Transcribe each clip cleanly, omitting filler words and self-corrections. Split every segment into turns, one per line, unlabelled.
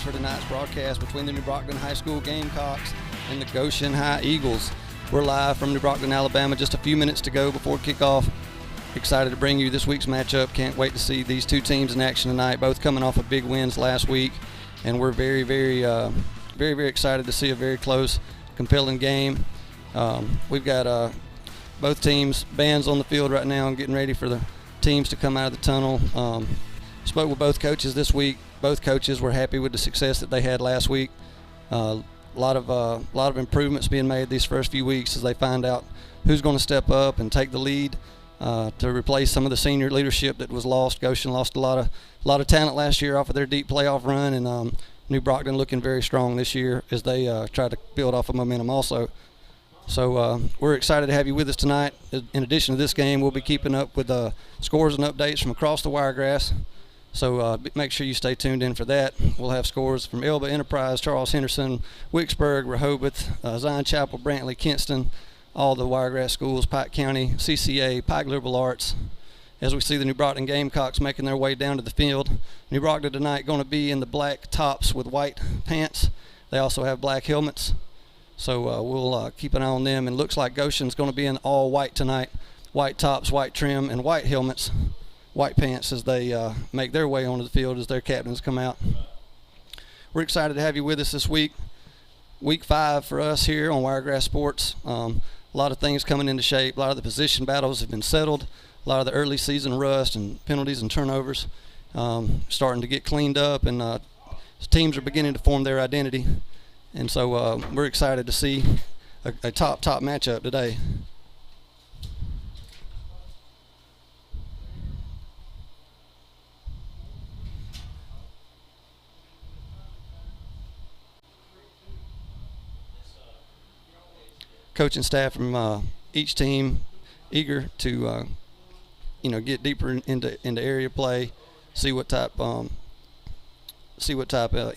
match for tonight's broadcast between the New Brockton High School Gamecocks and the Goshen High Eagles. We're live from New Brockton, Alabama, just a few minutes to go before kickoff. Excited to bring you this week's matchup. Can't wait to see these two teams in action tonight, both coming off of big wins last week. And we're very, very excited to see a very close, compelling game. We've got both teams, bands on the field right now and getting ready for the teams to come out of the tunnel. Spoke with both coaches this week. Both coaches were happy with the success that they had last week. A lot of improvements being made these first few weeks as they find out who's going to step up and take the lead to replace some of the senior leadership that was lost. Goshen lost a lot of talent last year off of their deep playoff run, and New Brockton looking very strong this year as they try to build off of momentum also. So we're excited to have you with us tonight. In addition to this game, we'll be keeping up with scores and updates from across the Wiregrass. So make sure you stay tuned in for that. We'll have scores from Elba, Enterprise, Charles Henderson, Wicksburg, Rehoboth, Zion Chapel, Brantley, Kinston, all the Wiregrass schools, Pike County, CCA, Pike Liberal Arts. As we see the New Brockton Gamecocks making their way down to the field. New Brockton tonight going to be in the black tops with white pants. They also have black helmets. So we'll keep an eye on them. And looks like Goshen's going to be in all white tonight. White tops, white trim, and white helmets, white pants as they make their way onto the field as their captains come out. We're excited to have you with us this week. Week 5 for us here on Wiregrass Sports. A lot of things coming into shape. A lot of the position battles have been settled. A lot of the early season rust and penalties and turnovers starting to get cleaned up, and teams are beginning to form their identity. And so we're excited to see a top matchup today. Coaching staff from each team eager to get deeper into area play, see what type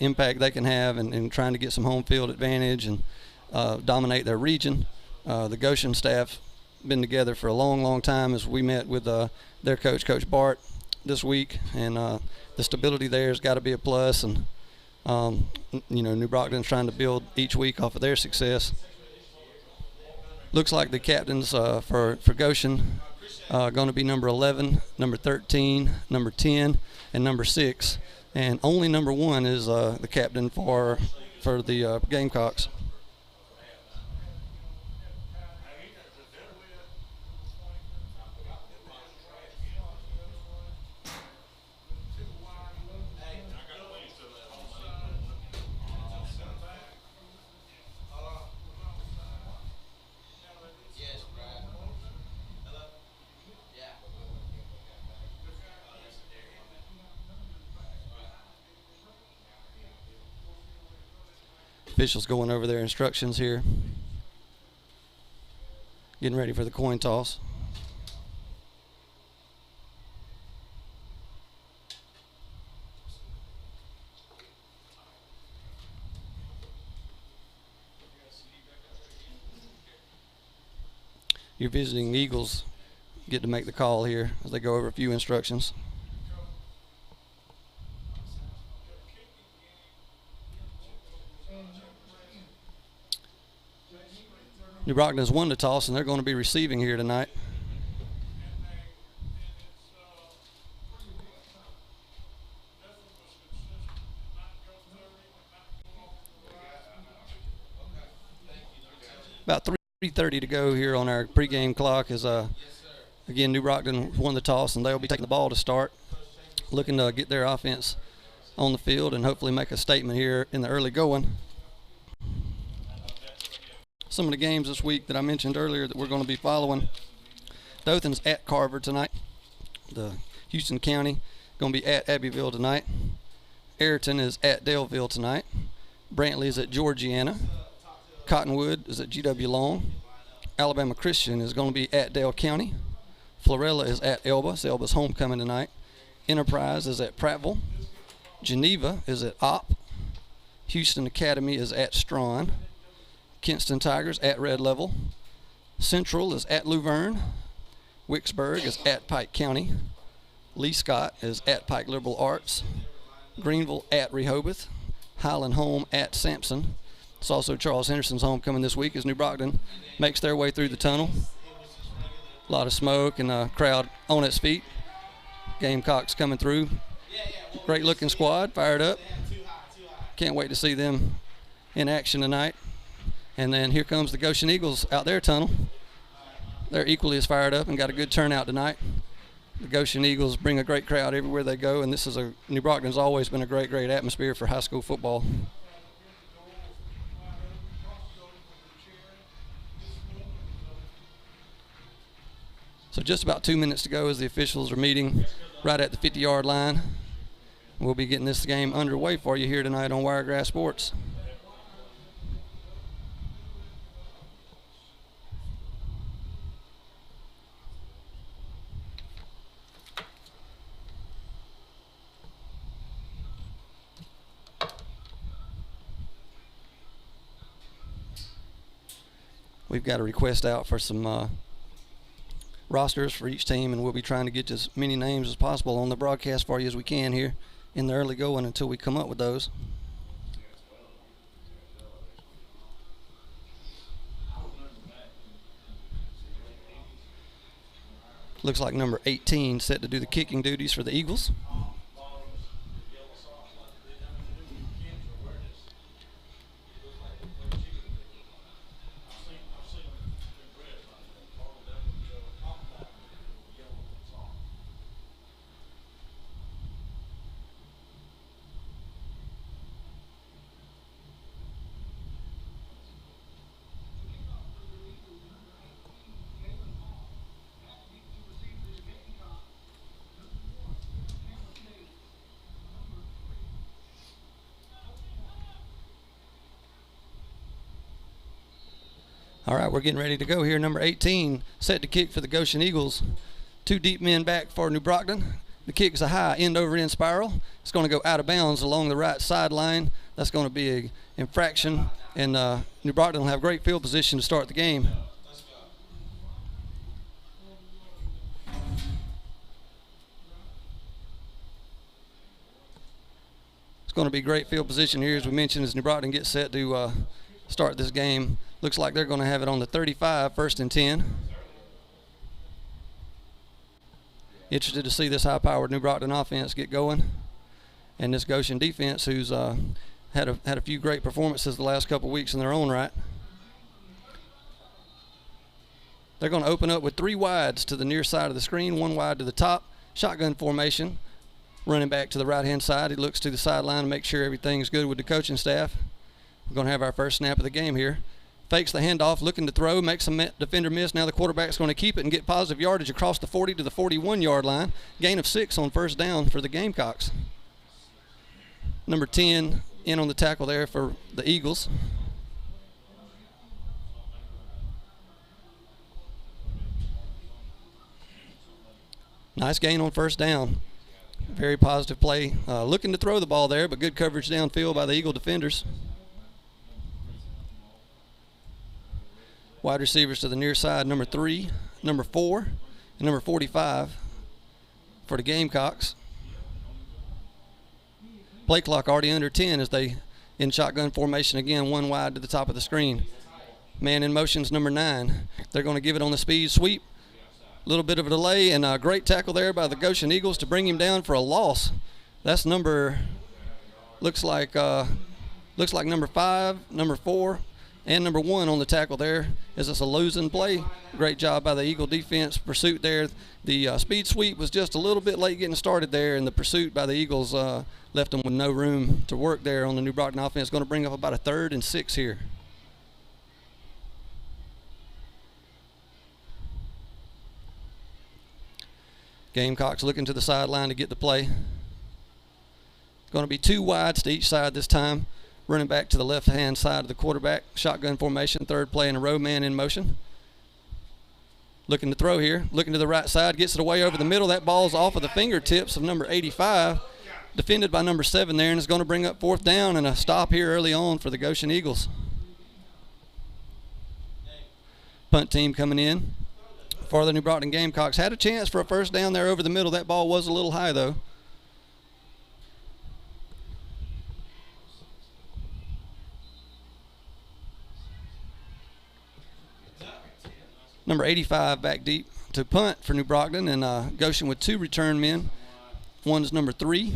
impact they can have, and trying to get some home field advantage and dominate their region. The Goshen staff been together for a long time as we met with their coach, Coach Bart, this week, and the stability there has got to be a plus. And New Brockton's trying to build each week off of their success. Looks like the captains for Goshen going to be number 11, number 13, number 10, and number 6. And only number 1 is the captain for the Gamecocks. Officials going over their instructions here. Getting ready for the coin toss. Your visiting Eagles get to make the call here as they go over a few instructions. New Brockton has won the toss, and they're going to be receiving here tonight. About 3:30 to go here on our pregame clock as, again, New Brockton won the toss, and they'll be taking the ball to start, looking to get their offense on the field and hopefully make a statement here in the early going. Some of the games this week that I mentioned earlier that we're going to be following. Dothan's at Carver tonight. The Houston County going to be at Abbeville tonight. Ayrton is at Daleville tonight. Brantley is at Georgiana. Cottonwood is at GW Long. Alabama Christian is going to be at Dale County. Florella is at Elba. It's Elba's homecoming tonight. Enterprise is at Prattville. Geneva is at Opp. Houston Academy is at Strawn. Kinston Tigers at Red Level. Central is at Luverne. Wicksburg is at Pike County. Lee Scott is at Pike Liberal Arts. Greenville at Rehoboth. Highland home at Sampson. It's also Charles Henderson's homecoming this week as New Brockton makes their way through the tunnel. A lot of smoke and a crowd on its feet. Gamecocks coming through. Great looking squad, fired up. Can't wait to see them in action tonight. And then here comes the Goshen Eagles out their tunnel. They're equally as fired up and got a good turnout tonight. The Goshen Eagles bring a great crowd everywhere they go, and this is New Brockton's always been a great atmosphere for high school football. So just about 2 minutes to go as the officials are meeting right at the 50-yard line. We'll be getting this game underway for you here tonight on Wiregrass Sports. We've got a request out for some rosters for each team, and we'll be trying to get as many names as possible on the broadcast for you as we can here in the early going until we come up with those. Looks like number 18 set to do the kicking duties for the Eagles. All right, we're getting ready to go here. Number 18 set to kick for the Goshen Eagles. 2 deep men back for New Brockton. The kick is a high end-over-end spiral. It's going to go out of bounds along the right sideline. That's going to be an infraction, and New Brockton will have great field position to start the game. It's going to be great field position here, as we mentioned, as New Brockton gets set to start this game. Looks like they're going to have it on the 35, 1st and 10. Interested to see this high-powered New Brockton offense get going, and this Goshen defense, who's had a few great performances the last couple weeks in their own right. They're going to open up with 3 wides to the near side of the screen, 1 wide to the top. Shotgun formation. Running back to the right-hand side, he looks to the sideline to make sure everything's good with the coaching staff. We're going to have our first snap of the game here. Fakes the handoff, looking to throw, makes a defender miss. Now the quarterback's going to keep it and get positive yardage across the 40 to the 41-yard line. Gain of 6 on first down for the Gamecocks. Number 10 in on the tackle there for the Eagles. Nice gain on first down. Very positive play. Looking to throw the ball there, but good coverage downfield by the Eagle defenders. Wide receivers to the near side, number 3, number 4, and number 45 for the Gamecocks. Play clock already under 10 as they in shotgun formation again, 1 wide to the top of the screen. Man in motion's number 9. They're going to give it on the speed sweep. A little bit of a delay, and a great tackle there by the Goshen Eagles to bring him down for a loss. That's looks like number 5, number 4, and number 1 on the tackle there. Is this a losing play? Great job by the Eagle defense. Pursuit there. The speed sweep was just a little bit late getting started there, and the pursuit by the Eagles left them with no room to work there on the New Brockton offense. Going to bring up about a 3rd and 6 here. Gamecocks looking to the sideline to get the play. Going to be 2 wides to each side this time. Running back to the left-hand side of the quarterback. Shotgun formation, 3rd play in a row, man in motion. Looking to throw here. Looking to the right side, gets it away over the middle. That ball's off of the fingertips of number 85. Defended by number 7 there, and is going to bring up 4th down and a stop here early on for the Goshen Eagles. Punt team coming in for the New Brockton Gamecocks. Had a chance for a first down there over the middle. That ball was a little high, though. Number 85 back deep to punt for New Brockton, and Goshen with 2 return men. One's number 3.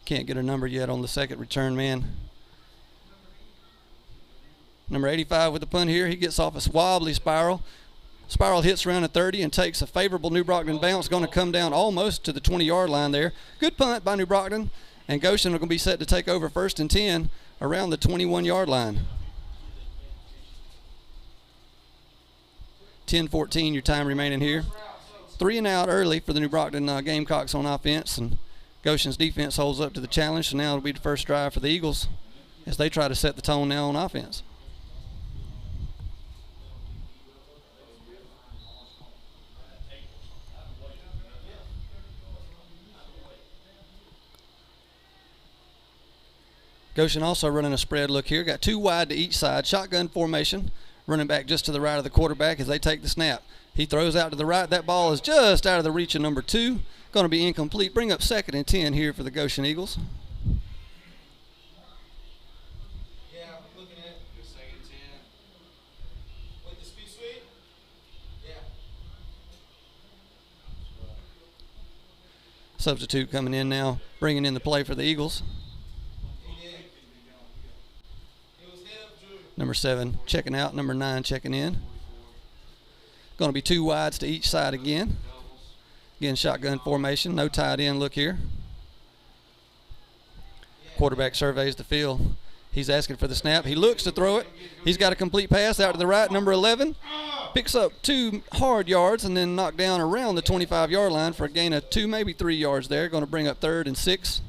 Can't get a number yet on the second return man. Number 85 with the punt here. He gets off a wobbly spiral. Spiral hits around the 30 and takes a favorable New Brockton bounce. Going to come down almost to the 20-yard line there. Good punt by New Brockton. And Goshen are going to be set to take over 1st and 10 around the 21-yard line. 10-14 your time remaining here. 3 and out early for the New Brockton Gamecocks on offense. And Goshen's defense holds up to the challenge. So now it'll be the first drive for the Eagles as they try to set the tone now on offense. Goshen also running a spread look here. Got 2 wide to each side. Shotgun formation. Running back just to the right of the quarterback as they take the snap. He throws out to the right. That ball is just out of the reach of number 2. Going to be incomplete. Bring up 2nd and 10 here for the Goshen Eagles.
Yeah, I'm looking at 2nd and 10. With the speed sweep? Yeah.
Substitute coming in now, bringing in the play for the Eagles. Number 7 checking out, number 9 checking in. Going to be 2 wides to each side again. Again, shotgun formation, no tight end look here. Quarterback surveys the field. He's asking for the snap. He looks to throw it. He's got a complete pass out to the right, number 11. Picks up 2 hard yards and then knocked down around the 25-yard line for a gain of 2, maybe 3 yards there. Going to bring up 3rd and 6.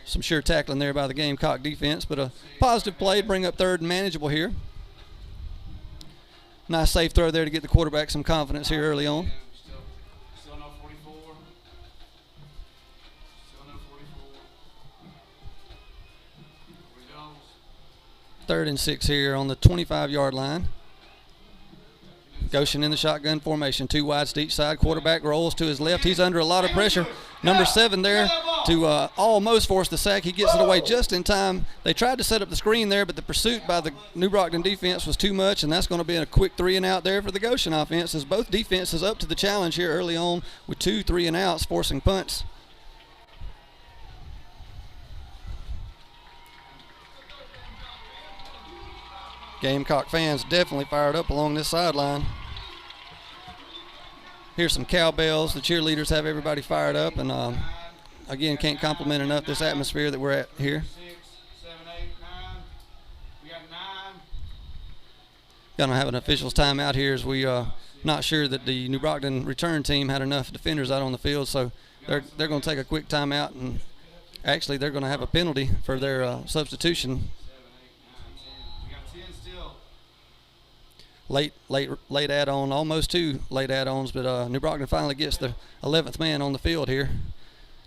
Some sure tackling there by the Gamecock defense, but a positive play to bring up 3rd and manageable here. Nice safe throw there to get the quarterback some confidence here early on.
Still no 44. Still no 44.
3rd and 6 here on the 25-yard line. Goshen in the shotgun formation, 2 wides to each side. Quarterback rolls to his left. He's under a lot of pressure. Number 7 there to almost force the sack. He gets it away just in time. They tried to set up the screen there, but the pursuit by the New Brockton defense was too much, and that's going to be a quick 3 and out there for the Goshen offense as both defenses up to the challenge here early on with 2 3 and outs forcing punts. Gamecock fans definitely fired up along this sideline. Here's some cowbells. The cheerleaders have everybody fired up, and again, can't compliment enough this atmosphere that we're at here.
6, 7, 8, 9. We got 9.
Gonna have an officials timeout here as we not sure that the New Brockton return team had enough defenders out on the field, so they're going to take a quick timeout, and actually they're going to have a penalty for their substitution. Late add-on, almost 2 late add-ons, but New Brockton finally gets the 11th man on the field here.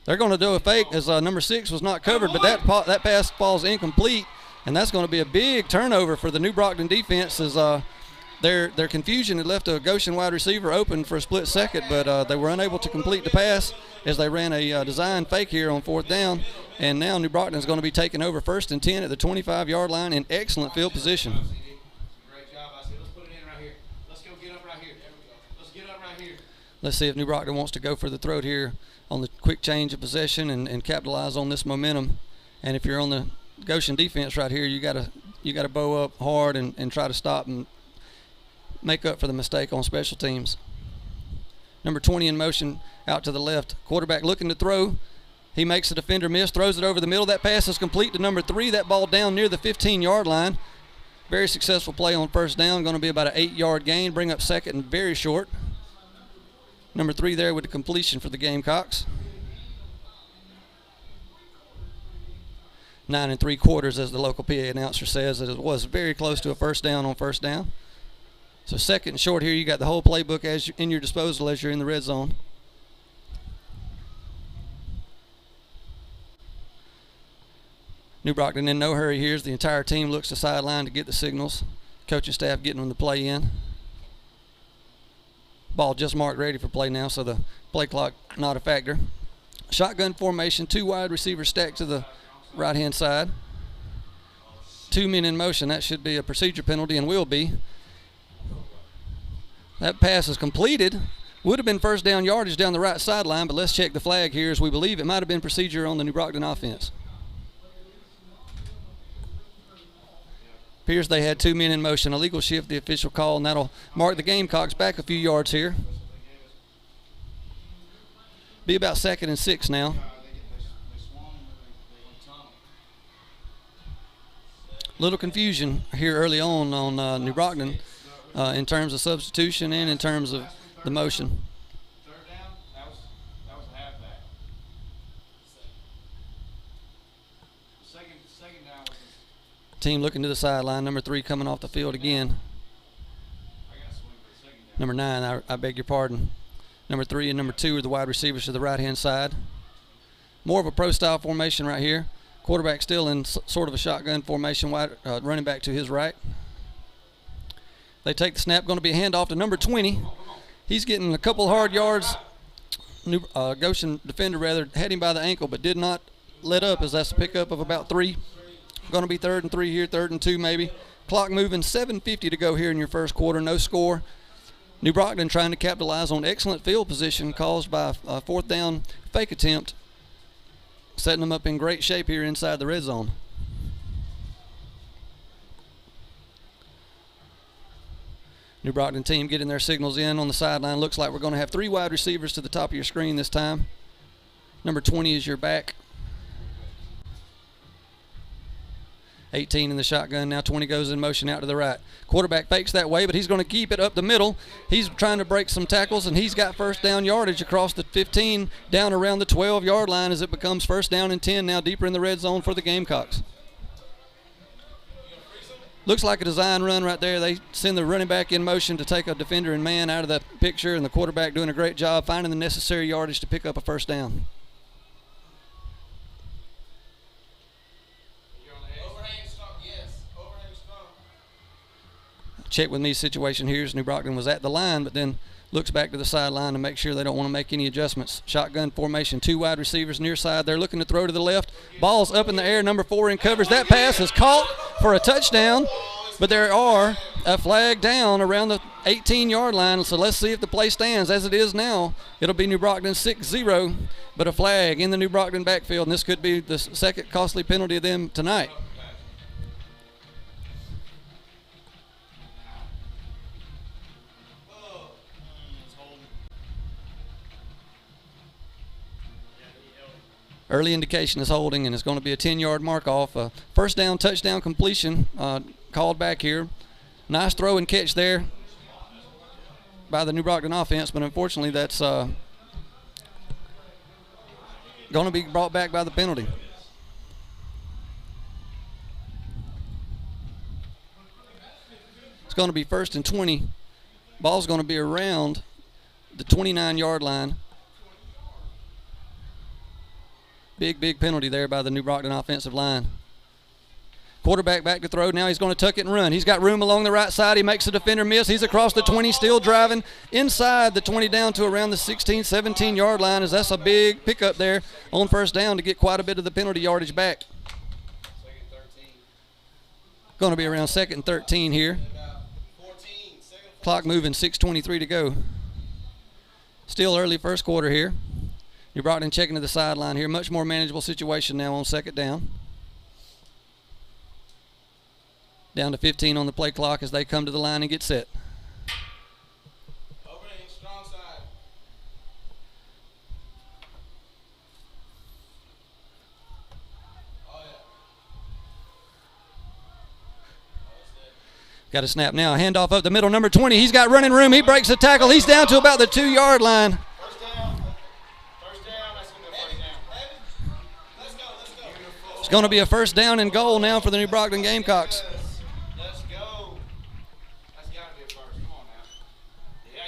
They're going to do a fake as number 6 was not covered, but that pass falls incomplete, and that's going to be a big turnover for the New Brockton defense as their confusion had left a Goshen wide receiver open for a split second, but they were unable to complete the pass as they ran a design fake here on 4th down, and now New Brockton is going to be taking over 1st and 10 at the 25-yard line in excellent field position. Let's see if New Brockton wants to go for the throat here on the quick change of possession and capitalize on this momentum. And if you're on the Goshen defense right here, you gotta bow up hard and try to stop and make up for the mistake on special teams. Number 20 in motion out to the left. Quarterback looking to throw. He makes the defender miss, throws it over the middle. That pass is complete to number 3. That ball down near the 15-yard line. Very successful play on 1st down. Going to be about an 8-yard gain. Bring up 2nd and very short. Number 3 there with the completion for the Gamecocks. 9 3/4 as the local PA announcer says. It was very close to a 1st down on 1st down. So 2nd and short here. You got the whole playbook in your disposal as you're in the red zone. New Brockton in no hurry here as the entire team looks to sideline to get the signals. Coaching staff getting them to play in. Ball just marked ready for play now, so the play clock not a factor. Shotgun formation, 2 wide receivers stacked to the right-hand side. 2 men in motion. That should be a procedure penalty and will be. That pass is completed. Would have been first down yardage down the right sideline, but let's check the flag here as we believe it might have been procedure on the New Brockton offense. Appears they had 2 men in motion. A legal shift, the official call, and that'll mark the Gamecocks back a few yards here. Be about 2nd and 6 now. Little confusion here early on New Brockton in terms of substitution and in terms of the motion.
Third down, that was a halfback. Second down was
Team looking to the sideline. Number 3 coming off the field again.
I got to swing for the second down.
Number 9, I beg your pardon. Number 3 and number 2 are the wide receivers to the right-hand side. More of a pro-style formation right here. Quarterback still in sort of a shotgun formation, running back to his right. They take the snap. Going to be a handoff to number 20. He's getting a couple hard yards. Goshen defender rather had him by the ankle, but did not let up, as that's a pickup of about 3. Going to be 3rd and 3 here, 3rd and 2 maybe. Clock moving, 7:50 to go here in your first quarter. No score. New Brockton trying to capitalize on excellent field position caused by a 4th down fake attempt, setting them up in great shape here inside the red zone. New Brockton team getting their signals in on the sideline. Looks like we're going to have 3 wide receivers to the top of your screen this time. Number 20 is your back. 18 in the shotgun. Now 20 goes in motion out to the right. Quarterback fakes that way, but he's going to keep it up the middle. He's trying to break some tackles, and he's got first down yardage across the 15 down around the 12-yard line as it becomes 1st down and 10 now deeper in the red zone for the Gamecocks. Looks like a design run right there. They send the running back in motion to take a defender and man out of the picture, and the quarterback doing a great job finding the necessary yardage to pick up a 1st down. Check with me situation here is New Brockton was at the line, but then looks back to the sideline to make sure they don't want to make any adjustments. Shotgun formation, 2 wide receivers near side. They're looking to throw to the left. Ball's up in the air. Number 4 in covers. That pass is caught for a touchdown, but there are a flag down around the 18-yard line, so let's see if the play stands. As it is now, it'll be New Brockton 6-0, but a flag in the New Brockton backfield, and this could be the second costly penalty of them tonight. Early indication is holding, and it's going to be a 10-yard mark off. 1st down, touchdown completion called back here. Nice throw and catch there by the New Brockton offense, but unfortunately that's going to be brought back by the penalty. It's going to be 1st and 20. Ball's going to be around the 29-yard line. Big penalty there by the New Brockton offensive line. Quarterback back to throw. Now he's going to tuck it and run. He's got room along the right side. He makes the defender miss. He's across the 20, still driving inside the 20 down to around the 16, 17-yard line, as that's a big pickup there on 1st down to get quite a bit of the penalty yardage back. Going to be around 2nd and 13 here. Clock moving, 6:23 to go. Still early first quarter here. New Brockton checking to the sideline here. Much more manageable situation now on 2nd down. Down to 15 on the play clock as they come to the line and get set.
Opening, strong side. Oh, yeah.
Got a snap now. Handoff up the middle. Number 20. He's got running room. He breaks the tackle. He's down to about the 2-yard line. It's going to be a 1st down and goal now for the New Brockton Gamecocks.
Let's go. That's got to be a first. Come on now. Yeah.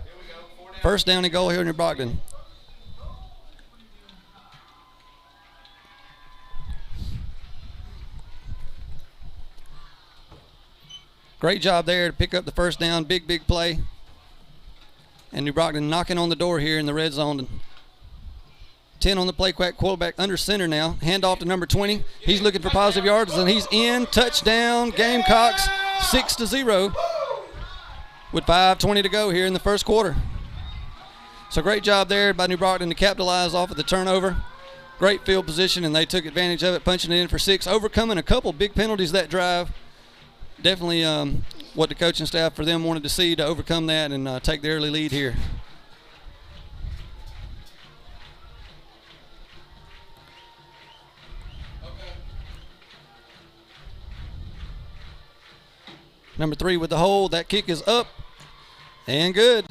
Here we go. 4 down.
1st down and goal here in New Brockton. Great job there to pick up the 1st down. Big play. And New Brockton knocking on the door here in the red zone. 10 on the play, quarterback under center now. Hand off to number 20. He's looking for positive yards, and he's in. Touchdown, Gamecocks, 6-0 with 5:20 to go here in the first quarter. So great job there by New Brockton to capitalize off of the turnover. Great field position, and they took advantage of it, punching it in for 6, overcoming a couple big penalties that drive. Definitely what the coaching staff for them wanted to see to overcome that and take the early lead here. Number 3 with the hold. That kick is up and good.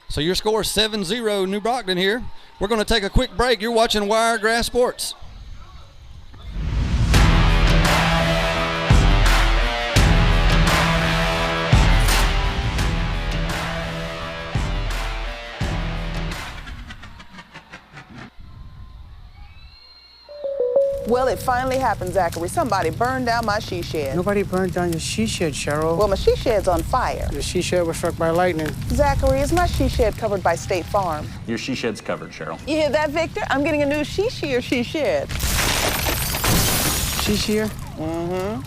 So your score is 7-0 New Brockton here. We're going to take a quick break. You're watching Wiregrass Sports.
Well, it finally happened, Zachary. Somebody burned down my she shed.
Nobody burned down your she shed, Cheryl.
Well, my she shed's on fire.
The she shed was struck by lightning.
Zachary, is my she shed covered by State Farm?
Your she shed's covered, Cheryl.
You hear that, Victor? I'm getting a new she shed.
She shed? Mm-hmm.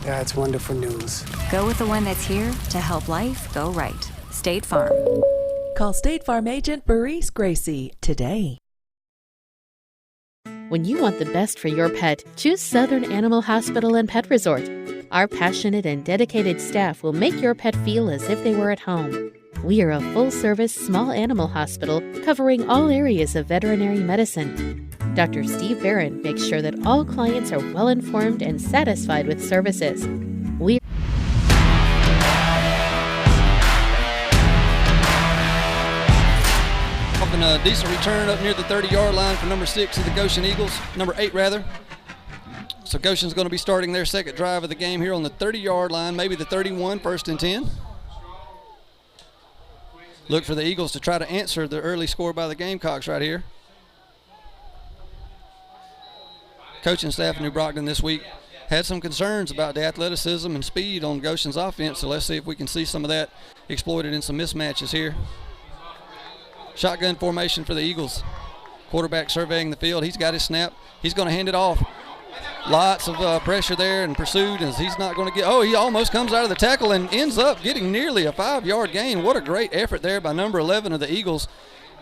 That's wonderful news.
Go with the one that's here to help life go right. State Farm.
Call State Farm agent Maurice Gracie today.
When you want the best for your pet, choose Southern Animal Hospital and Pet Resort. Our passionate and dedicated staff will make your pet feel as if they were at home. We are a full-service small animal hospital covering all areas of veterinary medicine. Dr. Steve Barron makes sure that all clients are well-informed and satisfied with services. We
And a decent return up near the 30-yard line for number 6 of the Goshen Eagles, number 8 rather. So Goshen's going to be starting their second drive of the game here on the 30-yard line, maybe the 31, 1st and 10. Look for the Eagles to try to answer the early score by the Gamecocks right here. Coaching staff in New Brockton this week had some concerns about the athleticism and speed on Goshen's offense, so let's see if we can see some of that exploited in some mismatches here. Shotgun formation for the Eagles. Quarterback surveying the field. He's got his snap. He's going to hand it off. Lots of pressure there and pursuit as he's not going to get. Oh, he almost comes out of the tackle and ends up getting nearly a 5-yard gain. What a great effort there by number 11 of the Eagles.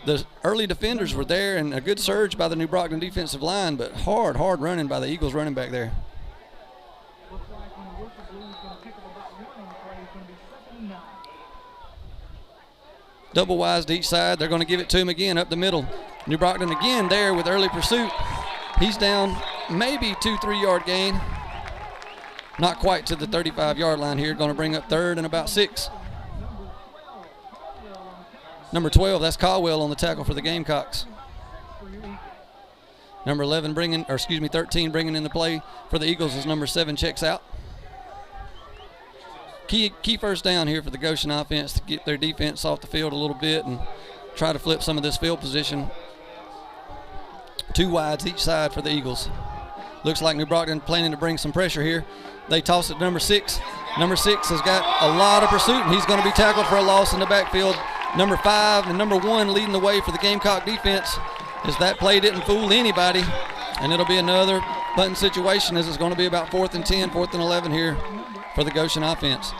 The early defenders were there and a good surge by the New Brockton defensive line, but hard running by the Eagles running back there. Double wise to each side. They're going to give it to him again up the middle. New Brockton again there with early pursuit. He's down maybe 2-3 yard gain. Not quite to the 35-yard line here. Going to bring up 3rd and about 6. Number 12, that's Caldwell on the tackle for the Gamecocks. Number 11 13 bringing in the play for the Eagles as number 7 checks out. Key first down here for the Goshen offense to get their defense off the field a little bit and try to flip some of this field position. 2 wides each side for the Eagles. Looks like New Brockton planning to bring some pressure here. They toss it to number 6. Number 6 has got a lot of pursuit, and he's going to be tackled for a loss in the backfield. Number 5 and number 1 leading the way for the Gamecock defense as that play didn't fool anybody. And it'll be another punting situation as it's going to be about 4th and 10, 4th and 11 here for the Goshen offense.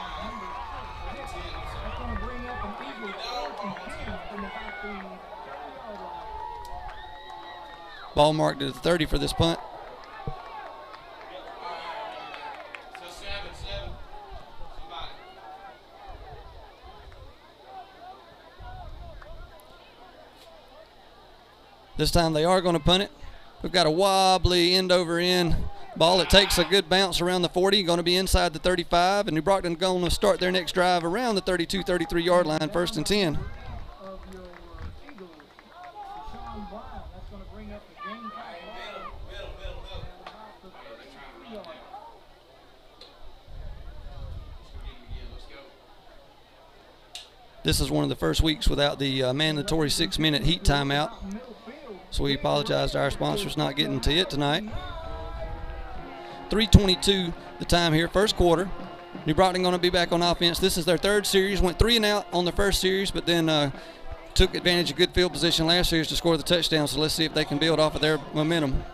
Ball marked at the 30 for this punt. This time they are going to punt it. We've got a wobbly end over end ball. It takes a good bounce around the 40, going to be inside the 35, and New Brockton going to start their next drive around the 32, 33 yard line, 1st and 10. This is one of the first weeks without the mandatory 6-minute heat timeout. So we apologize to our sponsors not getting to it tonight. 3:22 the time here, first quarter. New Brockton going to be back on offense. This is their 3rd series. Went 3 and out on the first series, but then took advantage of good field position last year to score the touchdown, so let's see if they can build off of their momentum.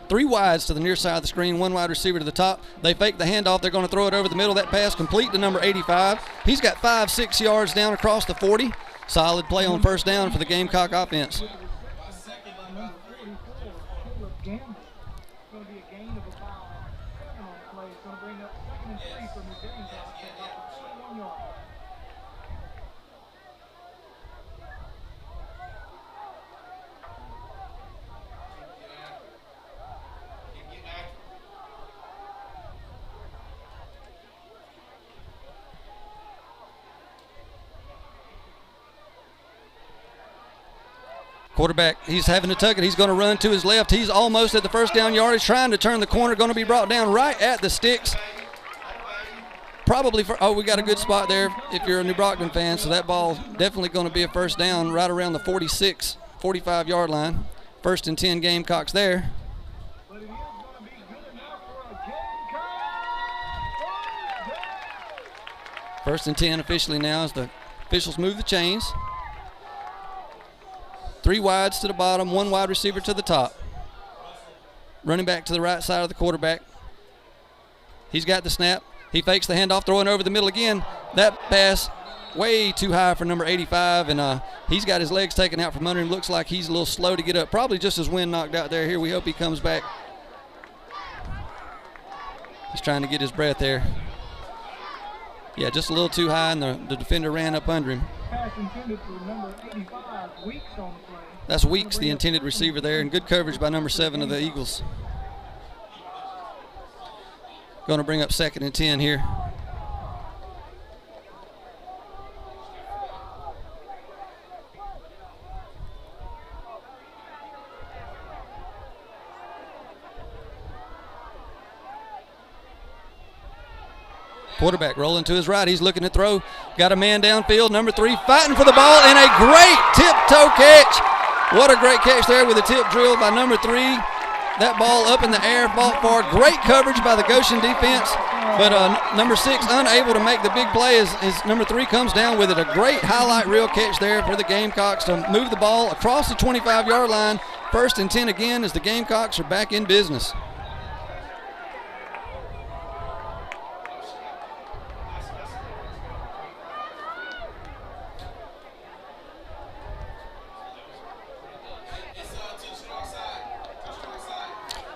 3 wides to the near side of the screen, 1 wide receiver to the top. They fake the handoff. They're going to throw it over the middle. That pass complete to number 85. He's got 5-6 yards down across the 40. Solid play on first down for the Gamecock offense. Quarterback, he's having to tuck it. He's going to run to his left. He's almost at the first down yardage, trying to turn the corner. Going to be brought down right at the sticks. Probably we got a good spot there if you're a New Brockton fan. So that ball definitely going to be a first down right around the 46, 45-yard line. 1st and 10 Gamecocks there. First and 10 officially now as the officials move the chains. 3 wides to the bottom, 1 wide receiver to the top. Running back to the right side of the quarterback. He's got the snap. He fakes the handoff, throwing over the middle again. That pass way too high for number 85, and he's got his legs taken out from under him. Looks like he's a little slow to get up. Probably just his wind knocked out there. Here, we hope he comes back. He's trying to get his breath there. Yeah, just a little too high, and the defender ran up under him.
Pass intended for number 85, Weeks on the play.
That's Weeks, the intended receiver there, and good coverage by number 7 of the Eagles. Going to bring up 2nd and 10 here. Quarterback rolling to his right. He's looking to throw. Got a man downfield. Number 3 fighting for the ball, and a great tiptoe catch. What a great catch there with a tip drill by number 3. That ball up in the air, fought for. Great coverage by the Goshen defense, but number 6 unable to make the big play as number 3 comes down with it. A great highlight reel catch there for the Gamecocks to move the ball across the 25-yard line. 1st and 10 again as the Gamecocks are back in business.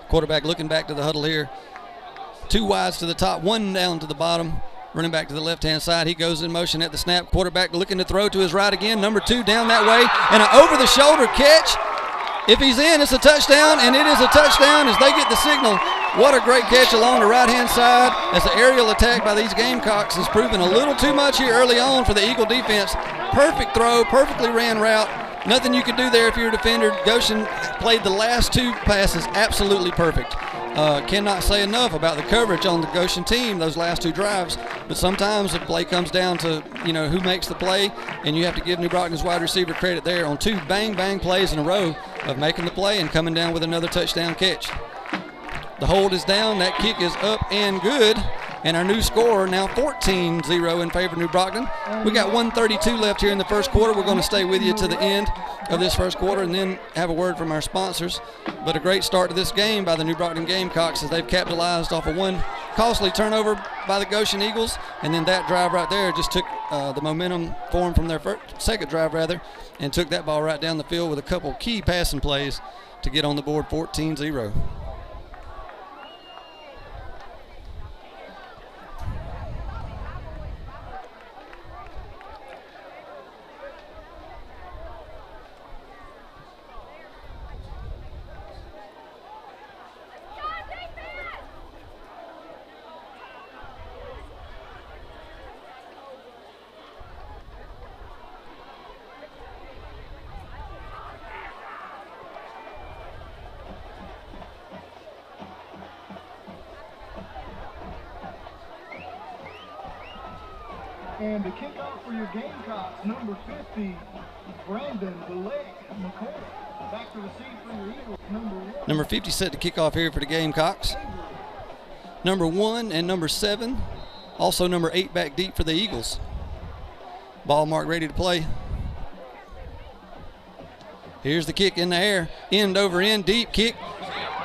Quarterback looking back to the huddle here. 2 wides to the top, 1 down to the bottom. Running back to the left-hand side. He goes in motion at the snap. Quarterback looking to throw to his right again. Number 2 down that way. And an over-the-shoulder catch. If he's in, it's a touchdown, and it is a touchdown as they get the signal. What a great catch along the right-hand side as the aerial attack by these Gamecocks has proven a little too much here early on for the Eagle defense. Perfect throw, perfectly ran route. Nothing you could do there if you're a defender. Goshen played the last 2 passes absolutely perfect. Cannot say enough about the coverage on the Goshen team, those last 2 drives. But sometimes the play comes down to, who makes the play, and you have to give New Brockton's wide receiver credit there on 2 bang-bang plays in a row of making the play and coming down with another touchdown catch. The hold is down. That kick is up and good. And our new score now 14-0 in favor of New Brockton. We got 1:32 left here in the first quarter. We're going to stay with you to the end of this first quarter and then have a word from our sponsors. But a great start to this game by the New Brockton Gamecocks as they've capitalized off of 1 costly turnover by the Goshen Eagles. And then that drive right there just took the momentum form from their second drive, and took that ball right down the field with a couple key passing plays to get on the board 14-0.
And to kick off for your Gamecocks, number 50, Brandon the Leg McCoy. Back to receive for your Eagles, number 1.
Number 50 set to kick off here for the Gamecocks. Number 1 and number 7. Also number 8 back deep for the Eagles. Ball marked ready to play. Here's the kick in the air. End over end, deep kick.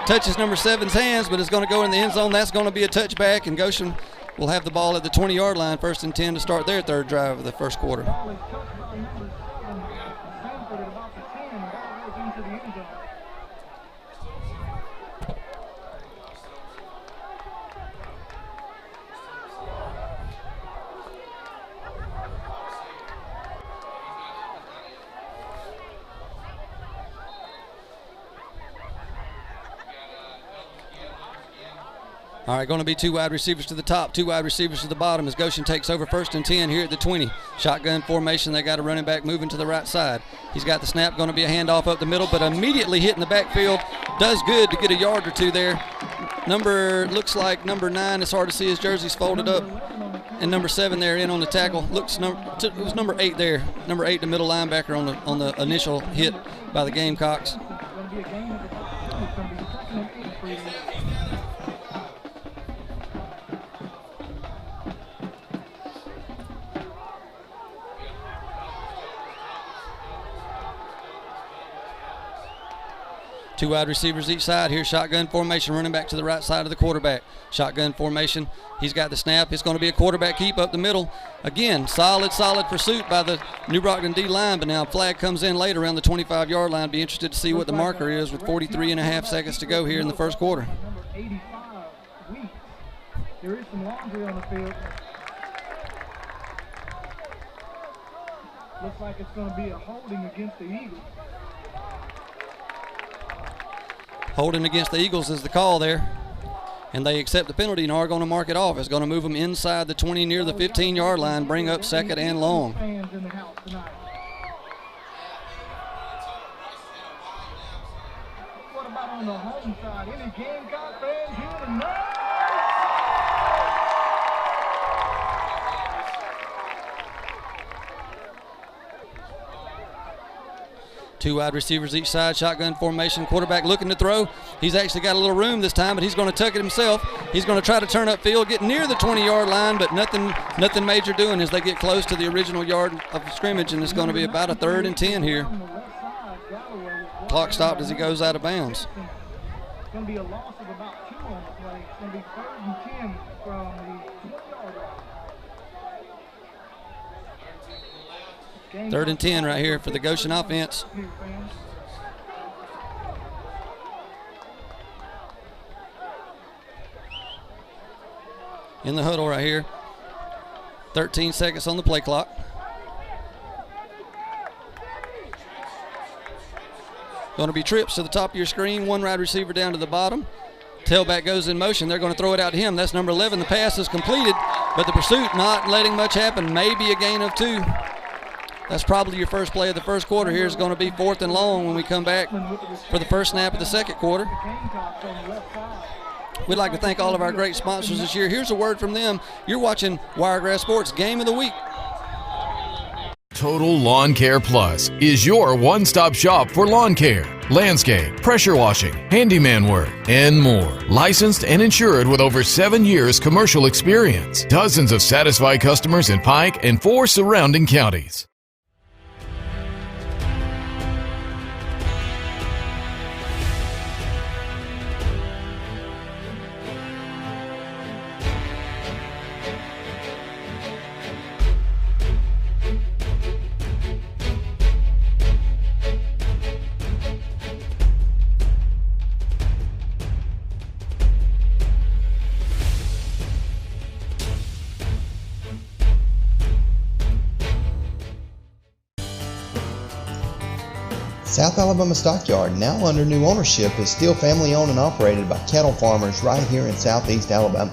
Touches number 7's hands, but it's going to go in the end zone. That's going to be a touchback, and Goshen will have the ball at the 20-yard line, 1st and 10 to start their third drive of the first quarter.
Ball is touched by number 7, Sanford at about the 10, and ball goes into the end zone.
All right, going to be 2 wide receivers to the top, 2 wide receivers to the bottom as Goshen takes over 1st and 10 here at the 20. Shotgun formation, they got a running back moving to the right side. He's got the snap, going to be a handoff up the middle, but immediately hitting the backfield. Does good to get a yard or 2 there. Looks like number 9, it's hard to see his jersey's folded up. And number 7 there in on the tackle. It was number 8 there. Number 8, the middle linebacker on the initial hit by the Gamecocks.
It's going to be a game at the bottom. It's going to be 2nd and 8 for you.
Two wide receivers each side here. Shotgun formation, running back to the right side of the quarterback. Shotgun formation. He's got the snap. It's going to be a quarterback keep up the middle. Again, solid pursuit by the New Brockton D line, but now flag comes in late around the 25-yard line. Be interested to see what the marker is with 43.5 seconds to go here in the first quarter.
Number 85, Weeks. There is some laundry on the field. Looks like it's going to be a holding against the Eagles.
Holding against the Eagles is the call there. And they accept the penalty and are going to mark it off. It's going to move them inside the 20 near the 15-yard line, bring up 2nd and long.
Fans in the house tonight. What about on the home side? Any Gamecock fans here tonight?
Two wide receivers each side, shotgun formation, quarterback looking to throw. He's actually got a little room this time, but he's going to tuck it himself. He's going to try to turn upfield, get near the 20-yard line, but nothing major doing as they get close to the original yard of scrimmage, and it's going to be about a 3rd and 10 here. Clock stopped as he goes out of bounds.
It's going to be a loss of about 2 on the play. It's going to be 3rd and 10 from the 20-yard line.
3rd and 10 right here for the Goshen offense. In the huddle right here. 13 seconds on the play clock. Going to be trips to the top of your screen. 1 wide receiver down to the bottom. Tailback goes in motion. They're going to throw it out to him. That's number 11. The pass is completed, but the pursuit not letting much happen. Maybe a gain of 2. That's probably your first play of the first quarter. Here is going to be 4th and long when we come back for the first snap of the second quarter. We'd like to thank all of our great sponsors this year. Here's a word from them. You're watching Wiregrass Sports Game of the Week.
Total Lawn Care Plus is your one-stop shop for lawn care, landscape, pressure washing, handyman work, and more. Licensed and insured with over 7 years commercial experience. Dozens of satisfied customers in Pike and 4 surrounding counties.
South Alabama Stockyard, now under new ownership, is still family owned and operated by cattle farmers right here in Southeast Alabama.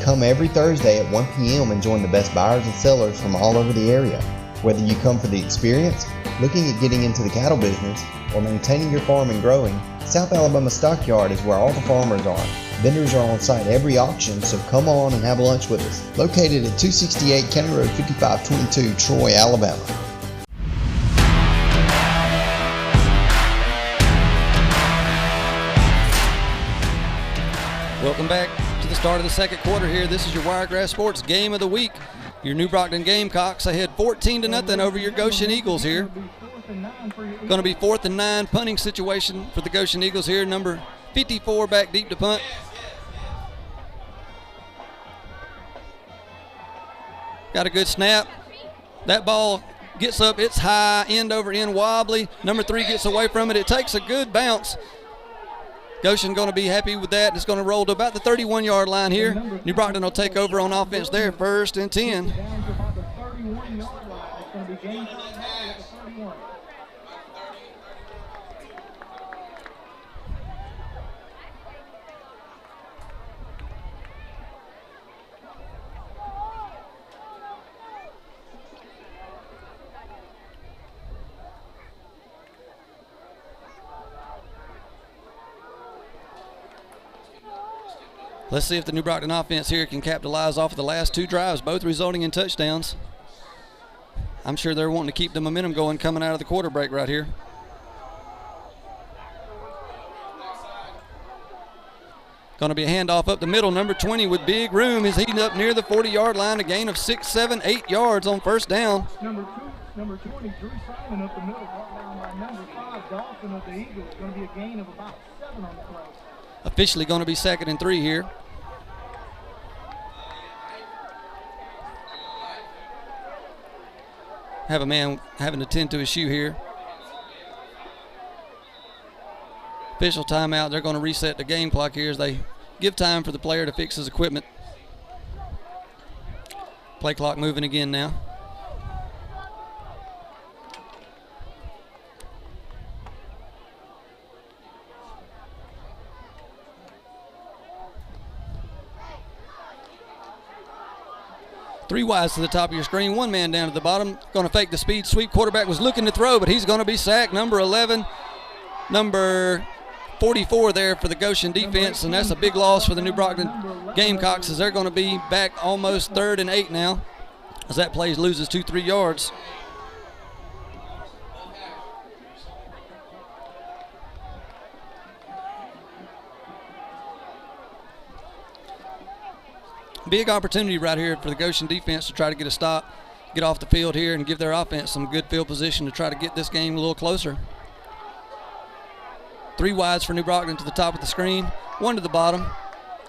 Come every Thursday at 1 p.m. and join the best buyers and sellers from all over the area. Whether you come for the experience, looking at getting into the cattle business, or maintaining your farm and growing, South Alabama Stockyard is where all the farmers are. Vendors are on site every auction, so come on and have lunch with us. Located at 268 County Road 5522, Troy, Alabama.
Welcome back to the start of the second quarter here. This is your Wiregrass Sports Game of the Week. Your New Brockton Gamecocks ahead 14-0 over your Goshen Eagles here. Going to be 4th and 9 punting situation for the Goshen Eagles here. Number 54 back deep to punt. Got a good snap. That ball gets up. It's high, end over end wobbly. Number 3 gets away from it. It takes a good bounce. Goshen going to be happy with that. It's going to roll to about the 31-yard line here. New Brockton will take over on offense there, 1st and 10.
Down to about the 31-yard line. It's going to be Gamecock ball at the 31.
Let's see if the New Brockton offense here can capitalize off of the last 2 drives, both resulting in touchdowns. I'm sure they're wanting to keep the momentum going coming out of the quarter break right here. Going to be a handoff up the middle. Number 20 with big room is heating up near the 40-yard line. A gain of 6, 7, 8 yards on 1st down.
Number 20, Drew Simon up the middle, brought down by number 5, Dawson of the Eagles. It's going to be a gain of about 7 on the play.
Officially going to be 2nd and 3 here. Have a man having to tend to his shoe here. Official timeout. They're going to reset the game clock here as they give time for the player to fix his equipment. Play clock moving again now. Three wides to the top of your screen, 1 man down to the bottom. Going to fake the speed sweep. Quarterback was looking to throw, but he's going to be sacked. Number 11, number 44 there for the Goshen defense, and that's a big loss for the New Brockton Gamecocks as they're going to be back almost 3rd and 8 now as that play loses 2-3 yards. Big opportunity right here for the Goshen defense to try to get a stop, get off the field here, and give their offense some good field position to try to get this game a little closer. 3 wides for New Brockton to the top of the screen, 1 to the bottom.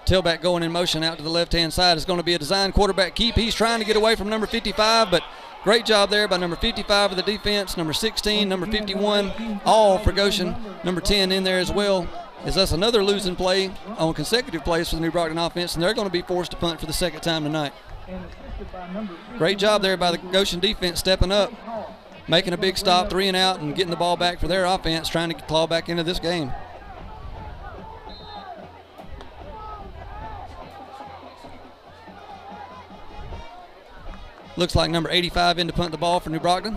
Tailback going in motion out to the left-hand side is going to be a design quarterback keep. He's trying to get away from number 55, but great job there by number 55 of the defense, number 16, number 51, all for Goshen. Number 10 in there as well. Is that's another losing play on consecutive plays for the New Brockton offense, and they're going to be forced to punt for the 2nd time tonight. Great job there by the Goshen defense stepping up, making a big stop, 3 and out, and getting the ball back for their offense, trying to claw back into this game. Looks like number 85 in to punt the ball for New Brockton.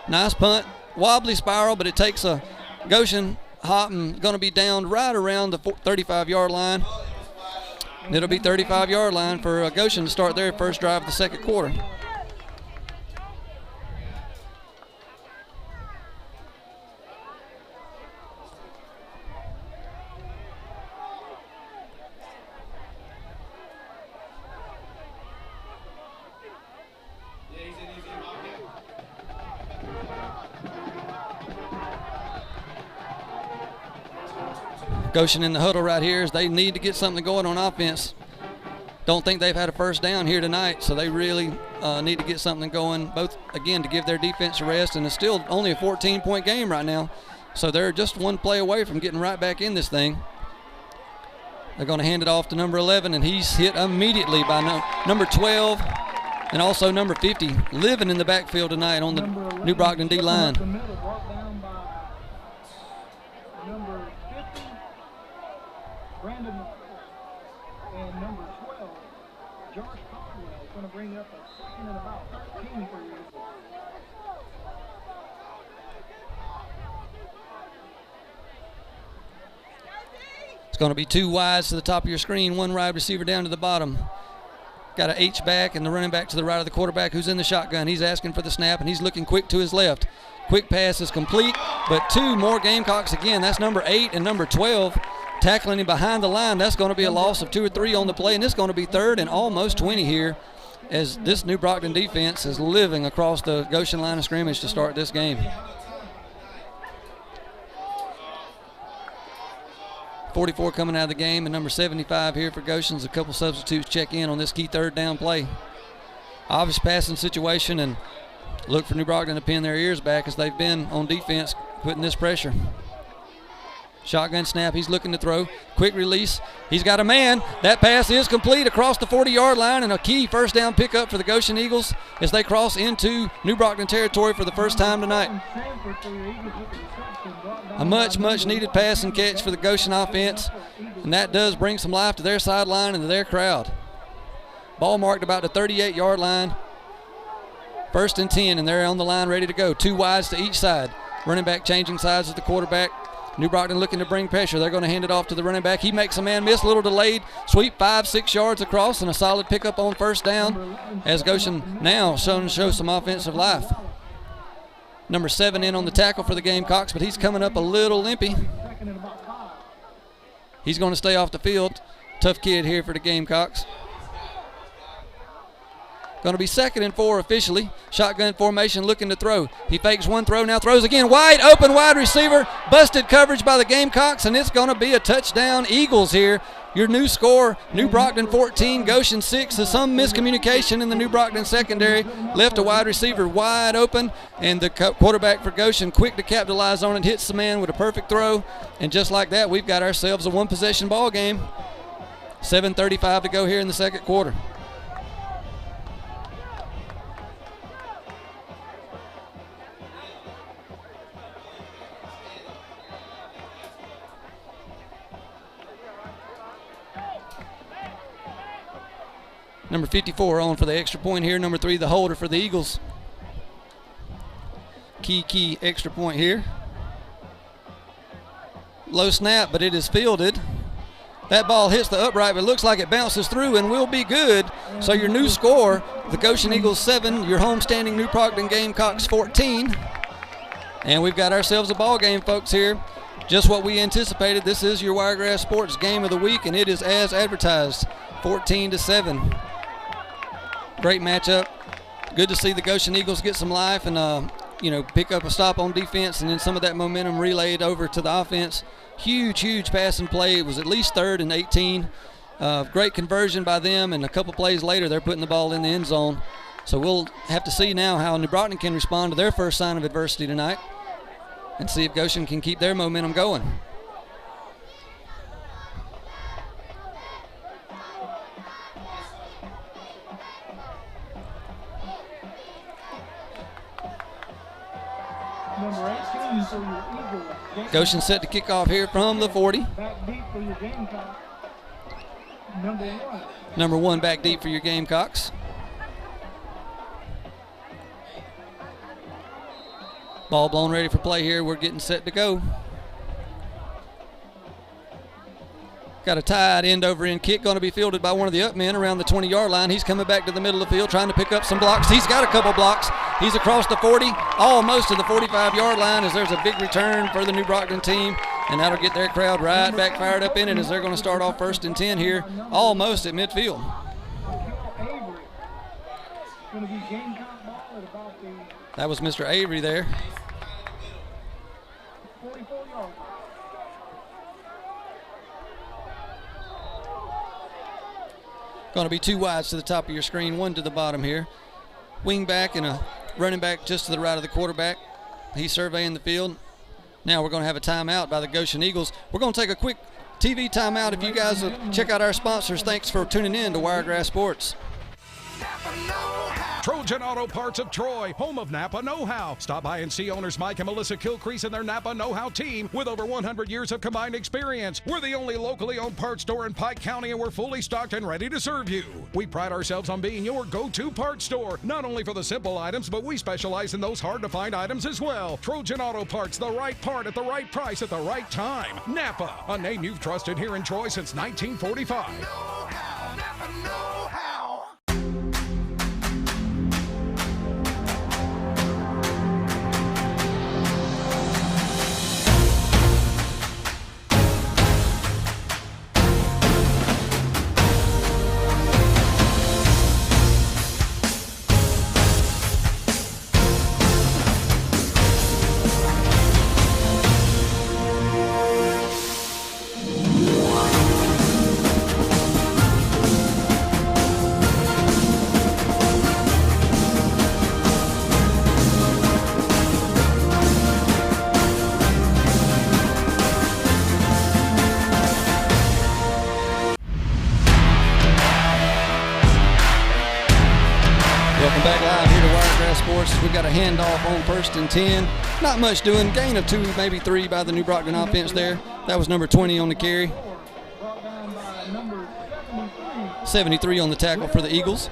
Nice punt, wobbly spiral, but it takes a Goshen hop and going to be down right around the 35-yard line. It'll be 35-yard line for Goshen to start their first drive of the 2nd quarter. Goshen in the huddle right here as they need to get something going on offense. Don't think they've had a first down here tonight, so they really need to get something going, both, again, to give their defense a rest, and it's still only a 14-point game right now, so they're just 1 play away from getting right back in this thing. They're going to hand it off to number 11, and he's hit immediately by number 12 and also number 50, living in the backfield tonight on the New Brockton D-line.
Brandon and number 12, Josh Caldwell, is going to bring up a 2nd and about 13 for you.
It's going to be 2 wides to the top of your screen, 1 wide receiver down to the bottom. Got a H-back and the running back to the right of the quarterback who's in the shotgun. He's asking for the snap, and he's looking quick to his left. Quick pass is complete, but 2 more Gamecocks again. That's number 8 and number 12. Tackling him behind the line. That's going to be a loss of 2 or 3 on the play, and it's going to be 3rd and almost 20 here as this New Brockton defense is living across the Goshen line of scrimmage to start this game. 44 coming out of the game, and number 75 here for Goshen's. A couple substitutes check in on this key third down play. Obvious passing situation, and look for New Brockton to pin their ears back as they've been on defense putting this pressure. Shotgun snap, he's looking to throw. Quick release, he's got a man. That pass is complete across the 40-yard line, and a key first down pickup for the Goshen Eagles as they cross into New Brockton territory for the first time tonight. A much needed pass and catch for the Goshen offense, and that does bring some life to their sideline and to their crowd. Ball marked about the 38-yard line. 1st and 10, and they're on the line ready to go. 2 wides to each side. Running back changing sides with the quarterback. New Brockton looking to bring pressure. They're going to hand it off to the running back. He makes a man miss, a little delayed sweep, 5-6 yards across, and a solid pickup on first down as Goshen now show some offensive life. Number 7 in on the tackle for the Gamecocks, but he's coming up a little limpy. He's going to stay off the field. Tough kid here for the Gamecocks. Going to be 2nd and 4 officially. Shotgun formation looking to throw. He fakes one throw, now throws again. Wide open wide receiver. Busted coverage by the Gamecocks, and it's going to be a touchdown Eagles here. Your new score, New Brockton 14, Goshen 6. There's some miscommunication in the New Brockton secondary. Left a wide receiver wide open, and the quarterback for Goshen quick to capitalize on it. Hits the man with a perfect throw, and just like that, we've got ourselves a one-possession ball game. 7:35 to go here in the second quarter. Number 54 on for the extra point here. Number 3, the holder for the Eagles. Key extra point here. Low snap, but it is fielded. That ball hits the upright, but it looks like it bounces through and will be good. So your new score, the Goshen Eagles 7, your homestanding New Brockton Gamecocks 14. And we've got ourselves a ball game, folks, here. Just what we anticipated. This is your Wiregrass Sports game of the week, and it is as advertised, 14-7. Great matchup. Good to see the Goshen Eagles get some life and pick up a stop on defense, and then some of that momentum relayed over to the offense. Huge passing play. It was at least 3rd and 18. Great conversion by them, and a couple plays later they're putting the ball in the end zone. So we'll have to see now how New Brockton can respond to their first sign of adversity tonight and see if Goshen can keep their momentum going.
Number 18 for your Eagles.
Goshen set to kick off here from the 40.
Back deep for your Gamecocks.
Number 1 back deep for your Gamecocks. Ball blown ready for play here. We're getting set to go. Got a tight end over end kick going to be fielded by one of the up men around the 20-yard line. He's coming back to the middle of the field trying to pick up some blocks. He's got a couple blocks. He's across the 40, almost to the 45-yard line as there's a big return for the New Brockton team, and that'll get their crowd right back fired up in it as they're going to start off 1st and 10 here, almost at midfield. That was Mr. Avery there.
44 yards.
Going to be 2 wides to the top of your screen, 1 to the bottom here. Wing back and a running back just to the right of the quarterback. He's surveying the field. Now we're going to have a timeout by the Goshen Eagles. We're going to take a quick TV timeout. If you guys will check out our sponsors, thanks for tuning in to Wiregrass Sports.
Trojan Auto Parts of Troy, home of Napa Know-How. Stop by and see owners Mike and Melissa Kilcrease and their Napa Know-How team with over 100 years of combined experience. We're the only locally owned parts store in Pike County, and we're fully stocked and ready to serve you. We pride ourselves on being your go-to parts store, not only for the simple items, but we specialize in those hard-to-find items as well. Trojan Auto Parts, the right part at the right price at the right time. Napa, a name you've trusted here in Troy since 1945. Napa Know-How.
We got a handoff on 1st and 10. Not much doing. Gain of 2, maybe 3 by the New Brockton offense there. That was number 20 on the carry. 73 on the tackle for the Eagles.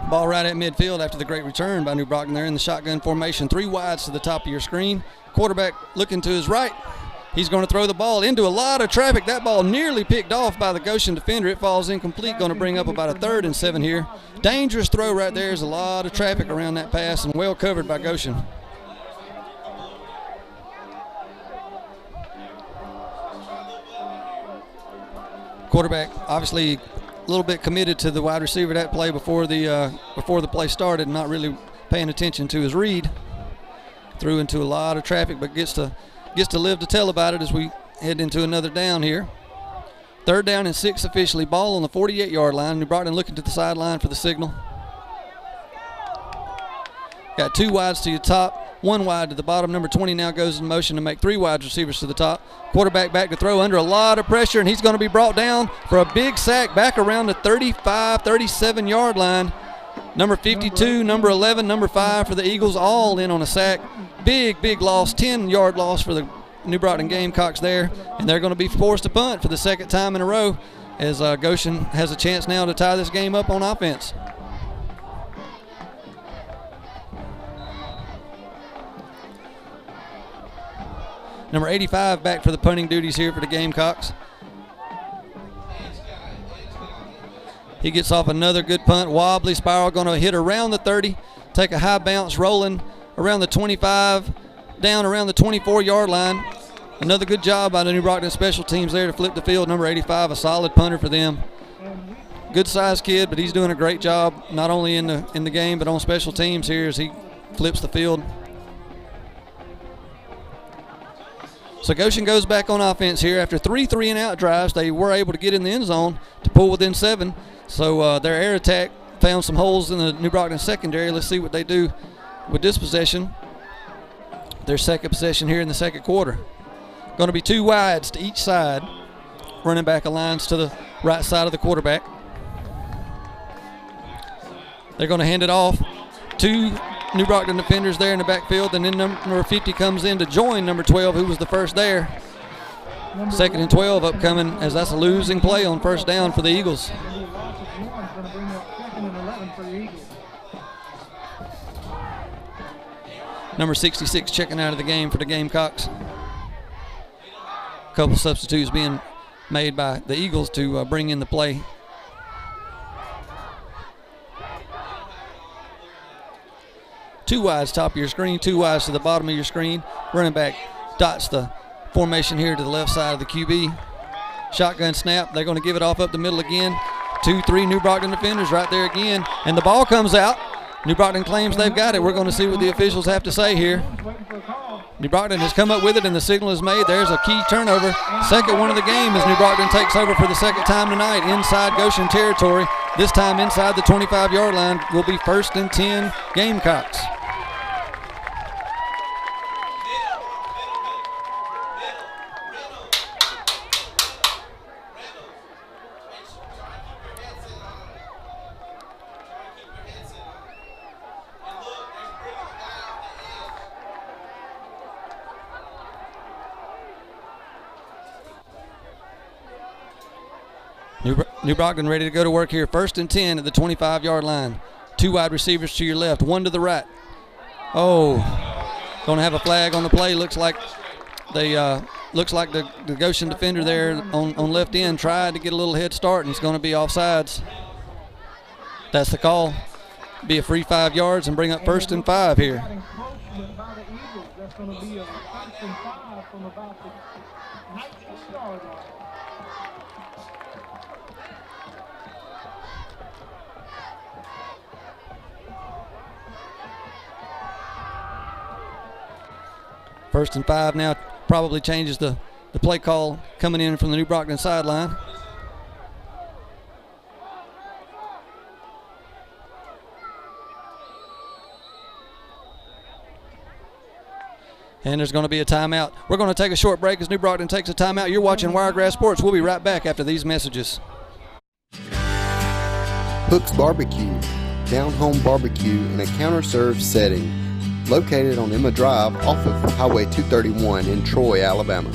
Ball right at midfield after the great return by New Brockton there in the shotgun formation. 3 wides to the top of your screen. Quarterback looking to his right. He's going to throw the ball into a lot of traffic. That ball nearly picked off by the Goshen defender. It falls incomplete, going to bring up about a 3rd and 7 here. Dangerous throw right there. There's a lot of traffic around that pass and well covered by Goshen. Quarterback obviously a little bit committed to the wide receiver that play before the play started, not really paying attention to his read. Threw into a lot of traffic, but gets to live to tell about it as we head into another down here. 3rd down and 6 officially. Ball on the 48-yard line. New Brockton looking to the sideline for the signal. Got 2 wides to your top, 1 wide to the bottom. Number 20 now goes in motion to make 3 wide receivers to the top. Quarterback back to throw under a lot of pressure, and he's going to be brought down for a big sack back around the 35, 37-yard line. Number 52, number 11, number 5 for the Eagles, all in on a sack. Big loss, 10-yard loss for the New Brockton Gamecocks there, and they're going to be forced to punt for the 2nd time in a row as Goshen has a chance now to tie this game up on offense. Number 85 back for the punting duties here for the Gamecocks. He gets off another good punt. Wobbly spiral, going to hit around the 30, take a high bounce, rolling around the 25, down around the 24-yard line. Another good job by the New Brockton special teams there to flip the field. Number 85, a solid punter for them. Good-sized kid, but he's doing a great job not only in the game but on special teams here as he flips the field. So Goshen goes back on offense here. After 3 3-and-out drives, they were able to get in the end zone to pull within 7. So their air attack found some holes in the New Brockton secondary. Let's see what they do with this possession. Their 2nd possession here in the 2nd quarter. Going to be 2 wides to each side. Running back aligns to the right side of the quarterback. They're going to hand it off. 2 New Brockton defenders there in the backfield, and then number 50 comes in to join number 12, who was the first there. 2nd and 12 upcoming, as that's a losing play on 1st down for the Eagles. Number 66 checking out of the game for the Gamecocks. A couple substitutes being made by the Eagles to bring in the play. Two wides top of your screen, 2 wides to the bottom of your screen. Running back dots the formation here to the left side of the QB. Shotgun snap. They're going to give it off up the middle again. 2, 3 New Brockton defenders right there again. And the ball comes out. New Brockton claims they've got it. We're going to see what the officials have to say here. New Brockton has come up with it, and the signal is made. There's a key turnover. 2nd one of the game as New Brockton takes over for the 2nd time tonight inside Goshen territory. This time inside the 25-yard line will be 1st and 10 Gamecocks. New Brockton ready to go to work here. 1st and 10 at the 25-yard line. 2 wide receivers to your left, 1 to the right. Oh, going to have a flag on the play. Looks like the Goshen defender there on left end tried to get a little head start, and it's going to be offsides. That's the call. Be a free 5 yards and bring up 1st and 5 here.
That's going to be a 1st and 5 from about the 19-yard line.
First and 5 now probably changes the play call coming in from the New Brockton sideline. And there's going to be a timeout. We're going to take a short break as New Brockton takes a timeout. You're watching Wiregrass Sports. We'll be right back after these messages.
Hook's Barbecue, down-home barbecue in a counter-served setting, located on Emma Drive off of Highway 231 in Troy, Alabama.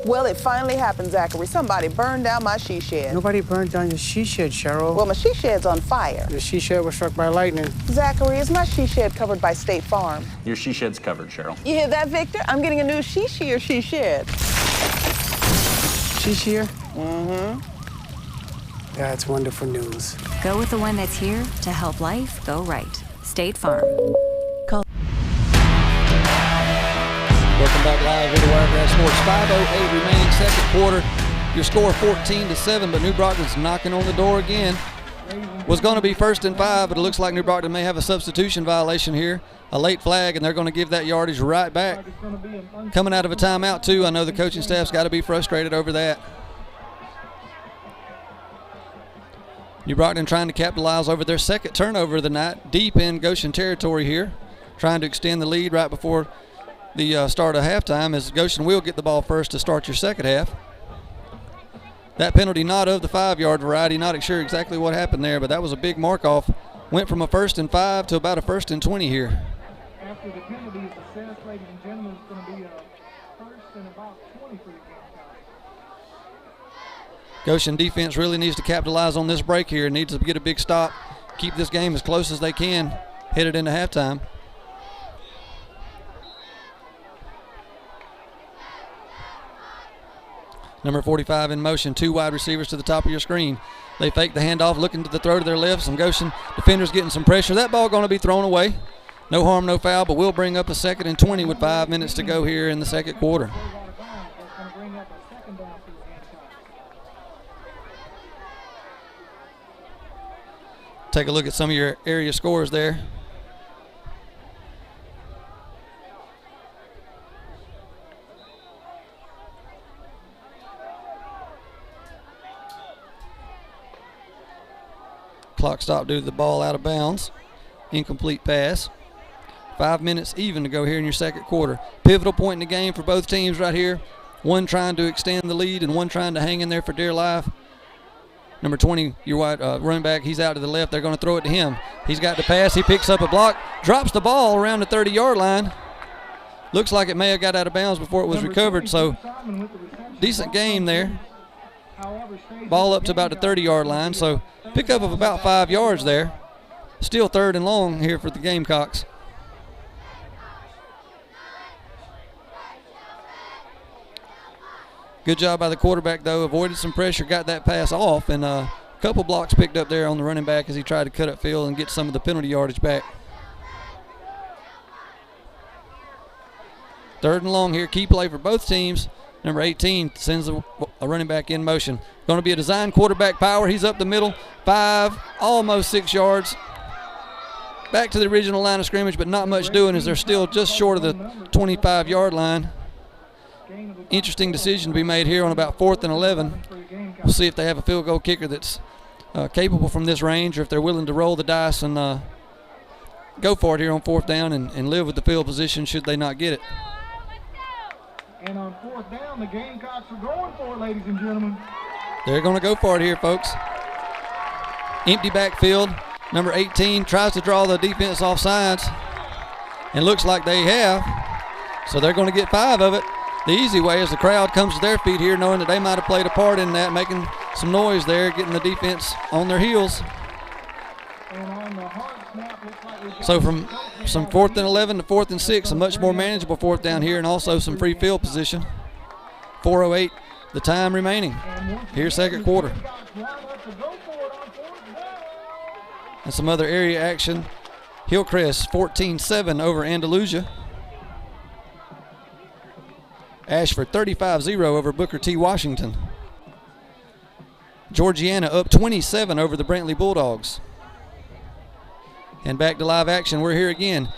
Well, it finally happened, Zachary. Somebody burned down my she shed.
Nobody burned down your she shed, Cheryl.
Well, my she shed's on fire.
Your she shed was struck by lightning.
Zachary, is my she shed covered by State Farm?
Your she shed's covered, Cheryl.
You hear that, Victor? I'm getting a new she shed.
She shed?
Mm-hmm.
That's wonderful news.
Go with the one that's here to help life go right. State Farm.
Welcome back live into Wiregrass Sports. 5:08 remaining second quarter. Your score 14-7, but New Brockton's knocking on the door again. Was going to be 1st and 5, but it looks like New Brockton may have a substitution violation here. A late flag, and they're going to give that yardage right back. Coming out of a timeout, too. I know the coaching staff's got to be frustrated over that. New Brockton trying to capitalize over their second turnover of the night, deep in Goshen territory here, trying to extend the lead right before the start of halftime, as Goshen will get the ball first to start your second half. That penalty not of the 5-yard variety, not sure exactly what happened there, but that was a big mark-off. Went from a 1st and 5 to about a 1st and 20 here.
After the penalty is assessed, ladies and gentlemen, it's going to be a 1st and about 20 for the Gamecocks.
Goshen defense really needs to capitalize on this break here. Needs to get a big stop, keep this game as close as they can, headed into halftime. Number 45 in motion, 2 wide receivers to the top of your screen. They fake the handoff, looking to the throw to their left. Some Goshen defenders getting some pressure. That ball going to be thrown away. No harm, no foul, but we'll bring up a 2nd and 20 with 5 minutes to go here in the second quarter. Take a look at some of your area scores there. Clock stop due to the ball out of bounds. Incomplete pass. 5 minutes even to go here in your second quarter. Pivotal point in the game for both teams right here. One trying to extend the lead and one trying to hang in there for dear life. Number 20, your wide running back, he's out to the left. They're going to throw it to him. He's got the pass. He picks up a block, drops the ball around the 30-yard line. Looks like it may have got out of bounds before it was recovered, so decent game there. Ball up to about the 30-yard line, so pickup of about 5 yards there. Still 3rd and long here for the Gamecocks. Good job by the quarterback, though. Avoided some pressure, got that pass off, and a couple blocks picked up there on the running back as he tried to cut upfield and get some of the penalty yardage back. 3rd and long here. Key play for both teams. Number 18 sends a running back in motion. Going to be a design quarterback power. He's up the middle. 5, almost 6 yards. Back to the original line of scrimmage, but not much doing as they're still just short of the 25-yard line. Interesting decision to be made here on about 4th and 11. We'll see if they have a field goal kicker that's capable from this range, or if they're willing to roll the dice and go for it here on 4th down and live with the field position should they not get it.
And on 4th down, the Gamecocks are going for it, ladies and gentlemen.
They're going to go for it here, folks. Empty backfield. Number 18 tries to draw the defense off sides, and looks like they have. So they're going to get 5 of it. The easy way is the crowd comes to their feet here, knowing that they might have played a part in that, making some noise there, getting the defense on their heels. So from some 4th and 11 to 4th and 6, a much more manageable 4th down here, and also some free field position. 4:08 the time remaining. Here's second quarter. And some other area action. Hillcrest 14-7 over Andalusia. Ashford 35-0 over Booker T. Washington. Georgiana up 27 over the Brantley Bulldogs. And back to live action. We're here again.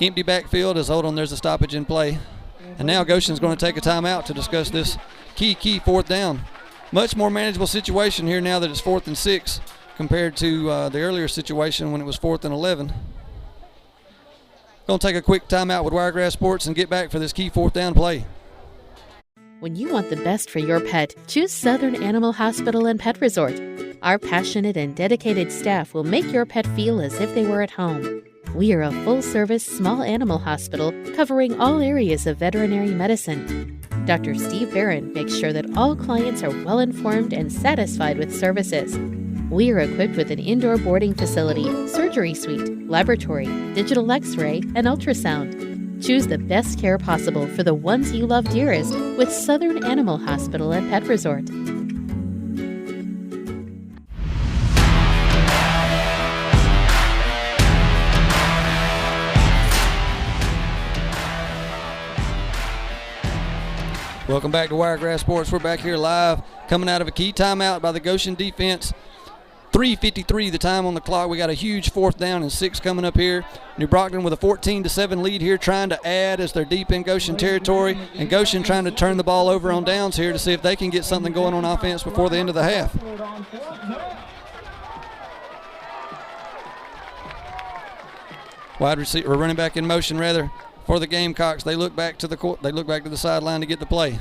Empty backfield as hold on, there's a stoppage in play. And now Goshen's going to take a timeout to discuss this key 4th down. Much more manageable situation here now that it's 4th and 6 compared to the earlier situation when it was 4th and 11. Going to take a quick timeout with Wiregrass Sports and get back for this key 4th down play.
When you want the best for your pet, choose Southern Animal Hospital and Pet Resort. Our passionate and dedicated staff will make your pet feel as if they were at home. We are a full-service small animal hospital covering all areas of veterinary medicine. Dr. Steve Barron makes sure that all clients are well-informed and satisfied with services. We are equipped with an indoor boarding facility, surgery suite, laboratory, digital X-ray, and ultrasound. Choose the best care possible for the ones you love dearest with Southern Animal Hospital and Pet Resort.
Welcome back to Wiregrass Sports. We're back here live, coming out of a key timeout by the Goshen defense. 3:53 the time on the clock. We got a huge 4th down and 6 coming up here. New Brockton with a 14-7 lead here, trying to add as they're deep in Goshen territory, and Goshen trying to turn the ball over on downs here to see if they can get something going on offense before the end of the half. Wide receiver, or running back in motion rather, for the Gamecocks. They look back to the sideline to get the play.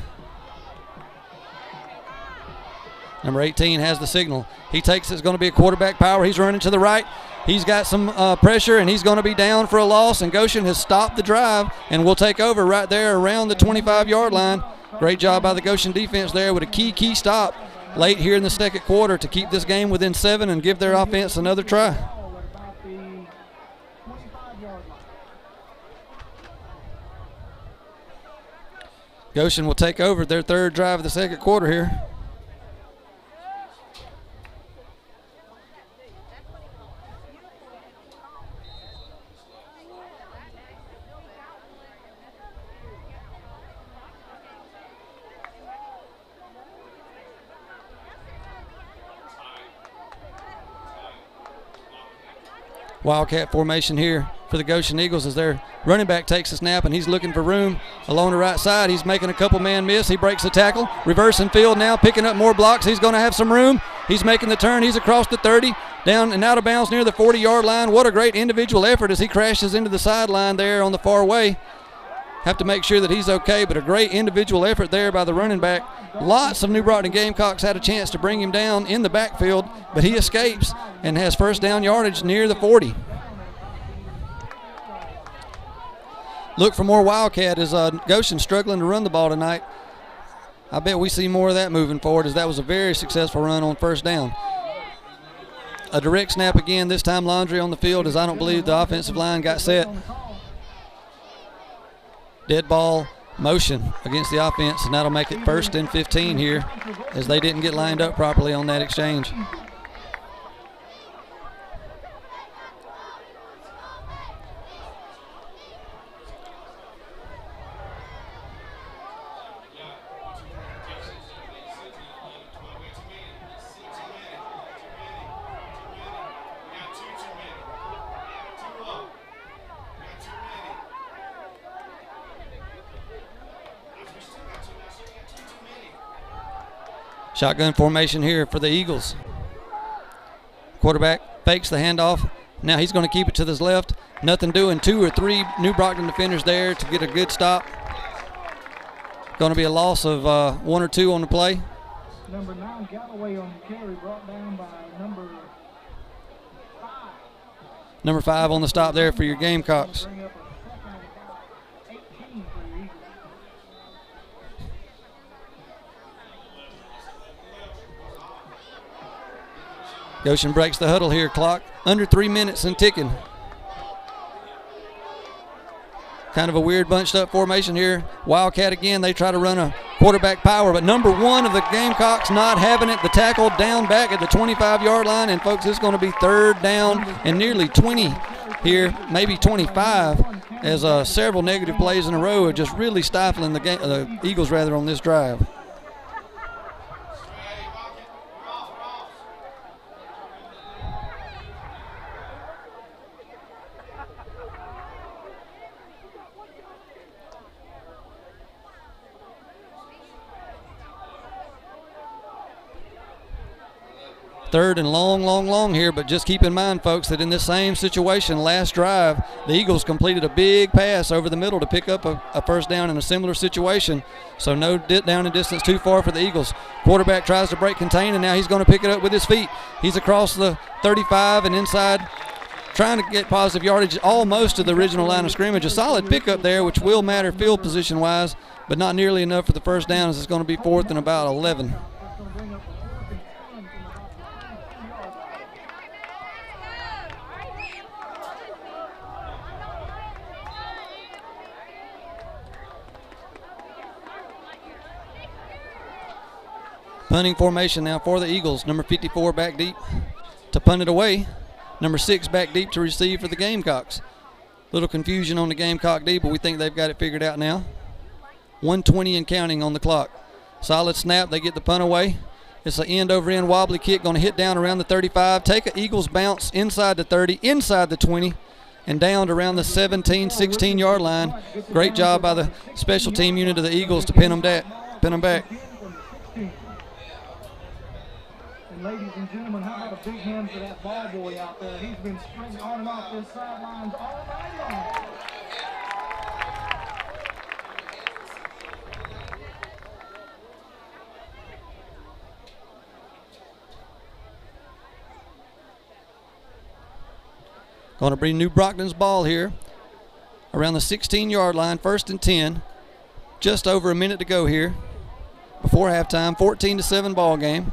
Number 18 has the signal. He takes it's going to be a quarterback power. He's running to the right. He's got some pressure, and he's going to be down for a loss, and Goshen has stopped the drive and will take over right there around the 25-yard line. Great job by the Goshen defense there with a key stop late here in the second quarter to keep this game within 7 and give their offense another try. Goshen will take over their 3rd drive of the second quarter here. Wildcat formation here for the Goshen Eagles as their running back takes a snap, and he's looking for room along the right side. He's making a couple man miss. He breaks the tackle. Reversing field now, picking up more blocks. He's going to have some room. He's making the turn. He's across the 30, down and out of bounds near the 40-yard line. What a great individual effort as he crashes into the sideline there on the far way. Have to make sure that he's okay, but a great individual effort there by the running back. Lots of New Brockton Gamecocks had a chance to bring him down in the backfield, but he escapes and has 1st down yardage near the 40. Look for more Wildcat as Goshen struggling to run the ball tonight. I bet we see more of that moving forward, as that was a very successful run on 1st down. A direct snap again, this time Laundry on the field, as I don't believe the offensive line got set. Dead ball motion against the offense, and that'll make it 1st and 15 here as they didn't get lined up properly on that exchange. Shotgun formation here for the Eagles. Quarterback fakes the handoff. Now he's going to keep it to his left. Nothing doing. 2 or 3 New Brockton defenders there to get a good stop. Going to be a loss of 1 or 2 on the play.
Number 9, Galloway on the carry, brought down by number 5.
Number 5 on the stop there for your Gamecocks. Goshen breaks the huddle here. Clock under 3 minutes and ticking. Kind of a weird bunched up formation here. Wildcat again, they try to run a quarterback power, but number 1 of the Gamecocks not having it. The tackle down back at the 25-yard line, and folks, it's going to be 3rd down and nearly 20 here, maybe 25, as several negative plays in a row are just really stifling the Eagles on this drive. Third and long here, but just keep in mind, folks, that in this same situation, last drive, the Eagles completed a big pass over the middle to pick up a first down in a similar situation. So no down and distance too far for the Eagles. Quarterback tries to break contain, and now he's going to pick it up with his feet. He's across the 35 and inside, trying to get positive yardage almost to the original line of scrimmage. A solid pickup there, which will matter field position-wise, but not nearly enough for the first down, as it's going to be 4th and about 11. Punting formation now for the Eagles. Number 54 back deep to punt it away. Number 6 back deep to receive for the Gamecocks. Little confusion on the Gamecock D, but we think they've got it figured out now. 1:20 and counting on the clock. Solid snap. They get the punt away. It's an end-over-end wobbly kick, going to hit down around the 35. Take an Eagles bounce inside the 30, inside the 20, and down to around the 17, 16-yard line. Great job by the special team unit of the Eagles to pin them back.
And ladies and gentlemen, how about a big hand for that ball boy out there? He's been sprinting on and off this sidelines all night long.
Going to bring New Brockton's ball here around the 16-yard line, 1st and 10. Just over a minute to go here before halftime. 14-7 ball game.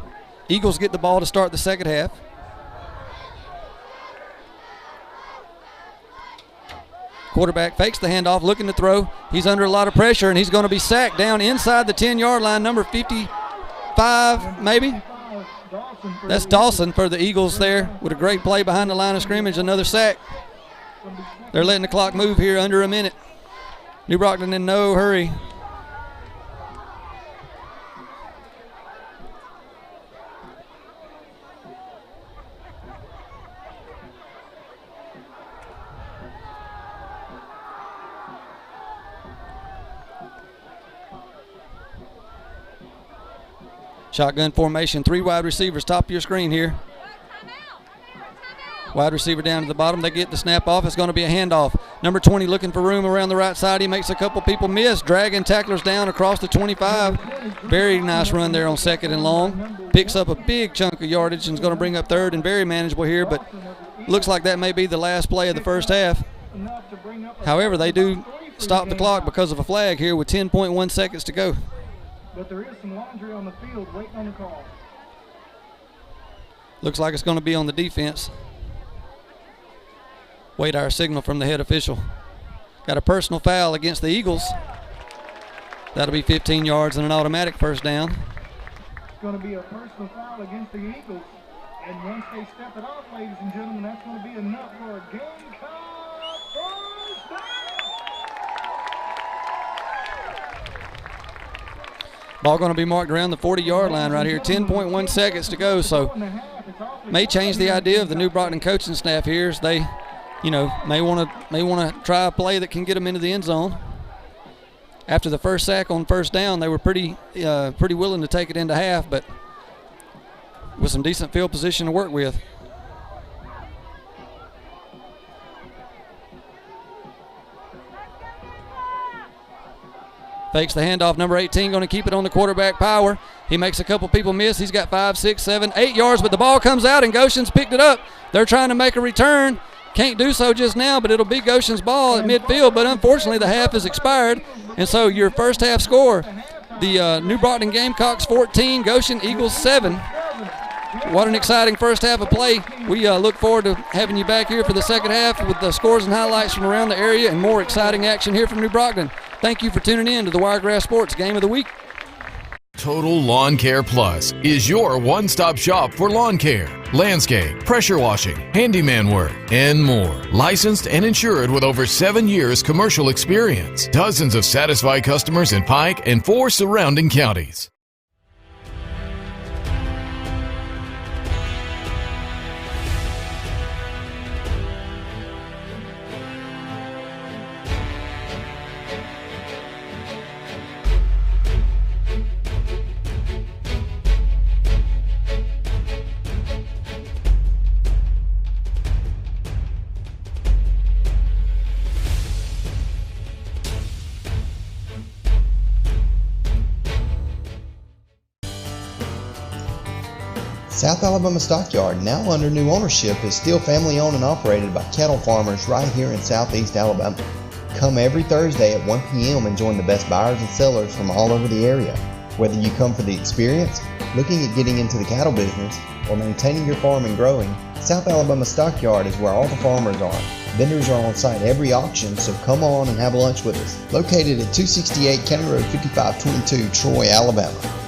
Eagles get the ball to start the second half. Quarterback fakes the handoff, looking to throw. He's under a lot of pressure, and he's going to be sacked down inside the 10-yard line, number 55 maybe. That's Dawson for the Eagles there with a great play behind the line of scrimmage, another sack. They're letting the clock move here under a minute. New Brockton in no hurry. Shotgun formation, 3 wide receivers, top of your screen here. Wide receiver down to the bottom. They get the snap off. It's going to be a handoff. Number 20 looking for room around the right side. He makes a couple people miss, dragging tacklers down across the 25. Very nice run there on 2nd and long. Picks up a big chunk of yardage and is going to bring up 3rd and very manageable here, but looks like that may be the last play of the first half. However, they do stop the clock because of a flag here with 10.1 seconds to go.
But there is some laundry on the field waiting on the call.
Looks like it's going to be on the defense. Wait our signal from the head official. Got a personal foul against the Eagles. That'll be 15 yards and an automatic first down.
It's going to be a personal foul against the Eagles. And once they step it off, ladies and gentlemen, that's going to be enough for a Gamecock first down.
Ball going to be marked around the 40-yard line right here. 10.1 seconds to go, so may change the idea of the New Brockton coaching staff here as they, may want to try a play that can get them into the end zone. After the first sack on first down, they were pretty willing to take it into half, but with some decent field position to work with. Fakes the handoff. Number 18 going to keep it on the quarterback power. He makes a couple people miss. He's got 5, 6, 7, 8 yards, but the ball comes out and Goshen's picked it up. They're trying to make a return. Can't do so just now, but it'll be Goshen's ball at midfield, but unfortunately the half has expired. And so your first half score, the New Brockton Gamecocks 14, Goshen Eagles 7. what an exciting first half of play. We look forward to having you back here for the second half with the scores and highlights from around the area and more exciting action here from New Brockton. Thank you for tuning in to the Wiregrass Sports Game of the Week.
Total Lawn Care Plus is your one-stop shop for lawn care, landscape, pressure washing, handyman work, and more. Licensed and insured with over 7 years commercial experience. Dozens of satisfied customers in Pike and 4 surrounding counties.
South Alabama Stockyard, now under new ownership, is still family owned and operated by cattle farmers right here in southeast Alabama. Come every Thursday at 1 p.m. and join the best buyers and sellers from all over the area. Whether you come for the experience, looking at getting into the cattle business, or maintaining your farm and growing, South Alabama Stockyard is where all the farmers are. Vendors are on site every auction, so come on and have lunch with us. Located at 268 County Road 5522, Troy, Alabama.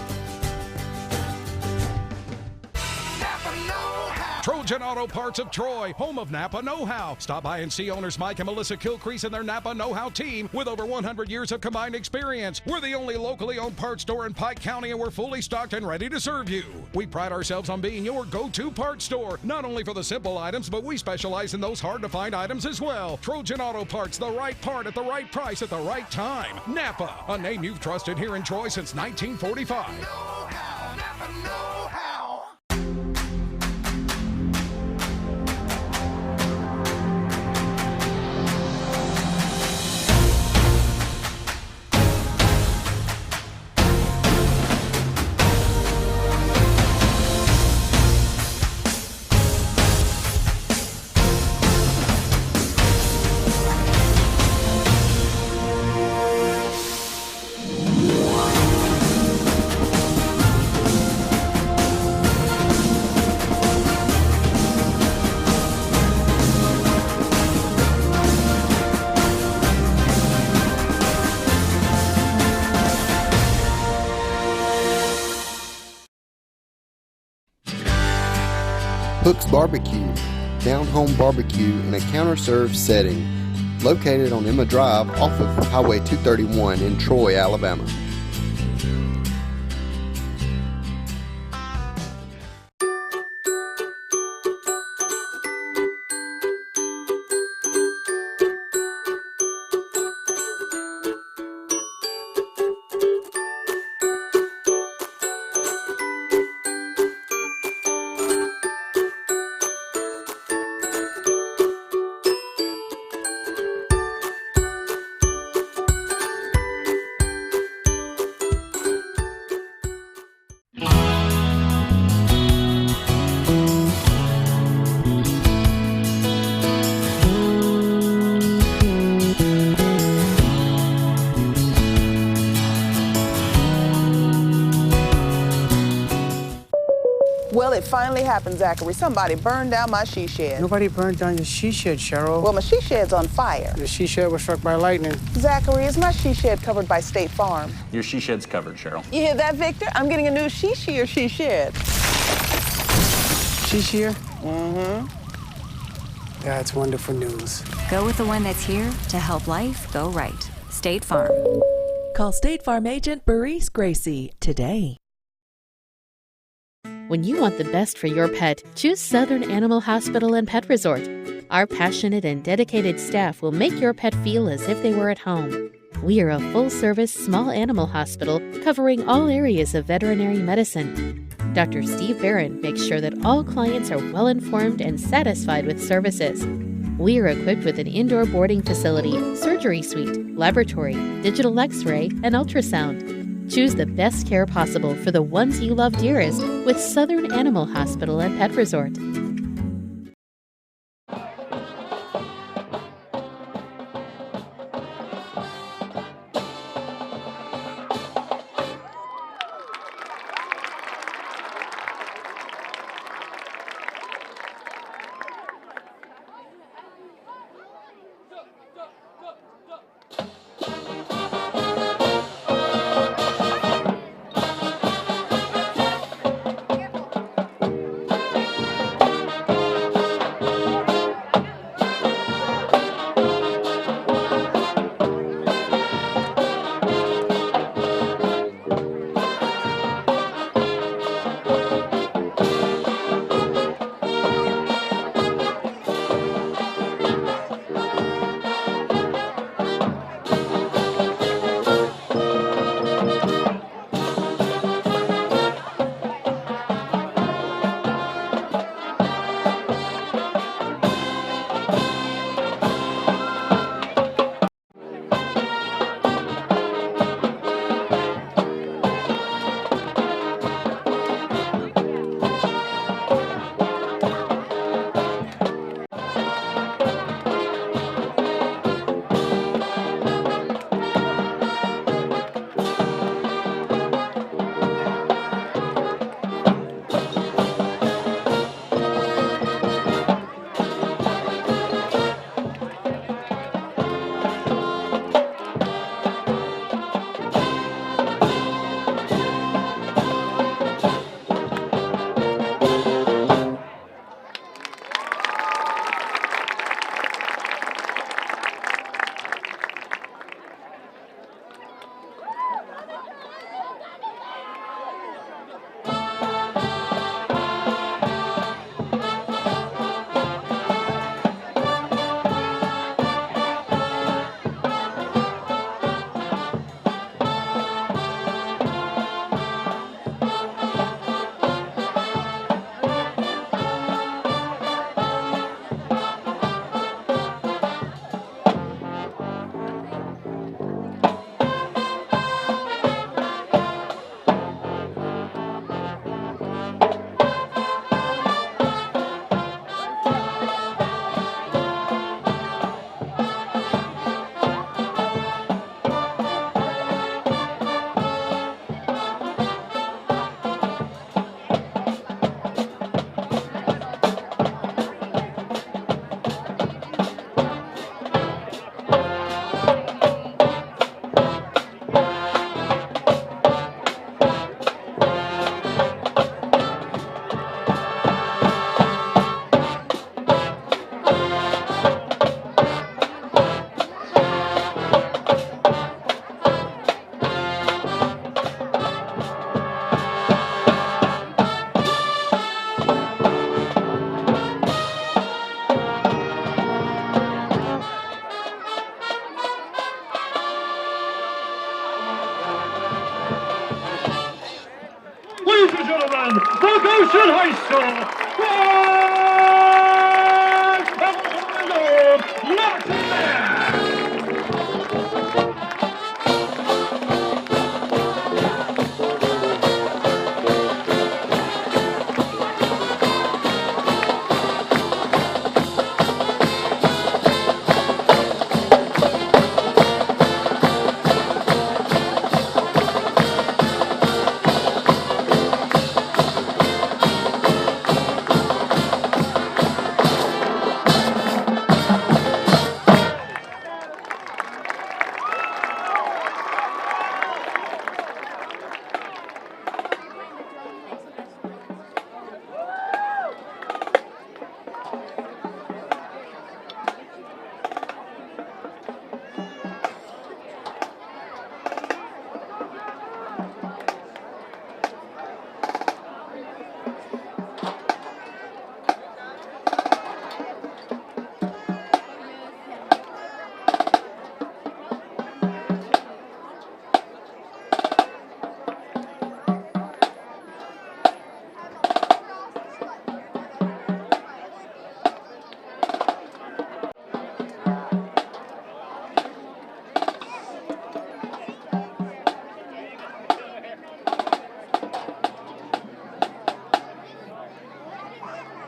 Trojan Auto Parts of Troy, home of Napa Know-How. Stop by and see owners Mike and Melissa Kilcrease and their Napa Know-How team with over 100 years of combined experience. We're the only locally owned parts store in Pike County, and we're fully stocked and ready to serve you. We pride ourselves on being your go-to parts store, not only for the simple items, but we specialize in those hard-to-find items as well. Trojan Auto Parts, the right part at the right price at the right time. Napa, a name you've trusted here in Troy since 1945. Know-how, Napa Know-How.
Hook's Barbecue, down-home barbecue in a counter-served setting, located on Emma Drive off of Highway 231 in Troy, Alabama.
Well, it finally happened, Zachary. Somebody burned down my she shed.
Nobody burned down your she shed, Cheryl.
Well, my she shed's on fire.
The she shed was struck by lightning.
Zachary, is my she shed covered by State Farm?
Your she shed's covered, Cheryl.
You hear that, Victor? I'm getting a new she shed.
She shed?
Mm-hmm.
That's wonderful news.
Go with the one that's here to help life go right. State Farm.
Call State Farm agent Burries Gracie today.
When you want the best for your pet, choose Southern Animal Hospital and Pet Resort. Our passionate and dedicated staff will make your pet feel as if they were at home. We are a full-service small animal hospital covering all areas of veterinary medicine. Dr. Steve Barron makes sure that all clients are well-informed and satisfied with services. We are equipped with an indoor boarding facility, surgery suite, laboratory, digital X-ray, and ultrasound. Choose the best care possible for the ones you love dearest with Southern Animal Hospital and Pet Resort.
gentlemen, the Goshen High School Martin Band.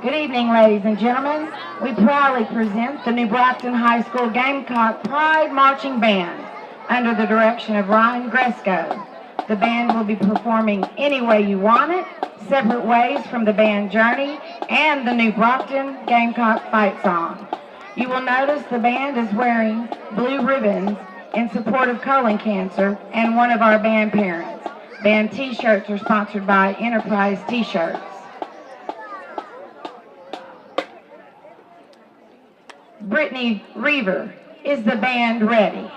Good evening, ladies and gentlemen. We proudly present the New Brockton High School Gamecock Pride Marching Band under the direction of Ryan Gresco. The band will be performing Any Way You Want It, Separate Ways from the Band Journey, and the New Brockton Gamecock Fight Song. You will notice the band is wearing blue ribbons in support of colon cancer and one of our band parents. Band t-shirts are sponsored by Enterprise T-shirts. Brittany Reaver, is the band ready?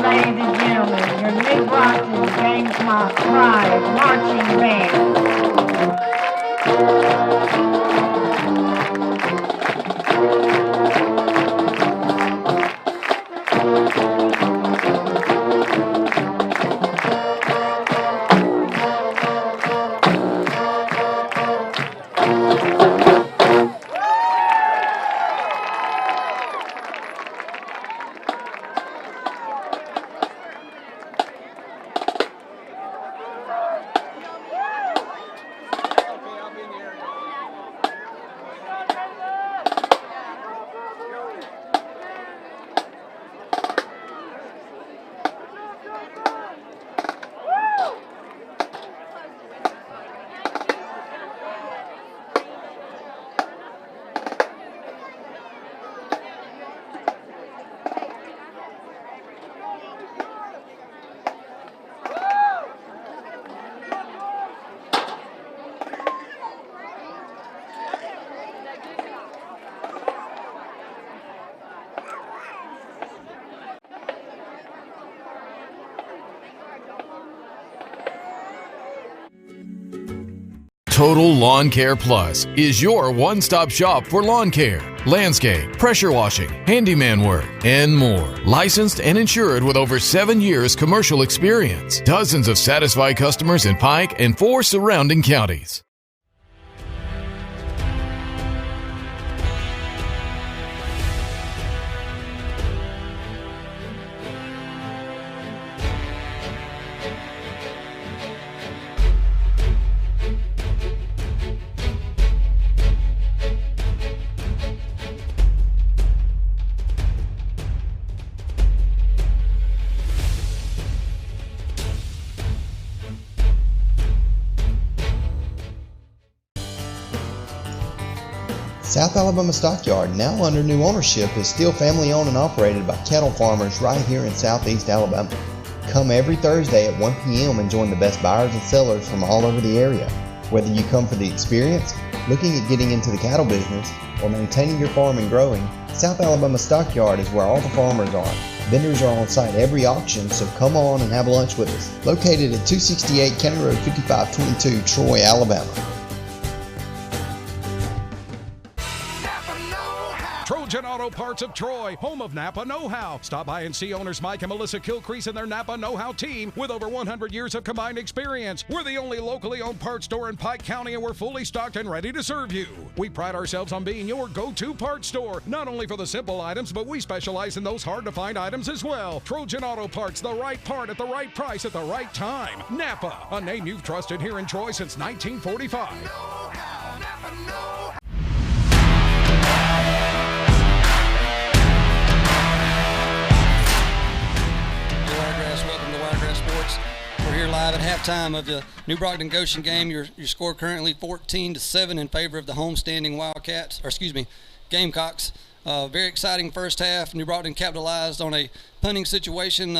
ladies and gentlemen, your New Brockton Gamecock Pride Marching Band.
Total Lawn Care Plus is your one-stop shop for lawn care, landscape, pressure washing, handyman work, and more. Licensed and insured with over 7 years commercial experience. Dozens of satisfied customers in Pike and 4 surrounding counties.
South Alabama Stockyard, now under new ownership, is still family owned and operated by cattle farmers right here in southeast Alabama. Come every Thursday at 1 p.m. and join the best buyers and sellers from all over the area. Whether you come for the experience, looking at getting into the cattle business, or maintaining your farm and growing, South Alabama Stockyard is where all the farmers are. Vendors are on site every auction, so come on and have lunch with us. Located at 268 County Road 5522, Troy, Alabama.
Trojan Auto Parts of Troy, home of Napa Know-How. Stop by and see owners Mike and Melissa Kilcrease and their Napa Know-How team with over 100 years of combined experience. We're the only locally owned parts store in Pike County, and we're fully stocked and ready to serve you. We pride ourselves on being your go-to parts store, not only for the simple items, but we specialize in those hard-to-find items as well. Trojan Auto Parts, the right part at the right price at the right time. Napa, a name you've trusted here in Troy since 1945. Napa Know-How.
Welcome to Wiregrass Sports. We're here live at halftime of the New Brockton Goshen game. Your score currently 14-7 in favor of the homestanding Gamecocks. Very exciting first half. New Brockton capitalized on a punting situation.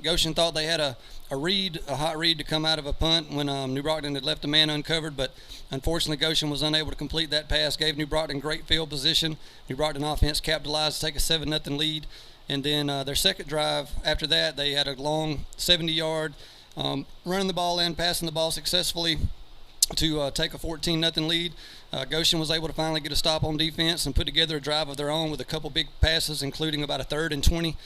Goshen thought they had a hot read to come out of a punt when New Brockton had left a man uncovered, but unfortunately Goshen was unable to complete that pass. Gave New Brockton great field position. New Brockton offense capitalized to take a 7-0 lead. And then their second drive after that, they had a long 70-yard running the ball in, passing the ball successfully to take a 14-0 lead. Goshen was able to finally get a stop on defense and put together a drive of their own with a couple big passes, including about a 3rd and 20.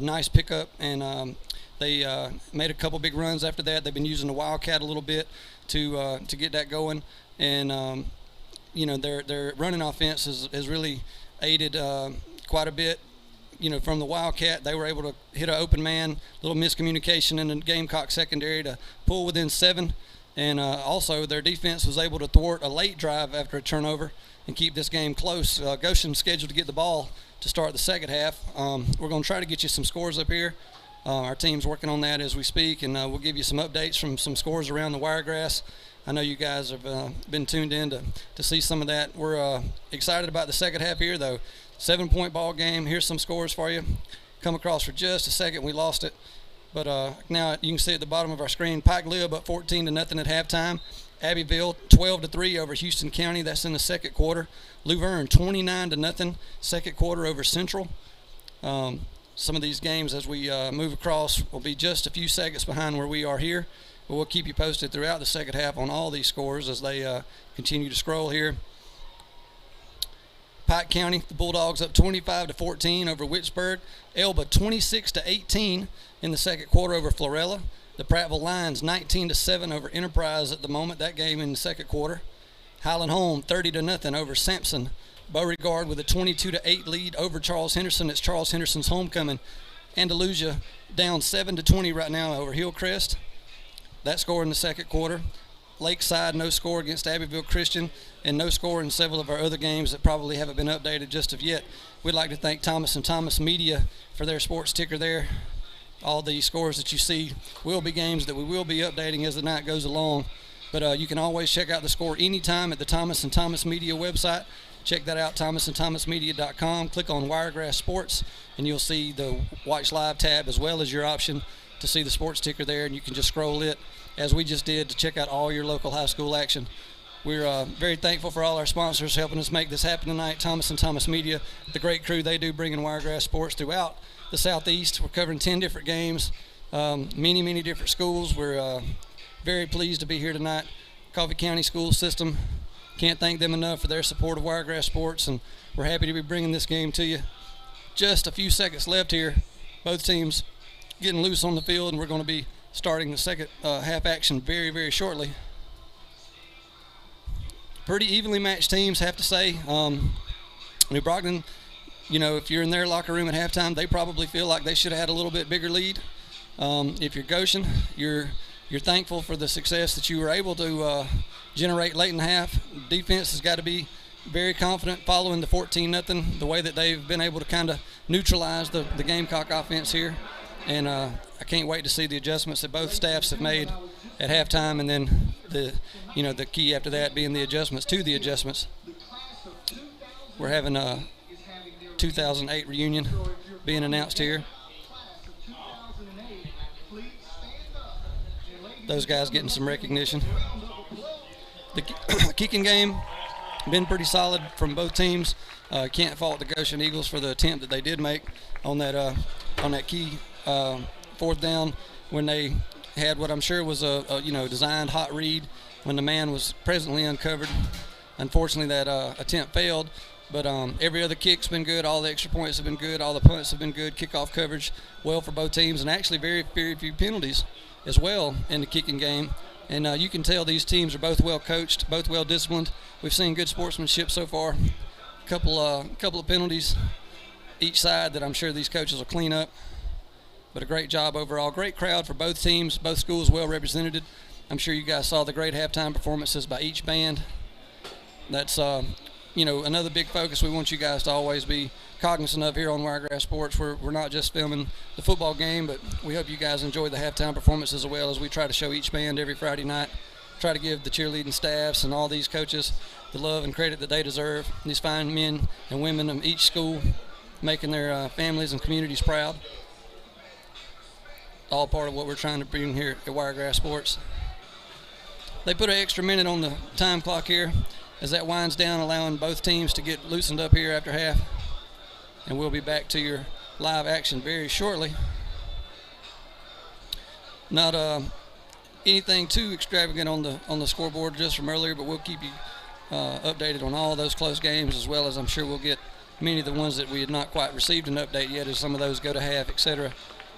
Nice pickup, and they made a couple big runs after that. They've been using the Wildcat a little bit to get that going, and their running offense has really aided quite a bit. From the Wildcat, they were able to hit an open man, little miscommunication in the Gamecock secondary to pull within 7. And also their defense was able to thwart a late drive after a turnover and keep this game close. Goshen's scheduled to get the ball to start the second half. We're going to try to get you some scores up here. Our team's working on that as we speak, and we'll give you some updates from some scores around the Wiregrass. I know you guys have been tuned in to see some of that. We're excited about the second half here, though. 7-point ball game. Here's some scores for you. Come across for just a second. We lost it. But now you can see at the bottom of our screen, Pike Lib up 14-0 at halftime. Abbeville 12-3 over Houston County. That's in the second quarter. Luverne 29-0 second quarter over Central. some of these games as we move across will be just a few seconds behind where we are here, but we'll keep you posted throughout the second half on all these scores as they continue to scroll here. Pike County, the Bulldogs up 25-14 over Wicksburg. Elba 26-18 in the second quarter over Florella. The Prattville Lions 19-7 over Enterprise at the moment, that game in the second quarter. Highland Home 30-0 over Sampson. Beauregard with a 22-8 lead over Charles Henderson. It's Charles Henderson's homecoming. Andalusia down 7-20 right now over Hillcrest. That score in the second quarter. Lakeside, no score against Abbeville Christian, and no score in several of our other games that probably haven't been updated just of yet. We'd like to thank Thomas and Thomas Media for their sports ticker there. All the scores that you see will be games that we will be updating as the night goes along. But you can always check out the score anytime at the Thomas and Thomas Media website. Check that out, thomasandthomasmedia.com. Click on Wiregrass Sports, and you'll see the Watch Live tab as well as your option to see the sports ticker there, and you can just scroll it as we just did to check out all your local high school action. We're very thankful for all our sponsors helping us make this happen tonight. Thomas and Thomas Media, the great crew they do bringing Wiregrass Sports throughout the Southeast. We're covering 10 different games, many different schools. We're very pleased to be here tonight. Coffee County School System, can't thank them enough for their support of Wiregrass Sports, and we're happy to be bringing this game to you. Just a few seconds left here. Both teams getting loose on the field, and we're going to be starting the second half action very shortly. Pretty evenly matched teams, have to say. New Brockton, you know, if you're in their locker room at halftime, they probably feel like they should have had a little bit bigger lead. If you're Goshen, you're thankful for the success that you were able to generate late in the half. Defense has got to be very confident following the 14-0, the way that they've been able to kind of neutralize the Gamecock offense here. And I can't wait to see the adjustments that both staffs have made at halftime, and then the key after that being the adjustments to the adjustments. We're having a 2008 reunion being announced here. Those guys getting some recognition. The kicking game been pretty solid from both teams. Can't fault the Goshen Eagles for the attempt that they did make on that key fourth down when they had what I'm sure was a designed hot read when the man was presently uncovered. Unfortunately, that attempt failed, but every other kick's been good. All the extra points have been good. All the punts have been good. Kickoff coverage well for both teams, and actually very few penalties as well in the kicking game. And you can tell these teams are both well coached, both well disciplined. We've seen good sportsmanship so far. Couple of penalties each side that I'm sure these coaches will clean up. But a great job overall. Great crowd for both teams, both schools well represented. I'm sure you guys saw the great halftime performances by each band. That's another big focus we want you guys to always be cognizant of here on Wiregrass Sports. We're not just filming the football game, but we hope you guys enjoy the halftime performances as well as we try to show each band every Friday night. Try to give the cheerleading staffs and all these coaches the love and credit that they deserve. These fine men and women of each school making their families and communities proud. All part of what we're trying to bring here at Wiregrass Sports. They put an extra minute on the time clock here as that winds down, allowing both teams to get loosened up here after half. And we'll be back to your live action very shortly. Not anything too extravagant on the scoreboard just from earlier, but we'll keep you updated on all those close games, as well as I'm sure we'll get many of the ones that we had not quite received an update yet as some of those go to half, etc.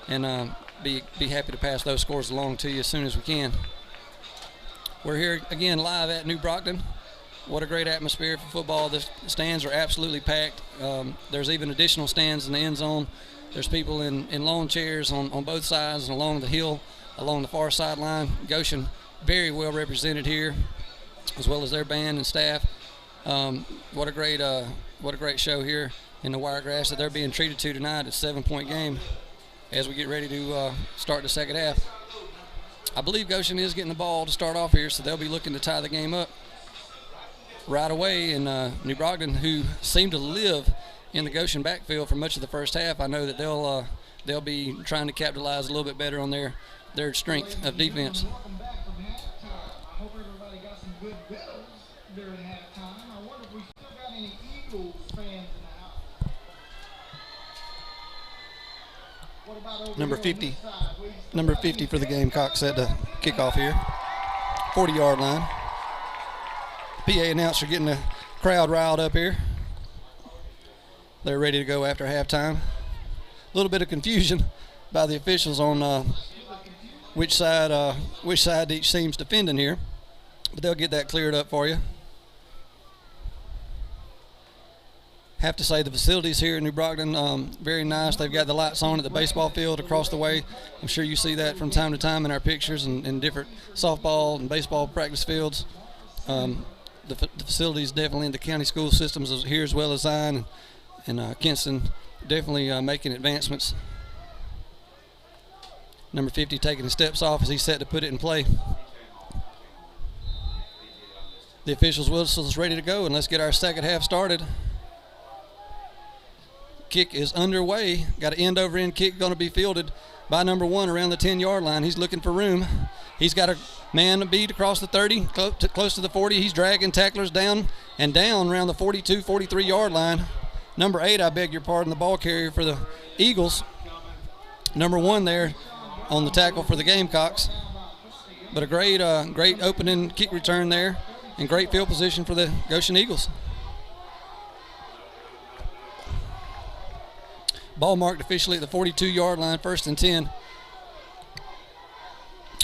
And be happy to pass those scores along to you as soon as we can. We're here again live at New Brockton. What a great atmosphere for football. The stands are absolutely packed. There's even additional stands in the end zone. There's people in lawn chairs on both sides and along the hill, along the far sideline. Goshen very well represented here, as well as their band and staff. What a great show here in the Wiregrass that they're being treated to tonight. It's a 7-point game as we get ready to start the second half. I believe Goshen is getting the ball to start off here, so they'll be looking to tie the game up right away. And New Brockton, who seemed to live in the Goshen backfield for much of the first half, I know that they'll be trying to capitalize a little bit better on their strength of defense.
Welcome back from halftime. I hope everybody got some good bills during halftime. I wonder if we still got any Eagles fans in the house.
Number 50 for the Gamecocks set to kick off here. 40-yard line. PA announcer getting the crowd riled up here. They're ready to go after halftime. A little bit of confusion by the officials on which side each team's defending here, but they'll get that cleared up for you. Have to say the facilities here in New Brockton, very nice. They've got the lights on at the baseball field across the way. I'm sure you see that from time to time in our pictures and different softball and baseball practice fields. The facilities definitely in the county school systems here, as well as Zion and Kinston, definitely making advancements. Number 50 taking the steps off as he's set to put it in play. The officials' whistle is ready to go, and let's get our second half started. Kick is underway. Got an end-over-end kick going to be fielded by number 1 around the 10-yard line. He's looking for room. He's got a man to beat across the 30, close to the 40. He's dragging tacklers down around the 42, 43-yard line. Number 8, I beg your pardon, the ball carrier for the Eagles. Number 1 there on the tackle for the Gamecocks. But a great opening kick return there and great field position for the Goshen Eagles. Ball marked officially at the 42-yard line, 1st and 10.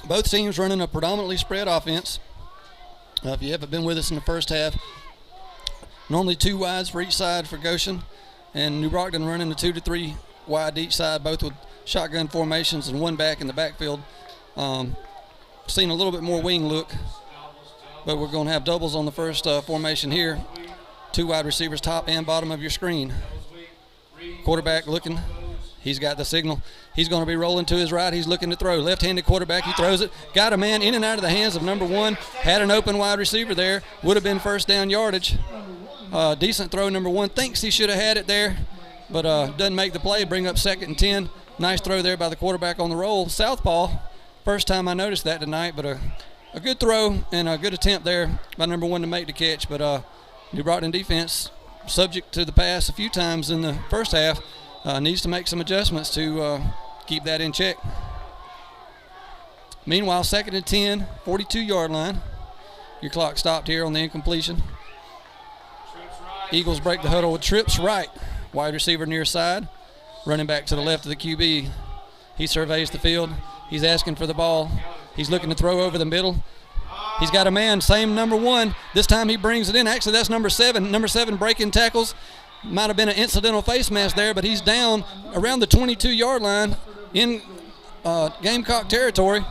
Both teams running a predominantly spread offense. If you haven't been with us in the first half, normally 2 wides for each side for Goshen, and New Brockton running the 2 to 3 wide each side, both with shotgun formations and 1 back in the backfield. Seeing a little bit more wing look, but we're going to have doubles on the first formation here. 2 wide receivers, top and bottom of your screen. Quarterback looking. He's got the signal. He's going to be rolling to his right. He's looking to throw. Left-handed quarterback. He throws it. Got a man in and out of the hands of number 1. Had an open wide receiver there. Would have been first down yardage. Decent throw. Number 1 thinks he should have had it there, but doesn't make the play. Bring up 2nd and 10. Nice throw there by the quarterback on the roll. Southpaw. First time I noticed that tonight, but a good throw and a good attempt there by number 1 to make the catch. But New Brockton defense, subject to the pass a few times in the first half, needs to make some adjustments to keep that in check. Meanwhile, 2nd and 10, 42-yard line. Your clock stopped here on the incompletion. Eagles break the huddle with trips right. Wide receiver near side. Running back to the left of the QB. He surveys the field. He's asking for the ball. He's looking to throw over the middle. He's got a man, same number 1. This time he brings it in. Actually, that's number 7. Number 7 breaking tackles. Might have been an incidental face mask there, but he's down around the 22-yard line in Gamecock territory.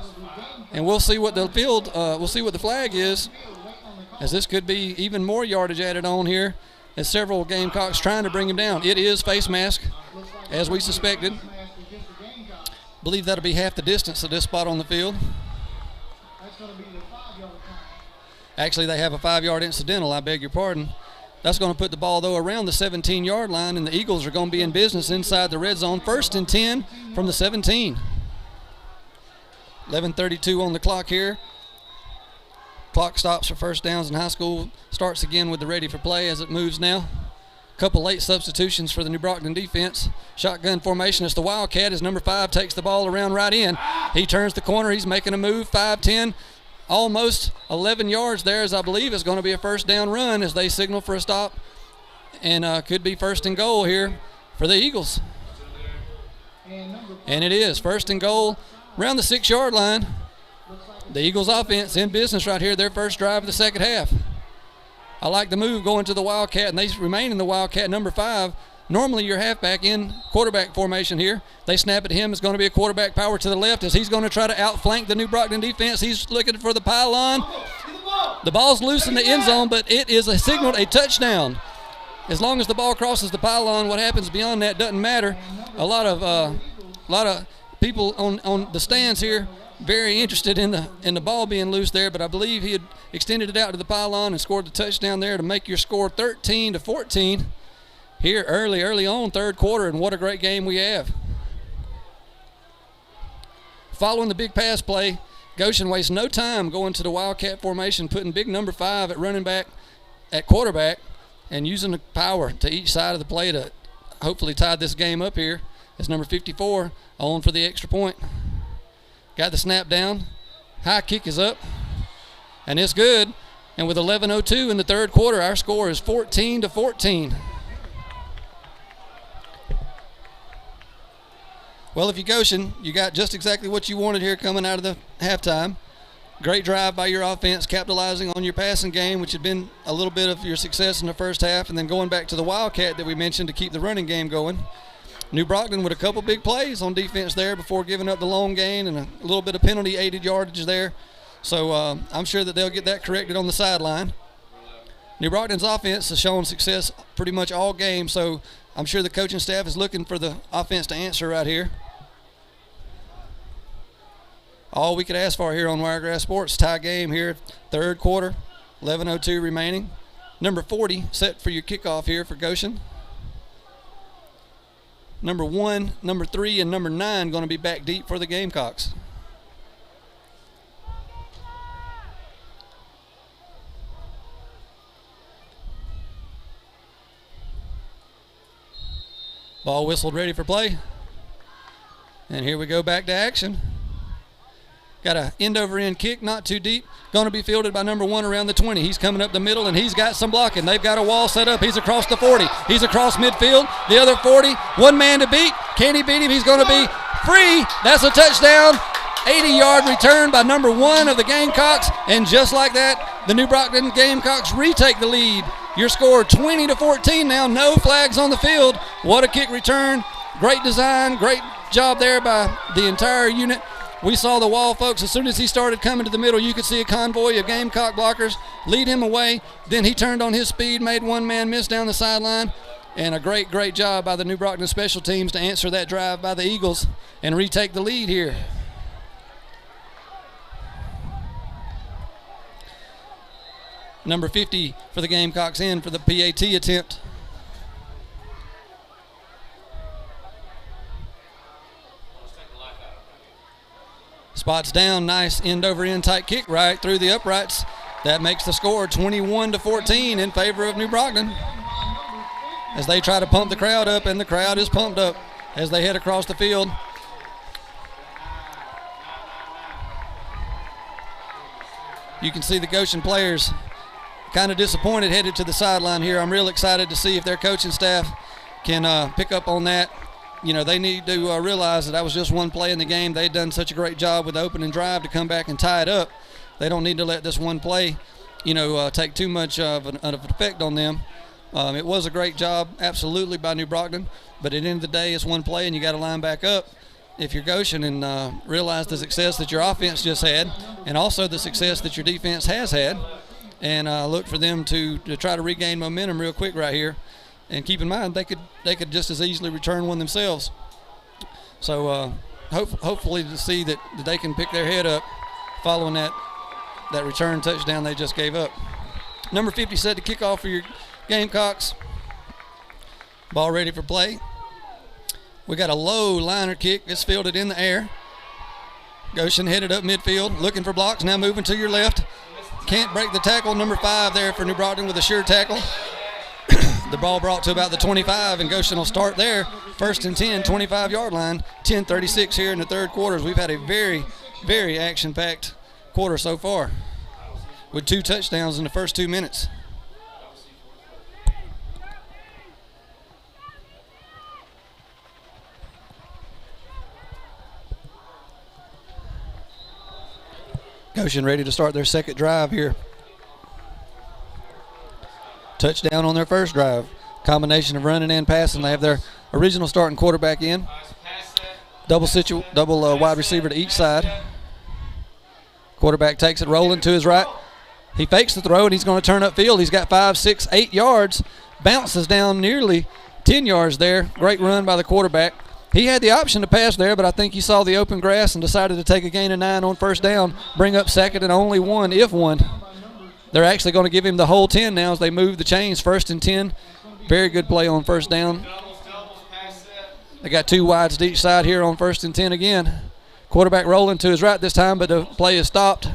And we'll see what the flag is, as this could be even more yardage added on here, as several Gamecocks trying to bring him down. It is face mask, as we suspected. Believe that'll be half the distance of this spot on the field. Actually, they have a 5-yard incidental, I beg your pardon. That's going to put the ball, though, around the 17-yard line, and the Eagles are going to be in business inside the red zone. 1st and 10 from the 17. 11:32 on the clock here. Clock stops for first downs in high school. Starts again with the ready for play as it moves now. Couple late substitutions for the New Brockton defense. Shotgun formation as the Wildcat as number 5 takes the ball around right in. He turns the corner. He's making a move. 5-10. Almost 11 yards there, as I believe is going to be a first down run as they signal for a stop, and could be 1st and goal here for the Eagles. And it is 1st and goal around the 6-yard line. The Eagles offense in business right here, their first drive of the second half. I like the move going to the Wildcat, and they remain in the Wildcat, number 5. Normally your halfback in quarterback formation here. They snap at him. It's going to be a quarterback power to the left as he's going to try to outflank the New Brockton defense. He's looking for the pylon. The ball's loose in the end zone, but it is a touchdown. As long as the ball crosses the pylon, what happens beyond that doesn't matter. A lot of people on the stands here very interested in the ball being loose there, but I believe he had extended it out to the pylon and scored the touchdown there to make your score 13-14. Here early on, third quarter, and what a great game we have. Following the big pass play, Goshen wastes no time going to the Wildcat formation, putting big number 5 at running back, at quarterback, and using the power to each side of the play to hopefully tie this game up here as number 54 on for the extra point. Got the snap down. High kick is up, and it's good. And with 11:02 in the third quarter, our score is 14-14. Well, if you Goshen, you got just exactly what you wanted here coming out of the halftime. Great drive by your offense, capitalizing on your passing game, which had been a little bit of your success in the first half, and then going back to the Wildcat that we mentioned to keep the running game going. New Brockton with a couple big plays on defense there before giving up the long gain and a little bit of penalty-aided yardage there. So I'm sure that they'll get that corrected on the sideline. New Brockton's offense has shown success pretty much all game, so I'm sure the coaching staff is looking for the offense to answer right here. All we could ask for here on Wiregrass Sports, tie game here, third quarter, 11:02 remaining. Number 40 set for your kickoff here for Goshen. Number 1, number 3, and number 9 going to be back deep for the Gamecocks. Ball whistled, ready for play. And here we go back to action. Got a end-over-end kick, not too deep. Going to be fielded by number 1 around the 20. He's coming up the middle, and he's got some blocking. They've got a wall set up. He's across the 40. He's across midfield. The other 40. One man to beat. Can he beat him? He's going to be free. That's a touchdown. 80-yard return by number 1 of the Gamecocks. And just like that, the New Brockton Gamecocks retake the lead. Your score 20-14 now. No flags on the field. What a kick return. Great design. Great job there by the entire unit. We saw the wall, folks. As soon as he started coming to the middle, you could see a convoy of Gamecock blockers lead him away. Then he turned on his speed, made one man miss down the sideline. And a great, great job by the New Brockton special teams to answer that drive by the Eagles and retake the lead here. Number 50 for the Gamecocks in for the PAT attempt. Spots down, nice end-over-end tight kick right through the uprights. That makes the score 21-14 in favor of New Brockton as they try to pump the crowd up, and the crowd is pumped up as they head across the field. You can see the Goshen players kind of disappointed headed to the sideline here. I'm real excited to see if their coaching staff can pick up on that. You know, they need to realize that was just one play in the game. They'd done such a great job with the opening drive to come back and tie it up. They don't need to let this one play, take too much of an effect on them. It was a great job, absolutely, by New Brockton, but at the end of the day, it's one play, and you got to line back up if you're Goshen and realize the success that your offense just had and also the success that your defense has had, and look for them to try to regain momentum real quick right here. And keep in mind, they could just as easily return one themselves. So hopefully to see that they can pick their head up following that return touchdown they just gave up. Number 50 set to kick off for your Gamecocks. Ball ready for play. We got a low liner kick. It's fielded in the air. Goshen headed up midfield, looking for blocks. Now moving to your left. Can't break the tackle. Number 5 there for New Brockton with a sure tackle. The ball brought to about the 25, and Goshen will start there. 1st and 10, 25-yard line. 10:36 here in the third quarters. We've had a very, very action-packed quarter so far with 2 touchdowns in the first 2 minutes. Goshen ready to start their second drive here. Touchdown on their first drive. Combination of running and passing. They have their original starting quarterback in. Double wide receiver to each side. Quarterback takes it rolling to his right. He fakes the throw, and he's going to turn upfield. He's got 5, 6, 8 yards. Bounces down nearly 10 yards there. Great run by the quarterback. He had the option to pass there, but I think he saw the open grass and decided to take a gain of 9 on first down, bring up second and only 1, if 1. They're actually going to give him the whole 10 now as they move the chains. 1st and 10. Very good play on first down. They got 2 wides to each side here on 1st and 10 again. Quarterback rolling to his right this time, but the play is stopped.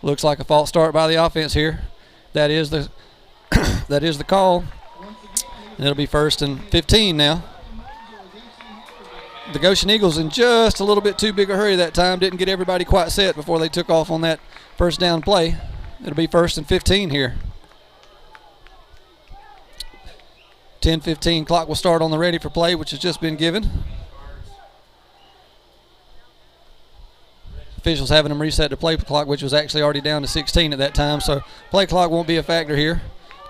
Looks like a false start by the offense here. That is the call. And it'll be 1st and 15 now. the Goshen Eagles in just a little bit too big a hurry that time. Didn't get everybody quite set before they took off on that first down play. It'll be 1st and 15 here. 10:15 clock will start on the ready for play, which has just been given. Officials having them reset the play clock, which was actually already down to 16 at that time, so play clock won't be a factor here.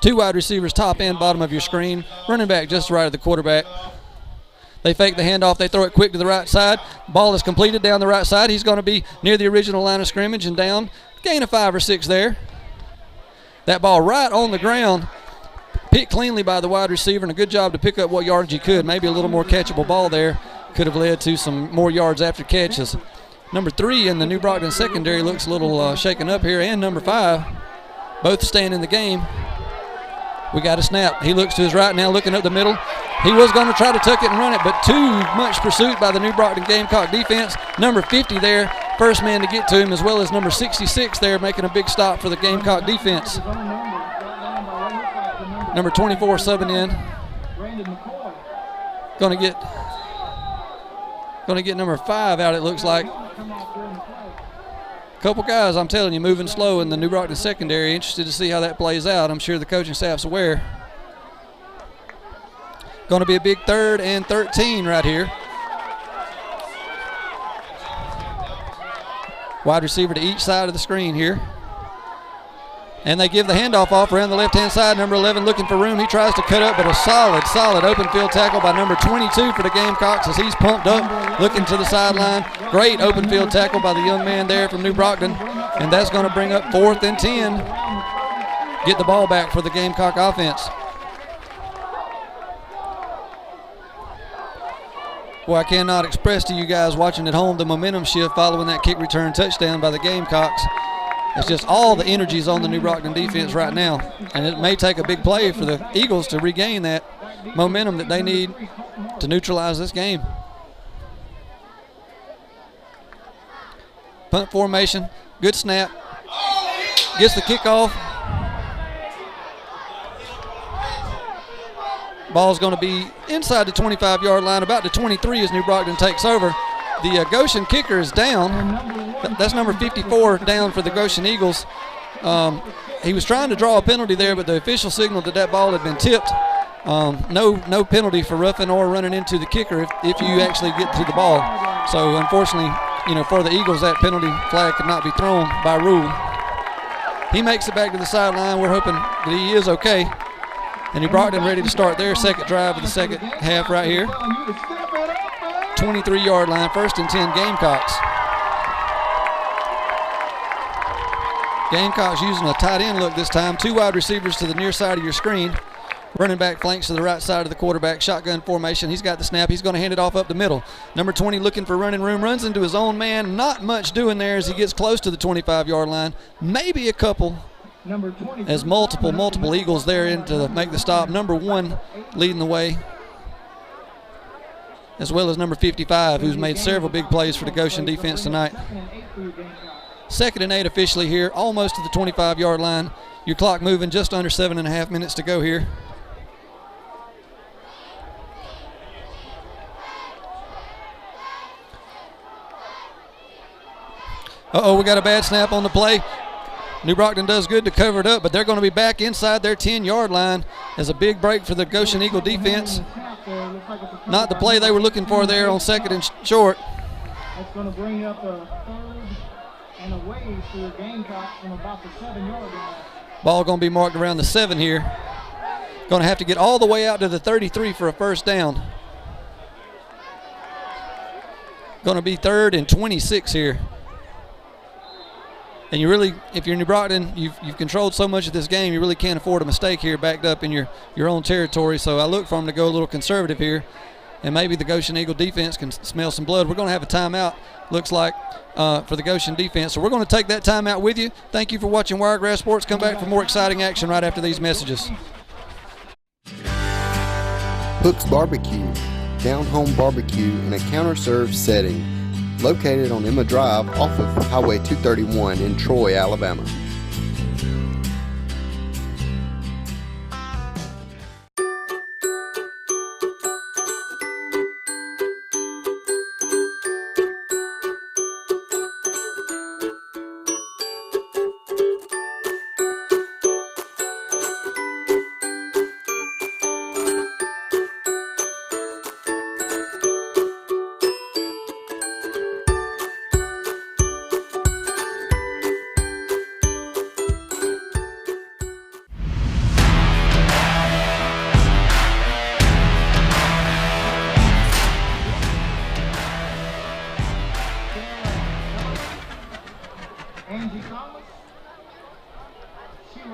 2 wide receivers, top and bottom of your screen. Running back just right of the quarterback. They fake the handoff. They throw it quick to the right side. Ball is completed down the right side. He's going to be near the original line of scrimmage and down. Gain of 5 or 6 there. That ball right on the ground. Picked cleanly by the wide receiver, and a good job to pick up what yardage he could. Maybe a little more catchable ball there could have led to some more yards after catches. Number 3 in the New Brockton secondary looks a little shaken up here, and number 5, both staying in the game. We got a snap. He looks to his right now, looking up the middle. He was going to try to tuck it and run it, but too much pursuit by the New Brockton Gamecock defense. Number 50 there, first man to get to him, as well as number 66 there, making a big stop for the Gamecock defense. Number 24 subbing in. Going to get number 5 out, it looks like. Couple guys, I'm telling you, moving slow in the New Brockton secondary. Interested to see how that plays out. I'm sure the coaching staff's aware. Going to be a big 3rd and 13 right here. Wide receiver to each side of the screen here. And they give the handoff off around the left-hand side. Number 11 looking for room. He tries to cut up, but a solid open field tackle by number 22 for the Gamecocks as he's pumped up, looking to the sideline. Great open field tackle by the young man there from New Brockton. And that's going to bring up 4th and 10. Get the ball back for the Gamecock offense. Well, I cannot express to you guys watching at home the momentum shift following that kick return touchdown by the Gamecocks. It's just all the energies on the New Brockton defense right now. And it may take a big play for the Eagles to regain that momentum that they need to neutralize this game. Punt formation, good snap. Gets the kickoff. Ball's going to be inside the 25-yard line, about the 23 as New Brockton takes over. The Goshen kicker is down. That's number 54 down for the Goshen Eagles. He was trying to draw a penalty there, but the official signaled that ball had been tipped. No penalty for roughing or running into the kicker if you actually get to the ball. So unfortunately, for the Eagles, that penalty flag could not be thrown by rule. He makes it back to the sideline. We're hoping that he is okay. And New Brockton ready to start their second drive of the second half right here. 23-yard line, 1st and 10 Gamecocks. Gamecocks using a tight end look this time. 2 wide receivers to the near side of your screen. Running back flanks to the right side of the quarterback. Shotgun formation. He's got the snap. He's going to hand it off up the middle. Number 20 looking for running room. Runs into his own man. Not much doing there as he gets close to the 25-yard line. Maybe a couple. As multiple Eagles there in to make the stop. Number 1 leading the way, as well as number 55, who's made several big plays for the Goshen defense tonight. 2nd and 8 officially here, almost to the 25-yard line. Your clock moving, just under 7.5 minutes to go here. We got a bad snap on the play. New Brockton does good to cover it up, but they're going to be back inside their 10-yard line as a big break for the Goshen Eagle defense. Not the play they were looking for there on 2nd and short.
That's going to bring up a 3rd and away for the Gamecocks from about the 7-yard line.
Ball going to be marked around the 7 here. Going to have to get all the way out to the 33 for a first down. Going to be 3rd and 26 here. And you really, if you're New Brockton, you've controlled so much of this game, you really can't afford a mistake here backed up in your own territory. So I look for them to go a little conservative here. And maybe the Goshen Eagle defense can smell some blood. We're going to have a timeout, looks like, for the Goshen defense. So we're going to take that timeout with you. Thank you for watching Wiregrass Sports. Come back for more exciting action right after these messages.
Hook's Barbecue, down-home barbecue in a counter-served setting. Located on Emma Drive off of Highway 231 in Troy, Alabama.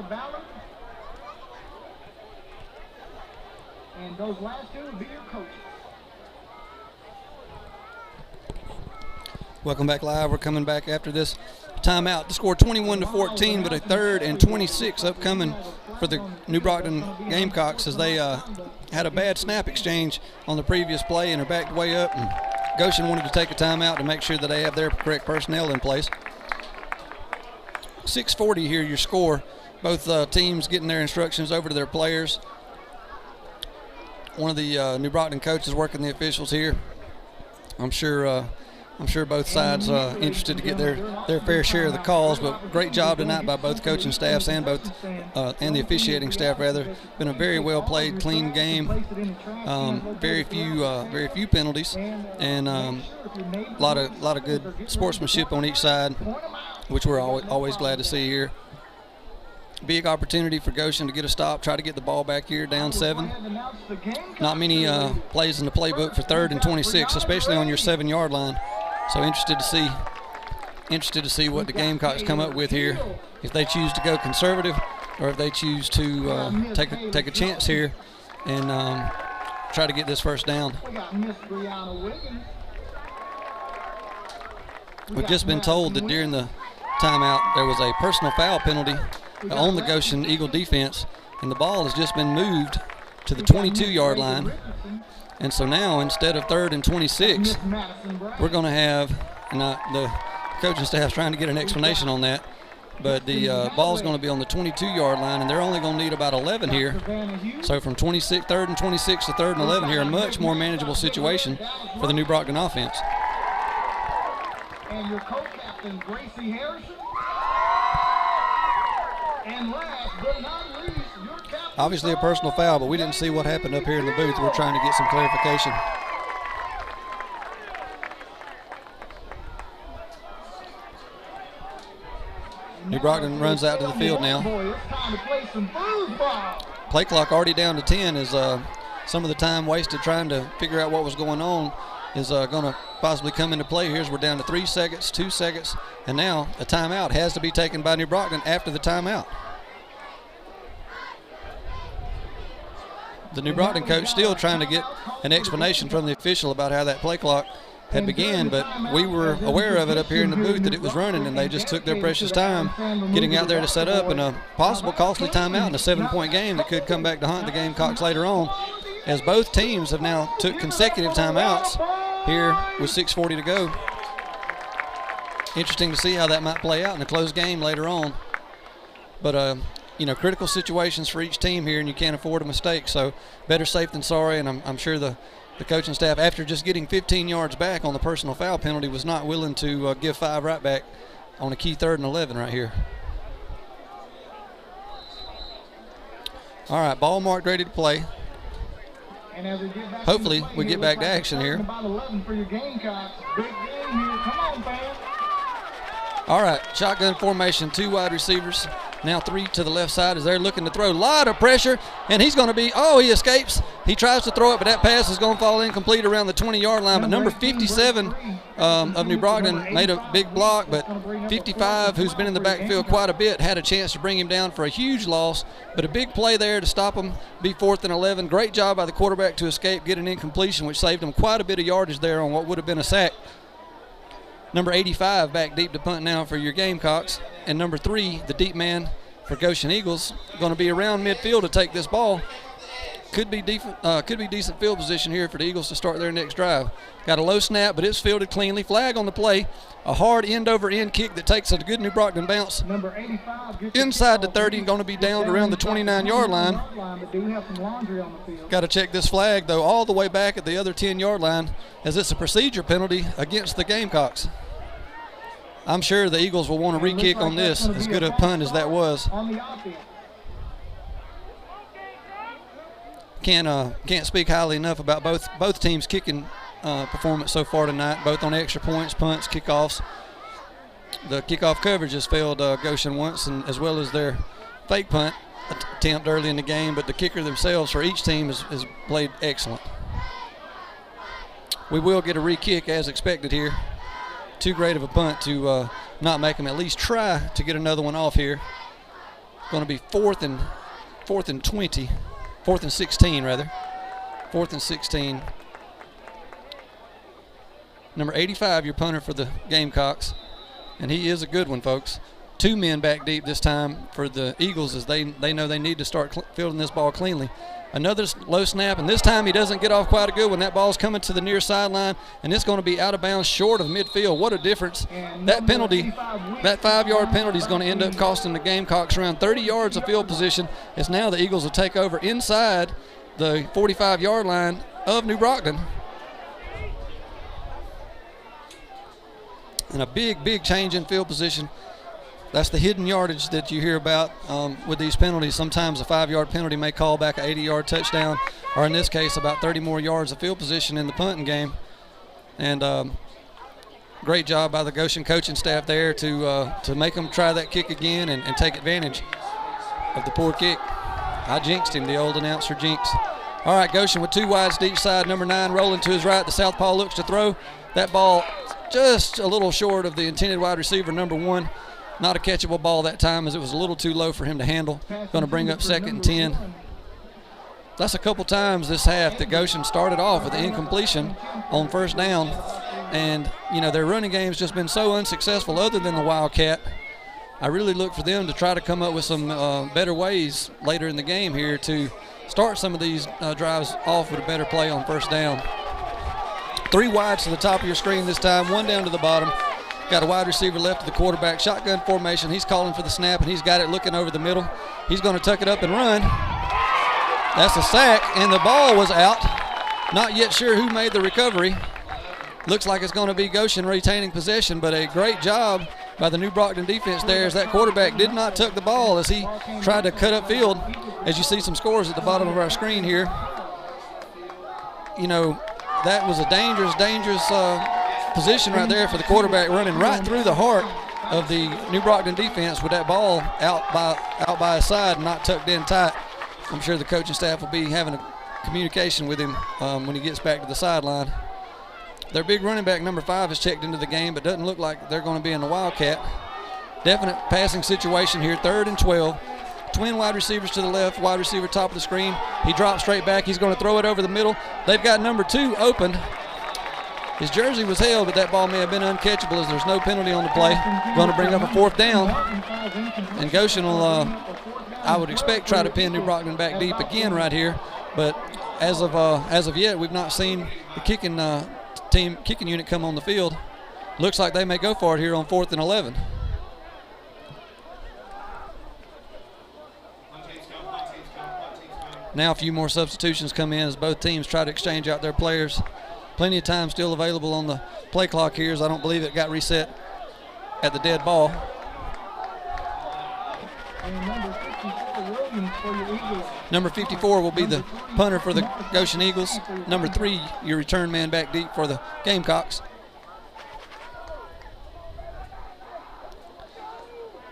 Ballard. And those last two will be your coaches.
Welcome back live. We're coming back after this timeout to score 21-14, but a 3rd and 26 upcoming for the New Brockton Gamecocks as they had a bad snap exchange on the previous play and are backed way up. And Goshen wanted to take a timeout to make sure that they have their correct personnel in place. 6:40 here, your score. Both teams getting their instructions over to their players. One of the New Brockton coaches working the officials here. I'm sure both sides interested to get their fair share of the calls, but great job tonight by both coaching staffs and and the officiating staff rather. Been a very well played, clean game. Very few penalties, and a lot of good sportsmanship on each side, which we're always glad to see here. Big opportunity for Goshen to get a stop, try to get the ball back here, down 7. Not many plays in the playbook for 3rd and 26, especially on your 7-yard line. So interested to see what the Gamecocks come up with here. If they choose to go conservative, or if they choose to take a chance here and try to get this first down. We've just been told that during the timeout there was a personal foul penalty on the Goshen Eagle defense, and the ball has just been moved to the 22-yard line. And so now, instead of 3rd and 26, we're going to have, and the coaching staff's trying to get an explanation on that, but the ball's going to be on the 22-yard line, and they're only going to need about 11 here. So from 3rd and 26 to 3rd and 11 here, a much more manageable situation for the New Brockton offense.
And your co-captain, Gracie Harrison. And last but not least, your captain.
Obviously a personal foul, but we didn't see what happened up here in the booth. We're trying to get some clarification. New Brockton runs out to the field now. Play clock already down to 10 as some of the time wasted trying to figure out what was going on is going to possibly come into play here as we're down to 3 seconds, 2 seconds, and now a timeout has to be taken by New Brockton after the timeout. The New Brockton coach still trying to get an explanation from the official about how that play clock had began, but we were aware of it up here in the booth that it was running, and they just took their precious time getting out there to set up in a possible costly timeout in a 7-point game that could come back to haunt the Gamecocks later on, as both teams have now took consecutive timeouts here with 6:40 to go. Interesting to see how that might play out in a close game later on. But, critical situations for each team here, and you can't afford a mistake. So better safe than sorry, and I'm sure the coaching staff, after just getting 15 yards back on the personal foul penalty, was not willing to give 5 right back on a key 3rd and 11 right here. All right, ball marked, ready to play. Hopefully we get back to action here. All right, shotgun formation, 2 wide receivers. Now 3 to the left side as they're looking to throw. A lot of pressure, and he's going to be, he escapes. He tries to throw it, but that pass is going to fall incomplete around the 20-yard line. But number 57 of New Brockton made a big block, but 55, who's been in the backfield quite a bit, had a chance to bring him down for a huge loss. But a big play there to stop him, be 4th and 11. Great job by the quarterback to escape, get an incompletion, which saved him quite a bit of yardage there on what would have been a sack. Number 85 back deep to punt now for your Gamecocks. And number 3, the deep man for Goshen Eagles, going to be around midfield to take this ball. Could be decent field position here for the Eagles to start their next drive. Got a low snap, but it's fielded cleanly. Flag on the play. A hard end-over-end kick that takes a good New Brockton bounce.
Number 85
inside the 30, going to be down around the 29-yard line. Got to check this flag, though, all the way back at the other 10-yard line, as it's a procedure penalty against the Gamecocks. I'm sure the Eagles will want to re-kick on this, as good a punt as that was. Can't speak highly enough about both teams' kicking performance so far tonight, both on extra points, punts, kickoffs. The kickoff coverage has failed Goshen once, and as well as their fake punt attempt early in the game, but the kicker themselves for each team has played excellent. We will get a re-kick as expected here. Too great of a punt to not make them at least try to get another one off here. Going to be fourth and 16 rather. 4th and 16. Number 85, your punter for the Gamecocks, and he is a good one, folks. 2 men back deep this time for the Eagles, as they know they need to start fielding this ball cleanly. Another low snap, and this time he doesn't get off quite a good one. That ball's coming to the near sideline, and it's going to be out of bounds short of midfield. What a difference. That penalty, that 5-yard penalty, is going to end up costing the Gamecocks around 30 yards of field position, as now the Eagles will take over inside the 45-yard line of New Brockton. And a big change in field position. That's the hidden yardage that you hear about with these penalties. Sometimes a 5-yard penalty may call back an 80-yard touchdown, or in this case, about 30 more yards of field position in the punting game. And great job by the Goshen coaching staff there to make them try that kick again and take advantage of the poor kick. I jinxed him, the old announcer jinx. All right, Goshen with 2 wides to each side. Number 9 rolling to his right. The southpaw looks to throw. That ball just a little short of the intended wide receiver, number 1. Not a catchable ball that time, as it was a little too low for him to handle. Going to bring up 2nd and 10. That's a couple times this half that Goshen started off with an incompletion on first down. And, you know, their running game's just been so unsuccessful other than the Wildcat. I really look for them to try to come up with some better ways later in the game here to start some of these drives off with a better play on first down. 3 wides to the top of your screen this time, 1 down to the bottom. Got a wide receiver left of the quarterback. Shotgun formation. He's calling for the snap, and he's got it looking over the middle. He's going to tuck it up and run. That's a sack, and the ball was out. Not yet sure who made the recovery. Looks like it's going to be Goshen retaining possession, but a great job by the New Brockton defense there, as that quarterback did not tuck the ball as he tried to cut up field. As you see some scores at the bottom of our screen here. You know, that was a dangerous position right there for the quarterback, running right through the heart of the New Brockton defense with that ball out by his side and not tucked in tight. I'm sure the coaching staff will be having a communication with him when he gets back to the sideline. Their big running back, number 5, is checked into the game, but doesn't look like they're going to be in the Wildcat. Definite passing situation here, 3rd and 12. Twin wide receivers to the left, wide receiver top of the screen. He drops straight back. He's going to throw it over the middle. They've got number 2 open. His jersey was held, but that ball may have been uncatchable as there's no penalty on the play. Going to bring up a 4th down. And Goshen will, I would expect, try to pin New Brockton back deep again right here. But as of yet, we've not seen the kicking unit come on the field. Looks like they may go for it here on 4th and 11. Now a few more substitutions come in as both teams try to exchange out their players. Plenty of time still available on the play clock here, as I don't believe it got reset at the dead ball. Number 54 will be the punter for the Goshen Eagles. Number 3, your return man back deep for the Gamecocks.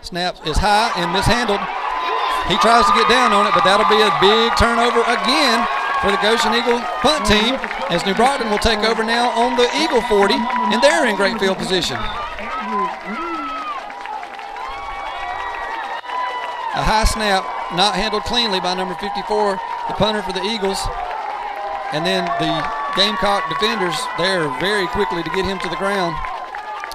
Snap is high and mishandled. He tries to get down on it, but that'll be a big turnover again for the Goshen Eagle punt team, as New Brockton will take over now on the Eagle 40, and they're in great field position. A high snap, not handled cleanly by number 54, the punter for the Eagles. And then the Gamecock defenders there very quickly to get him to the ground.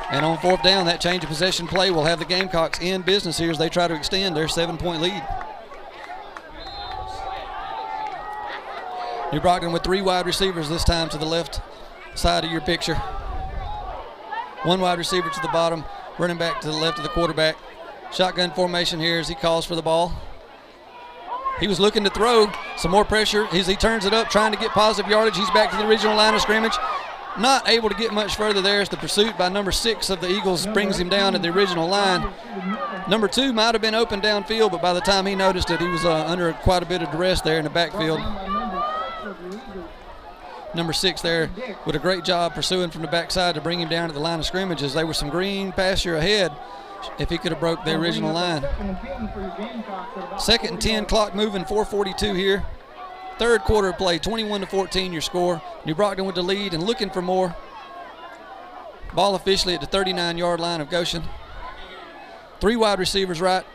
And on 4th down, that change of possession play will have the Gamecocks in business here as they try to extend their 7-point lead. New Brockton with 3 wide receivers this time to the left side of your picture. 1 wide receiver to the bottom, running back to the left of the quarterback. Shotgun formation here as he calls for the ball. He was looking to throw, some more pressure as he turns it up, trying to get positive yardage. He's back to the original line of scrimmage. Not able to get much further there as the pursuit by number 6 of the Eagles brings him down at the original line. Number 2 might have been open downfield, but by the time he noticed it, he was under quite a bit of duress there in the backfield. Number 6 there with a great job pursuing from the backside to bring him down to the line of scrimmage, as they were some green pasture ahead if he could have broke the original line. 2nd and 10, clock moving, 4:42 here. 3rd quarter of play, 21-14 your score. New Brockton with the lead and looking for more. Ball officially at the 39-yard line of Goshen. 3 wide receivers right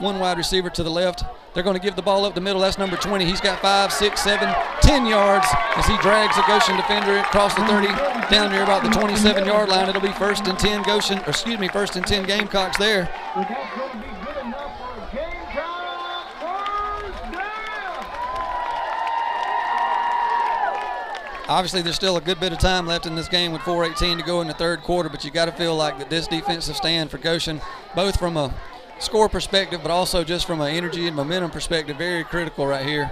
one wide receiver to the left. They're going to give the ball up the middle. That's number 20. He's got 5, 6, 7, 10 yards as he drags the Goshen defender across the 30 down near about the 27-yard line. It'll be first and 10 first and 10 Gamecocks there.
But that's going to be good enough for a Gamecock first down.
Obviously, there's still a good bit of time left in this game with 4:18 to go in the third quarter, but you got to feel like that this defensive stand for Goshen, both from a score perspective, but also just from an energy and momentum perspective, very critical right here.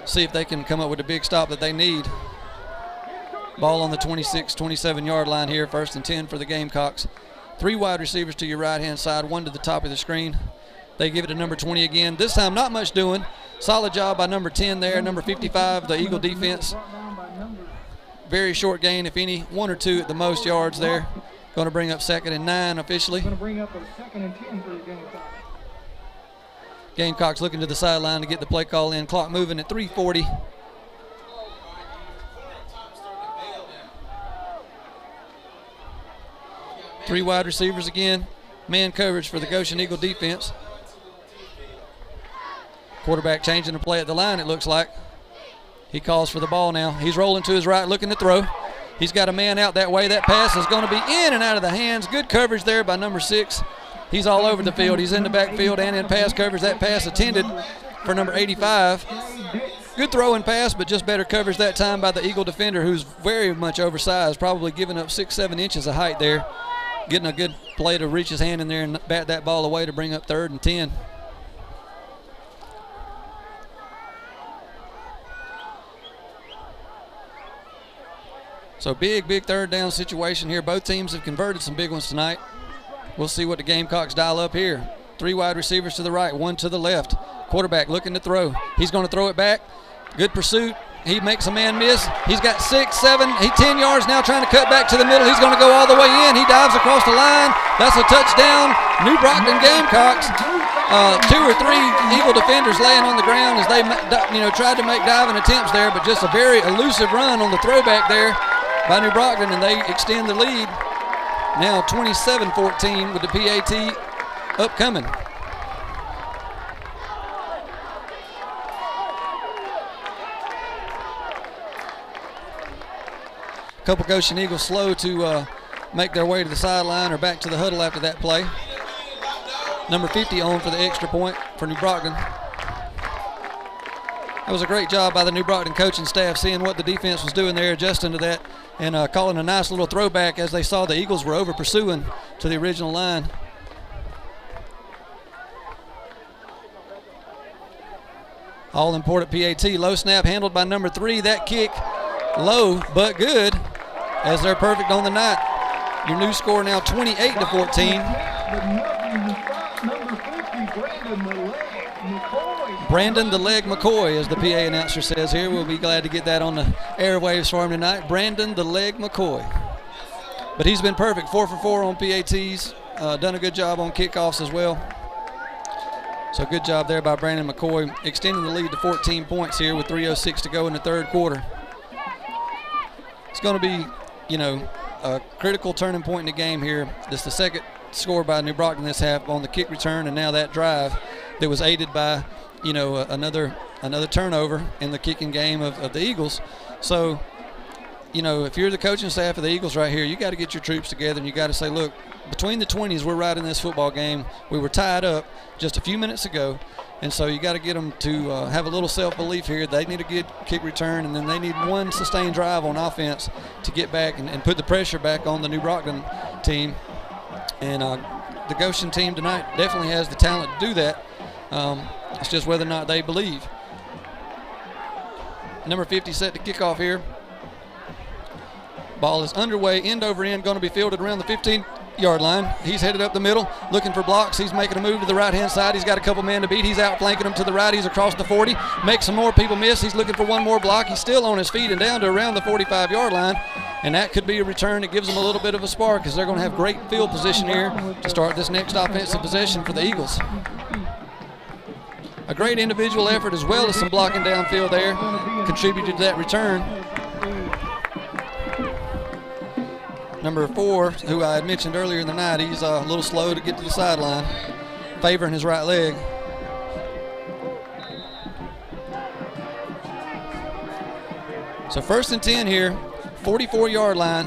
See if they can come up with a big stop that they need. Ball on the 26, 27-yard line here, first and 10 for the Gamecocks. 3 wide receivers to your right-hand side, 1 to the top of the screen. They give it to number 20 again. This time not much doing. Solid job by number 10 there, number 55, the Eagle defense. Very short gain, if any, 1 or 2 at the most yards there. Going to bring up 2nd and 9 officially.
Going to bring up a 2nd and 10 for the Gamecocks.
Gamecocks looking to the sideline to get the play call in. Clock moving at 3:40. Three wide receivers again. Man coverage for the Goshen Eagle defense. Quarterback changing the play at the line, it looks like. He calls for the ball now. He's rolling to his right, looking to throw. He's got a man out that way. That pass is going to be in and out of the hands. Good coverage there by number 6. He's all over the field. He's in the backfield and in pass coverage. That pass intended for number 85. Good throw and pass, but just better coverage that time by the Eagle defender, who's very much oversized, probably giving up 6-7 inches of height there. Getting a good play to reach his hand in there and bat that ball away to bring up 3rd and 10. So big 3rd down situation here. Both teams have converted some big ones tonight. We'll see what the Gamecocks dial up here. 3 wide receivers to the right, 1 to the left. Quarterback looking to throw. He's going to throw it back. Good pursuit. He makes a man miss. He's got 6, 7, 10 yards now trying to cut back to the middle. He's going to go all the way in. He dives across the line. That's a touchdown. New Brockton Gamecocks. 2 or 3 Eagle defenders laying on the ground as they tried to make diving attempts there, but just a very elusive run on the throwback there by New Brockton, and they extend the lead. Now 27-14 with the PAT upcoming. Couple Goshen Eagles slow to make their way to the sideline or back to the huddle after that play. Number 50 on for the extra point for New Brockton. That was a great job by the New Brockton coaching staff, seeing what the defense was doing there, adjusting to that, and calling a nice little throwback as they saw the Eagles were over pursuing to the original line. All important PAT. Low snap handled by number 3. That kick low but good as they're perfect on the night. Your new score now 28-14. Brandon the Leg McCoy, as the PA announcer says here. We'll be glad to get that on the airwaves for him tonight. Brandon the Leg McCoy. But he's been perfect, 4 for 4 on PATs. Done a good job on kickoffs as well. So good job there by Brandon McCoy, extending the lead to 14 points here with 3:06 to go in the third quarter. It's going to be, a critical turning point in the game here. This is the second score by New Brockton this half on the kick return, and now that drive that was aided by, another turnover in the kicking game of the Eagles. So, if you're the coaching staff of the Eagles right here, you got to get your troops together and you got to say, look, between the 20s, we're right in this football game. We were tied up just a few minutes ago, and so you got to get them to have a little self-belief here. They need a good kick return, and then they need one sustained drive on offense to get back and put the pressure back on the New Brockton team. And the Goshen team tonight definitely has the talent to do that. It's just whether or not they believe. Number 50 set to kick off here. Ball is underway, end over end, going to be fielded around the 15-yard line. He's headed up the middle, looking for blocks. He's making a move to the right-hand side. He's got a couple men to beat. He's outflanking them to the right. He's across the 40. Makes some more people miss. He's looking for one more block. He's still on his feet and down to around the 45-yard line. And that could be a return that gives them a little bit of a spark, because they're going to have great field position here to start this next offensive possession for the Eagles. A great individual effort as well as some blocking downfield there contributed to that return. Number 4, who I had mentioned earlier in the night, he's a little slow to get to the sideline. favoring his right leg. So 1st and 10 here, 44-yard line.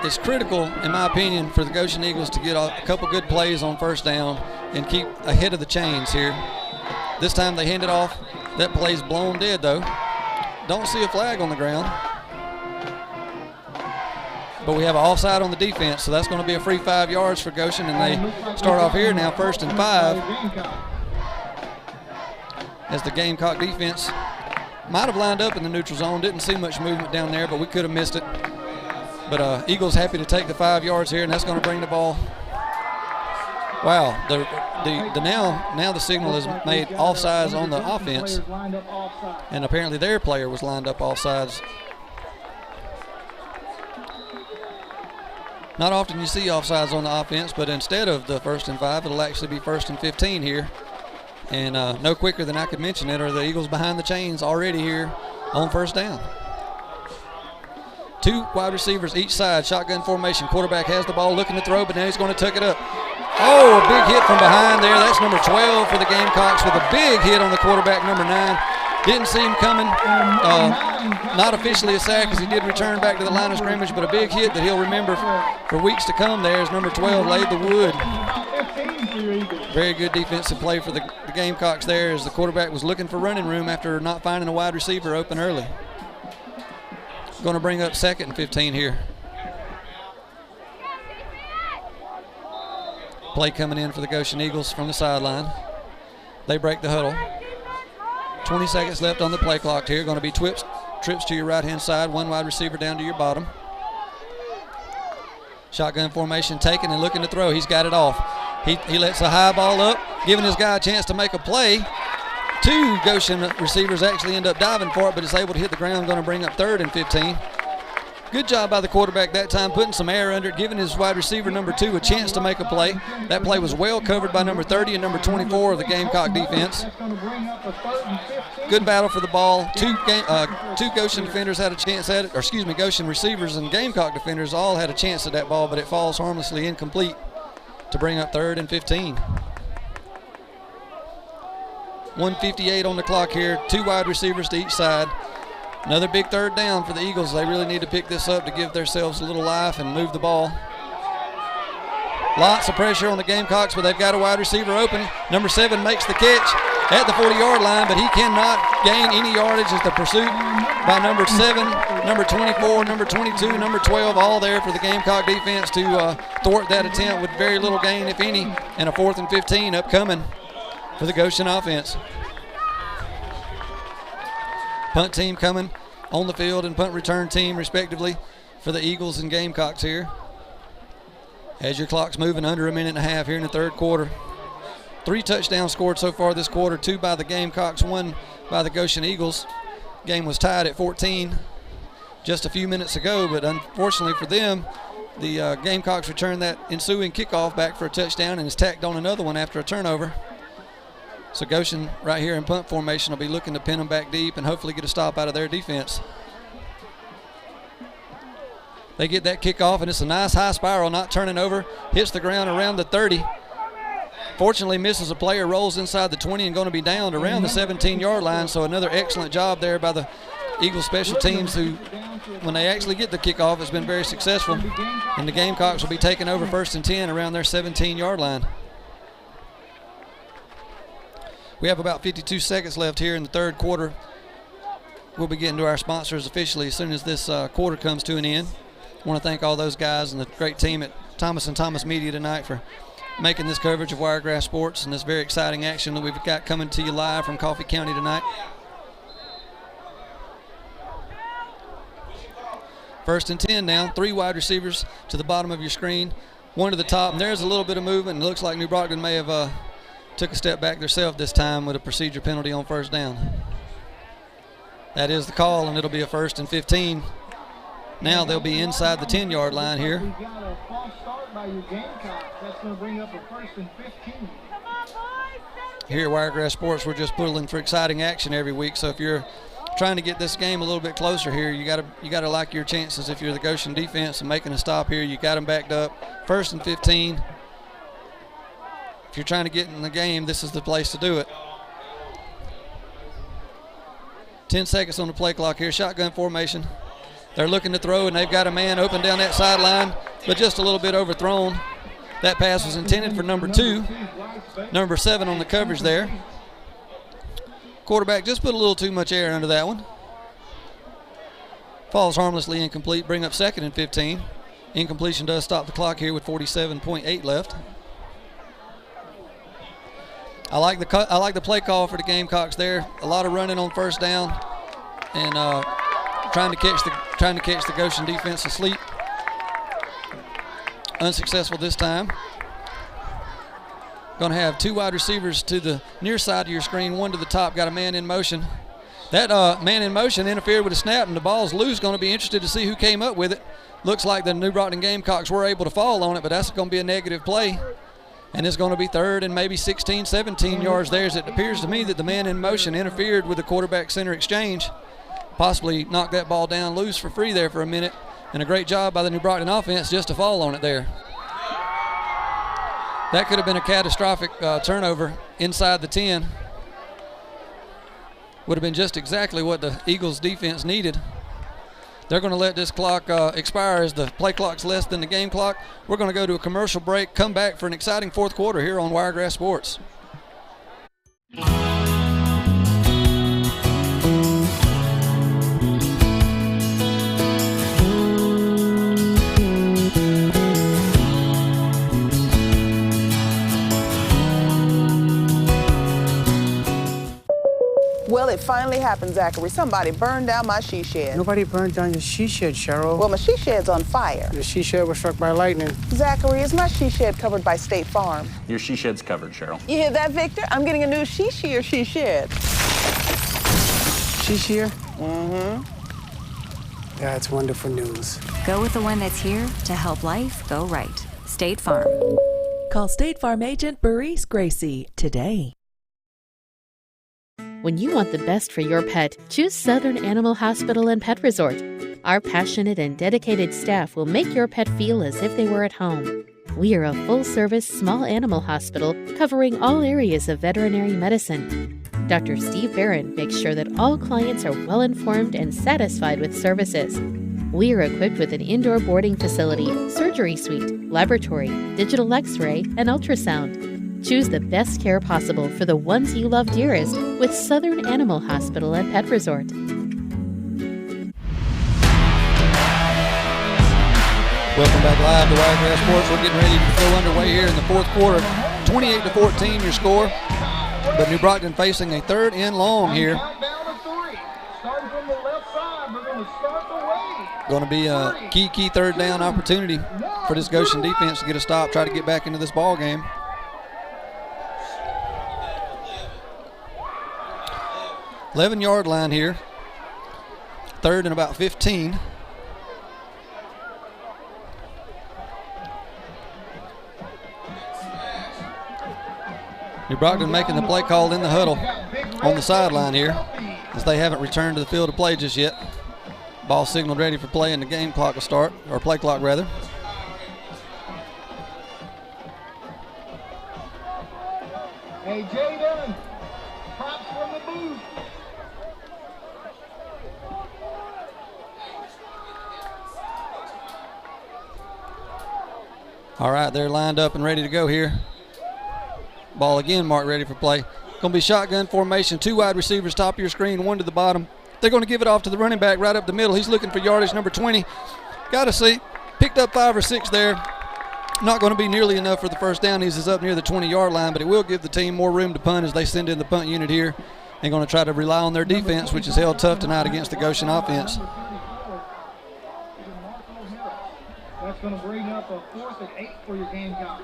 It's critical, in my opinion, for the Goshen Eagles to get a couple good plays on 1st down and keep ahead of the chains here. This time they hand it off. That play's blown dead, though. Don't see a flag on the ground. But we have an offside on the defense, so that's going to be a free 5 yards for Goshen, and they start off here now 1st and 5. As the Gamecock defense might have lined up in the neutral zone. Didn't see much movement down there, but we could have missed it. But Eagles happy to take the 5 yards here, and that's going to bring the ball. Wow, now the signal is made offsides on the offense, and apparently their player was lined up offsides. Not often you see offsides on the offense, but instead of the 1st and 5, it'll actually be 1st and 15 here. And no quicker than I could mention it are the Eagles behind the chains already here on 1st down. 2 wide receivers each side, shotgun formation. Quarterback has the ball, looking to throw, but now he's going to tuck it up. Oh, a big hit from behind there. That's number 12 for the Gamecocks with a big hit on the quarterback, number 9. Didn't see him coming. Not officially a sack as he did return back to the line of scrimmage, but a big hit that he'll remember for weeks to come there as number 12 laid the wood. Very good defensive play for the Gamecocks there as the quarterback was looking for running room after not finding a wide receiver open early. Going to bring up 2nd and 15 here. Play coming in for the Goshen Eagles from the sideline. They break the huddle. 20 seconds left on the play clock here. Going to be trips to your right-hand side, 1 wide receiver down to your bottom. Shotgun formation taken and looking to throw. He's got it off. He lets a high ball up, giving his guy a chance to make a play. 2 Goshen receivers actually end up diving for it, but it's able to hit the ground. Going to bring up 3rd and 15. Good job by the quarterback that time, putting some air under it, giving his wide receiver number 2 a chance to make a play. That play was well covered by number 30 and number 24 of the Gamecock defense. Good battle for the ball. Two Goshen defenders had a chance at it, or excuse me, Goshen receivers and Gamecock defenders all had a chance at that ball, but it falls harmlessly incomplete to bring up 3rd and 15. 1:58 on the clock here. 2 wide receivers to each side. Another big 3rd down for the Eagles. They really need to pick this up to give themselves a little life and move the ball. Lots of pressure on the Gamecocks, but they've got a wide receiver open. Number 7 makes the catch at the 40-yard line, but he cannot gain any yardage as the pursuit by number 7, number 24, number 22, number 12, all there for the Gamecock defense to thwart that attempt with very little gain, if any, and a 4th and 15 upcoming for the Goshen offense. Punt team coming on the field and punt return team respectively for the Eagles and Gamecocks here. As your clock's moving under a minute and a half here in the 3rd quarter. 3 touchdowns scored so far this quarter, 2 by the Gamecocks, 1 by the Goshen Eagles. Game was tied at 14 just a few minutes ago, but unfortunately for them, the Gamecocks returned that ensuing kickoff back for a touchdown and has tacked on another one after a turnover. So Goshen right here in punt formation will be looking to pin them back deep and hopefully get a stop out of their defense. They get that kickoff, and it's a nice high spiral, not turning over. Hits the ground around the 30. Fortunately misses a player, rolls inside the 20 and going to be downed around the 17-yard line. So another excellent job there by the Eagles special teams who, when they actually get the kickoff, has been very successful. And the Gamecocks will be taking over 1st and 10 around their 17-yard line. We have about 52 seconds left here in the 3rd quarter. We'll be getting to our sponsors officially as soon as this quarter comes to an end. I want to thank all those guys and the great team at Thomas & Thomas Media tonight for making this coverage of Wiregrass Sports and this very exciting action that we've got coming to you live from Coffee County tonight. 1st and 10 now. 3 wide receivers to the bottom of your screen, 1 to the top, and there's a little bit of movement. It looks like New Brockton may have took a step back themselves this time with a procedure penalty on 1st down. That is the call, and it'll be a 1st and 15. Now they'll be inside the 10-yard line here.
We got a false start by your Gamecocks. That's going to bring up a 1st and 15.
Here at Wiregrass Sports, we're just pulling for exciting action every week. So if you're trying to get this game a little bit closer here, you got to like your chances. If you're the Goshen defense and making a stop here, you got them backed up. 1st and 15 if you're trying to get in the game, this is the place to do it. 10 seconds on the play clock here. Shotgun formation. They're looking to throw, and they've got a man open down that sideline, but just a little bit overthrown. That pass was intended for number 2. Number 7 on the coverage there. Quarterback just put a little too much air under that one. Falls harmlessly incomplete. Bring up 2nd and 15. Incompletion does stop the clock here with 47.8 left. I like the play call for the Gamecocks there. A lot of running on first down, and trying to catch the Goshen defense asleep. Unsuccessful this time. Going to have 2 wide receivers to the near side of your screen, 1 to the top. Got a man in motion. That man in motion interfered with a snap, and the ball's loose. Going to be interested to see who came up with it. Looks like the New Brockton Gamecocks were able to fall on it, but that's going to be a negative play. And it's going to be 3rd and maybe 16, 17 yards there, as it appears to me that the man in motion interfered with the quarterback-center exchange. Possibly knocked that ball down loose for free there for a minute. And a great job by the New Brockton offense just to fall on it there. That could have been a catastrophic turnover inside the 10. Would have been just exactly what the Eagles defense needed. They're going to let this clock expire as the play clock's less than the game clock. We're going to go to a commercial break, come back for an exciting 4th quarter here on Wiregrass Sports.
Well, it finally happened, Zachary. Somebody burned down my she shed.
Nobody burned down your she shed, Cheryl.
Well, my she shed's on fire.
The she shed was struck by lightning.
Zachary, is my she shed covered by State Farm?
Your she shed's covered, Cheryl.
You hear that, Victor? I'm getting a new she shed.
She shed?
Mm-hmm.
That's wonderful news.
Go with the one that's here to help life go right. State Farm.
Call State Farm agent Burries Gracie today.
When you want the best for your pet, choose Southern Animal Hospital and Pet Resort. Our passionate and dedicated staff will make your pet feel as if they were at home. We are a full-service small animal hospital covering all areas of veterinary medicine. Dr. Steve Barron makes sure that all clients are well-informed and satisfied with services. We are equipped with an indoor boarding facility, surgery suite, laboratory, digital X-ray, and ultrasound. Choose the best care possible for the ones you love dearest with Southern Animal Hospital and Pet Resort.
Welcome back live to Wiregrass Sports. We're getting ready to go underway here in the 4th quarter. 28-14 your score. But New Brockton facing a 3rd and long here. Going to be a key 3rd down opportunity for this Goshen defense to get a stop, try to get back into this ball game. 11-yard line here. 3rd and about 15. New Brockton making the play call in the huddle on the sideline here, as they haven't returned to the field of play just yet. Ball signaled ready for play, and the game clock will start, or play clock rather.
Hey, Jaden, props from the booth.
All right, they're lined up and ready to go here. Ball again marked ready for play. Going to be shotgun formation, 2 wide receivers top of your screen, 1 to the bottom. They're going to give it off to the running back right up the middle. He's looking for yardage, number 20. Got a seat, picked up 5 or 6 there. Not going to be nearly enough for the first down. He's up near the 20-yard line, but it will give the team more room to punt as they send in the punt unit here. They're going to try to rely on their defense, which is held tough tonight against the Goshen offense.
That's going to bring up a 4th and 8 for your Gamecocks.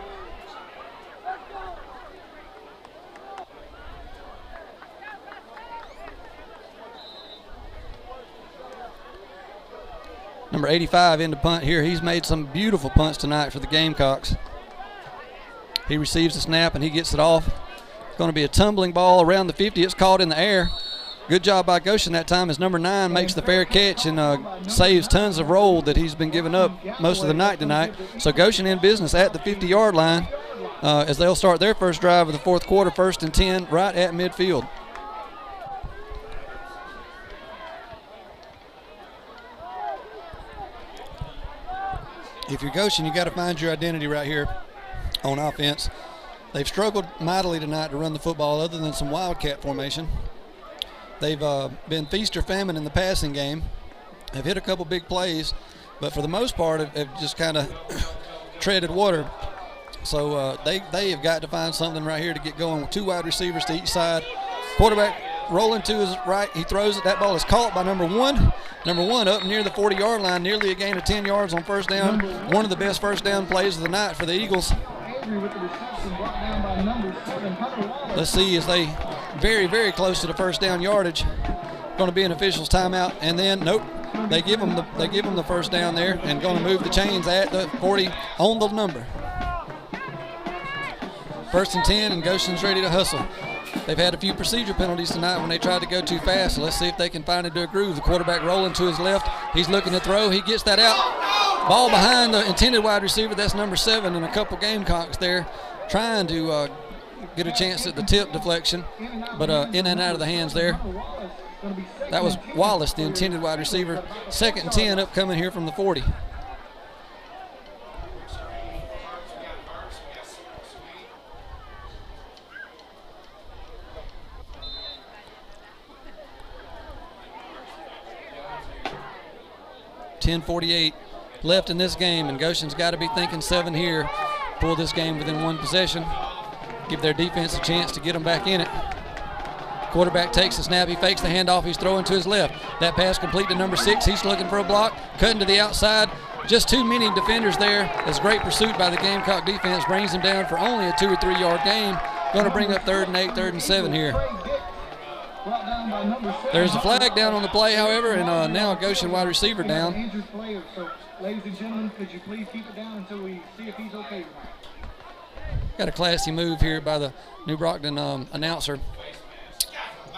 Number 85 in the punt here. He's made some beautiful punts tonight for the Gamecocks. He receives the snap and he gets it off. It's going to be a tumbling ball around the 50. It's caught in the air. Good job by Goshen that time as number 9 makes the fair catch and saves tons of roll that he's been giving up most of the night tonight. So Goshen in business at the 50-yard line. as they'll start their first drive of the fourth quarter, 1st and 10, right at midfield. If you're Goshen, you got to find your identity right here on offense. They've struggled mightily tonight to run the football other than some wildcat formation. They've been feast or famine in the passing game. Have hit a couple big plays, but for the most part have just kind of treaded water. So they have got to find something right here to get going with 2 wide receivers to each side. Quarterback rolling to his right. He throws it. That ball is caught by number 1. Number 1 up near the 40-yard line, nearly a gain of 10 yards on first down. One of the best first down plays of the night for the Eagles. Let's see as they very, very close to the first down yardage. Going to be an official's timeout, and then nope, they give them the first down there, and going to move the chains at the 40 on the number. 1st and 10, and Goshen's ready to hustle. They've had a few procedure penalties tonight when they tried to go too fast, so let's see if they can find into a groove. The quarterback rolling to his left. He's looking to throw. He gets that out. Ball behind the intended wide receiver. That's number 7, and a couple Gamecocks there trying to get a chance at the tip deflection, but in and out of the hands there. That was Wallace, the intended wide receiver. 2nd and 10 upcoming here from the 40. .48 left in this game, and Goshen's got to be thinking 7 here. Pull this game within 1 possession. Give their defense a chance to get them back in it. Quarterback takes the snap. He fakes the handoff. He's throwing to his left. That pass complete to number 6. He's looking for a block. Cutting to the outside. Just too many defenders there. As great pursuit by the Gamecock defense brings him down for only a 2 or 3 yard gain. Going to bring up 3rd and 8, 3rd and 7 here. There's a flag down on the play, however, and now a Goshen wide receiver down.
Ladies and gentlemen, could you please keep it down until we see if he's okay?
Got a classy move here by the New Brockton announcer.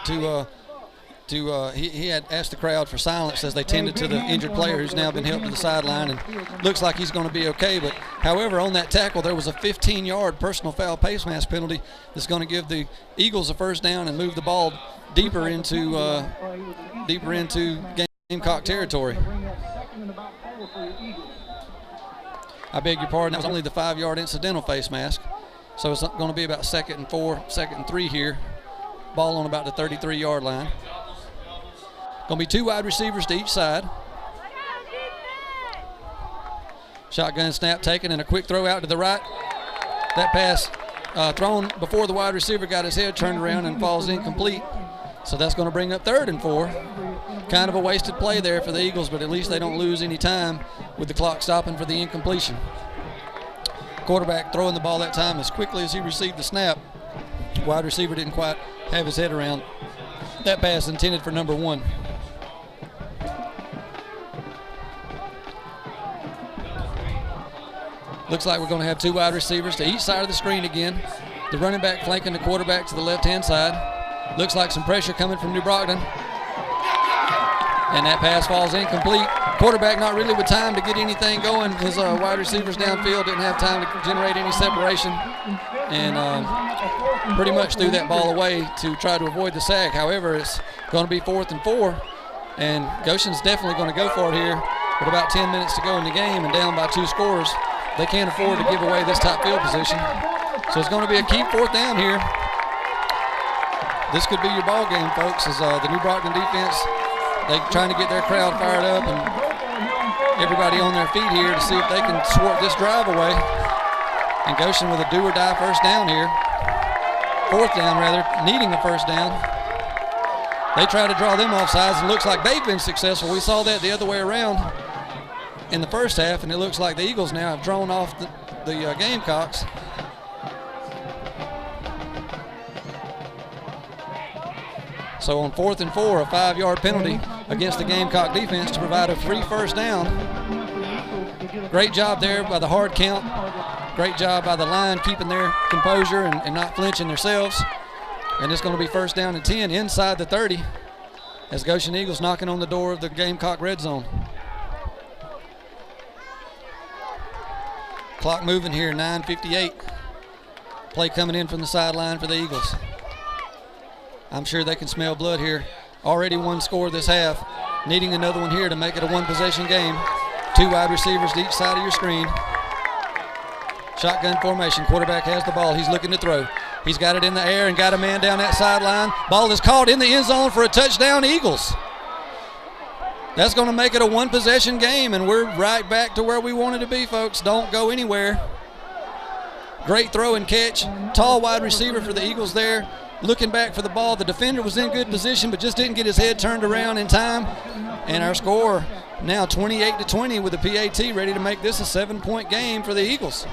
He had asked the crowd for silence as they tended to the injured player who's now been helped to the sideline, and looks like he's going to be okay. But however, on that tackle, there was a 15-yard personal foul pace mask penalty that's going to give the Eagles a first down and move the ball deeper into Gamecock territory. I beg your pardon, that was only the 5-yard incidental face mask. So it's going to be about 2nd and 4, 2nd and 3 here. Ball on about the 33-yard line. Going to be 2 wide receivers to each side. Shotgun snap taken and a quick throw out to the right. That pass thrown before the wide receiver got his head turned around and falls incomplete. So that's going to bring up 3rd and 4. Kind of a wasted play there for the Eagles, but at least they don't lose any time with the clock stopping for the incompletion. Quarterback throwing the ball that time as quickly as he received the snap. Wide receiver didn't quite have his head around that pass intended for number 1. Looks like we're going to have 2 wide receivers to each side of the screen again. The running back flanking the quarterback to the left-hand side. Looks like some pressure coming from New Brockton. And that pass falls incomplete. Quarterback not really with time to get anything going. His wide receivers downfield didn't have time to generate any separation. And pretty much threw that ball away to try to avoid the sack. However, it's going to be 4th and 4. And Goshen's definitely going to go for it here with about 10 minutes to go in the game and down by 2 scores. They can't afford to give away this top field position. So it's going to be a key 4th down here. This could be your ball game, folks, as the New Brockton defense, they're trying to get their crowd fired up and everybody on their feet here to see if they can swat this drive away. And Goshen with a do-or-die first down here. 4th down, rather, needing a first down. They try to draw them off sides, and looks like they've been successful. We saw that the other way around in the first half, and it looks like the Eagles now have drawn off the Gamecocks. So on 4th and 4, a 5-yard penalty against the Gamecock defense to provide a free first down. Great job there by the hard count. Great job by the line keeping their composure and not flinching themselves. And it's going to be 1st down and 10 inside the 30 as Goshen Eagles knocking on the door of the Gamecock red zone. Clock moving here, 9:58. Play coming in from the sideline for the Eagles. I'm sure they can smell blood here. Already one score this half. Needing another one here to make it a one-possession game. 2 wide receivers to each side of your screen. Shotgun formation. Quarterback has the ball. He's looking to throw. He's got it in the air and got a man down that sideline. Ball is caught in the end zone for a touchdown, Eagles. That's going to make it a one-possession game, and we're right back to where we wanted to be, folks. Don't go anywhere. Great throw and catch. Tall wide receiver for the Eagles there. Looking back for the ball. The defender was in good position, but just didn't get his head turned around in time. And our score now 28-20 with the PAT, ready to make this a 7-point game for the Eagles.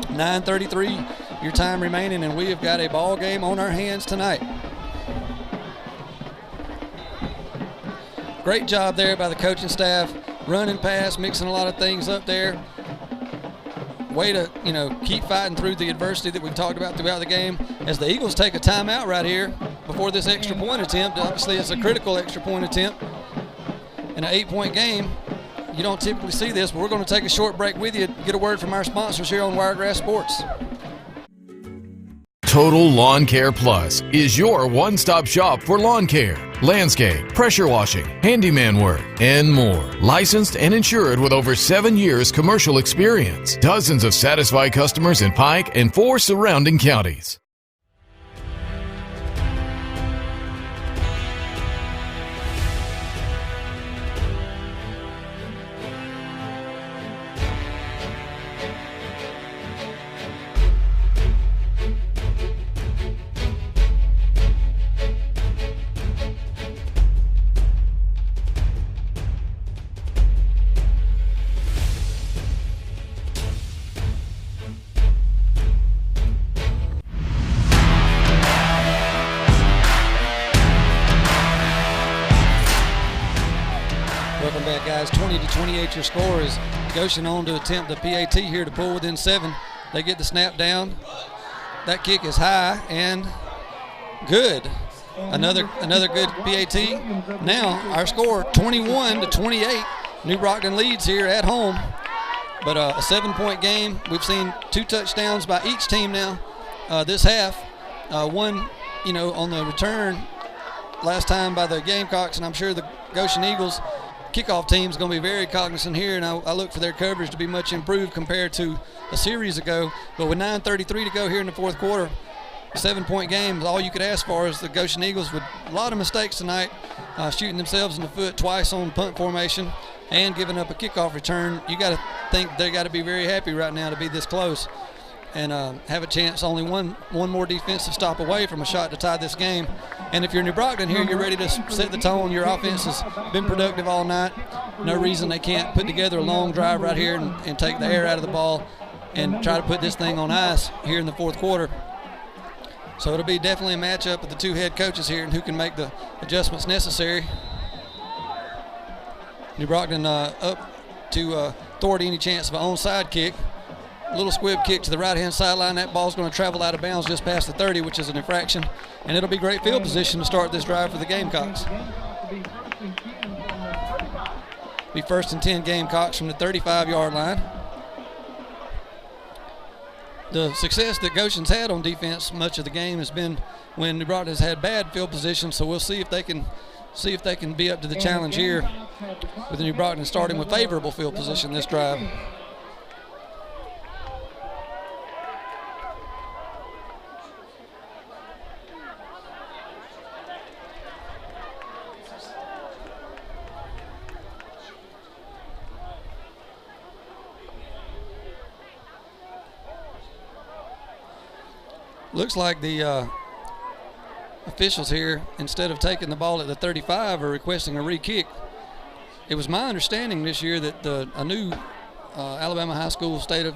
9:33 your time remaining, and we have got a ball game on our hands tonight. Great job there by the coaching staff. Run and pass, mixing a lot of things up there. Way to, keep fighting through the adversity that we've talked about throughout the game. As the Eagles take a timeout right here before this extra point attempt. Obviously, it's a critical extra point attempt in an 8-point game. You don't typically see this, but we're going to take a short break with you. Get a word from our sponsors here on Wiregrass Sports.
Total Lawn Care Plus is your one-stop shop for lawn care, landscape, pressure washing, handyman work, and more. Licensed and insured with over 7 years commercial experience. Dozens of satisfied customers in Pike and 4 surrounding counties.
Welcome back, guys. 20-28 your score is Goshen on to attempt the PAT here to pull within 7. They get the snap down. That kick is high and good. Another good PAT. Now our score 21-28. New Brockton leads here at home. But a 7-point game. We've seen 2 touchdowns by each team now this half. One, on the return last time by the Gamecocks, and I'm sure the Goshen Eagles kickoff team is going to be very cognizant here, and I look for their coverage to be much improved compared to a series ago. But with 9:33 to go here in the fourth quarter, 7-point game is all you could ask for. Is the Goshen Eagles with a lot of mistakes tonight, shooting themselves in the foot twice on punt formation and giving up a kickoff return. You got to think they got to be very happy right now to be this close and have a chance only one more defensive stop away from a shot to tie this game. And if you're New Brockton here, you're ready to set the tone. Your offense has been productive all night. No reason they can't put together a long drive right here and take the air out of the ball and try to put this thing on ice here in the fourth quarter. So it'll be definitely a matchup of the 2 head coaches here and who can make the adjustments necessary. New Brockton up to thwart any chance of an onside kick. Little squib kick to the right-hand sideline. That ball's going to travel out of bounds just past the 30, which is an infraction. And it'll be great field position to start this drive for the Gamecocks. Be 1st and 10 Gamecocks from the 35-yard line. The success that Goshen's had on defense much of the game has been when New Brockton has had bad field position, so we'll see if they can be up to the challenge here with the New Brockton starting with favorable field position this drive. Looks like the officials here, instead of taking the ball at the 35, are requesting a re-kick. It was my understanding this year that a new Alabama High School State of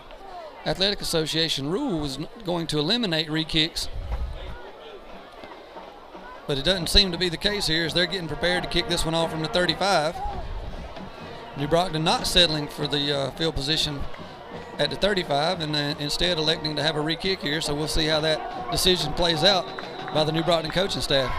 Athletic Association rule was going to eliminate re-kicks. But it doesn't seem to be the case here as they're getting prepared to kick this one off from the 35. New Brockton not settling for the field position at the 35 and instead electing to have a re-kick here, so we'll see how that decision plays out by the New Brockton coaching staff.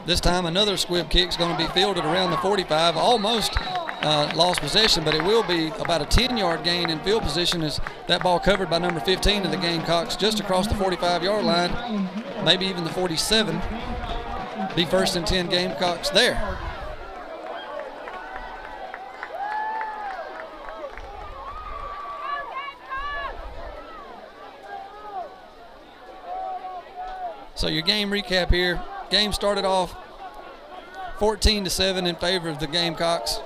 This time another squib kick is going to be fielded around the 45, almost lost possession, but it will be about a 10-yard gain in field position as that ball covered by number 15 of the Gamecocks just across the 45-yard line, maybe even the 47. Be 1st and 10 Gamecocks there. So your game recap here. Game started off 14-7 in favor of the Gamecocks.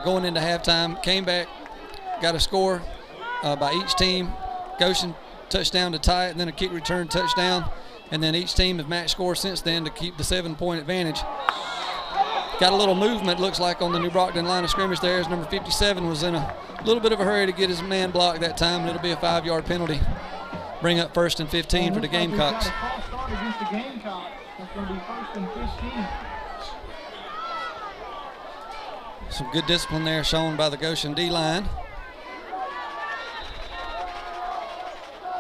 Going into halftime, came back, got a score by each team. Goshen touchdown to tie it, and then a kick return touchdown. And then each team has matched scores since then to keep the 7-point advantage. Got a little movement, looks like, on the New Brockton line of scrimmage there as number 57 was in a little bit of a hurry to get his man blocked that time, and it'll be a 5-yard penalty. Bring up 1st and 15 for the Gamecocks.
Against the Gamecocks. That's going to be 1st and 15.
Some good discipline there shown by the Goshen D-line.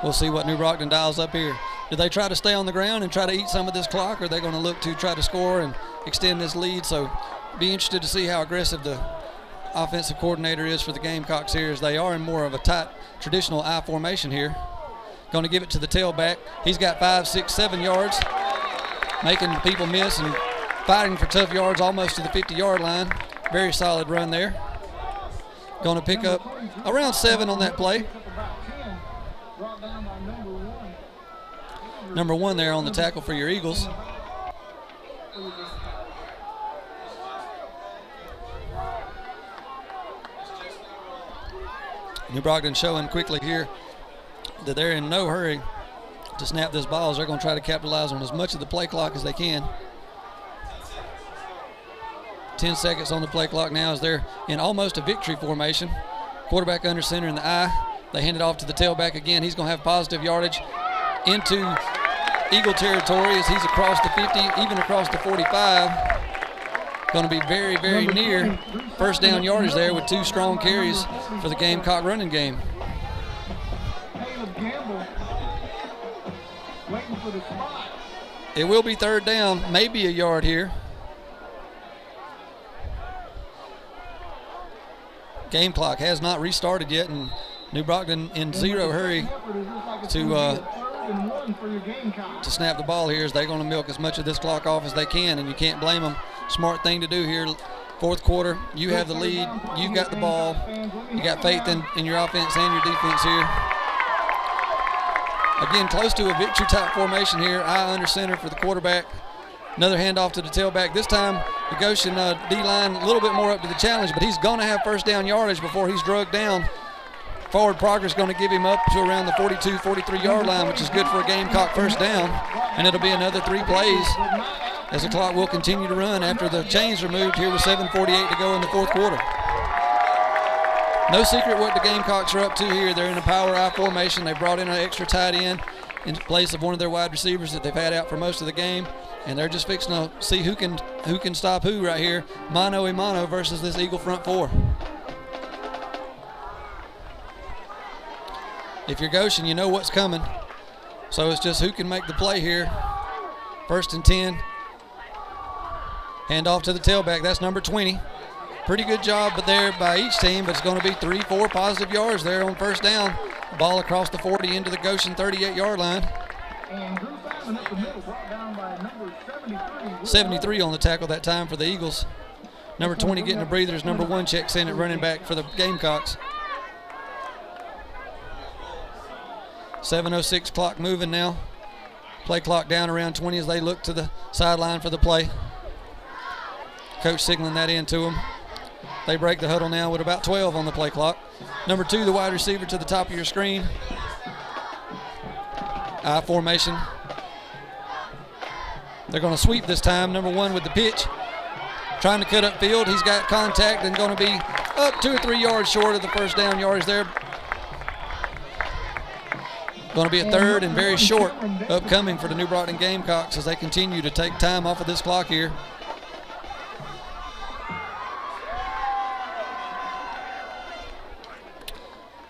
We'll see what New Brockton dials up here. Do they try to stay on the ground and try to eat some of this clock, or are they going to look to try to score and extend this lead? So be interested to see how aggressive the offensive coordinator is for the Gamecocks here, as they are in more of a tight traditional I formation here. Going to give it to the tailback. He's got 5, 6, 7 yards, making people miss and fighting for tough yards almost to the 50-yard line. Very solid run there. Going to pick up around 7 on that play. Number 1 there on the tackle for your Eagles. New Brockton showing quickly here that they're in no hurry to snap this ball, as they're going to try to capitalize on as much of the play clock as they can. 10 seconds on the play clock now as they're in almost a victory formation. Quarterback under center in the I. They hand it off to the tailback again. He's going to have positive yardage into Eagle territory as he's across the 50, even across the 45. Going to be very, very near first down yardage there with 2 strong carries for the Gamecock running game. It will be 3rd down, maybe a yard here. Game clock has not restarted yet, and New Brockton in zero hurry to snap the ball here, as they're going to milk as much of this clock off as they can, and you can't blame them. Smart thing to do here. 4th quarter, you have the lead, you've got the ball, you got faith in your offense and your defense here. Again, close to a victory type formation here. I under center for the quarterback. Another handoff to the tailback. This time, the Goshen D-line a little bit more up to the challenge, but he's going to have first down yardage before he's drugged down. Forward progress going to give him up to around the 42, 43-yard line, which is good for a Gamecock first down. And it'll be another 3 plays as the clock will continue to run after the chains are moved here with 7:48 to go in the 4th quarter. No secret what the Gamecocks are up to here. They're in a power I formation. They brought in an extra tight end in place of one of their wide receivers that they've had out for most of the game, and they're just fixing to see who can stop who right here, mano a mano versus this Eagle front 4. If you're Goshen, you know what's coming, so it's just who can make the play here. 1st and 10. Hand off to the tailback. That's number 20. Pretty good job but there by each team, but it's going to be 3, 4 positive yards there on first down. Ball across the 40 into the Goshen 38-yard line. 73 on the tackle that time for the Eagles. Number 20 getting a breather as number 1 checks in at running back for the Gamecocks. 7:06 clock moving now. Play clock down around 20 as they look to the sideline for the play. Coach signaling that in to them. They break the huddle now with about 12 on the play clock. Number 2, the wide receiver to the top of your screen. I formation. They're going to sweep this time. Number 1 with the pitch. Trying to cut up field. He's got contact and going to be up 2 or 3 yards short of the first down yards there. Going to be a 3rd and very short upcoming for the New Brockton Gamecocks as they continue to take time off of this clock here.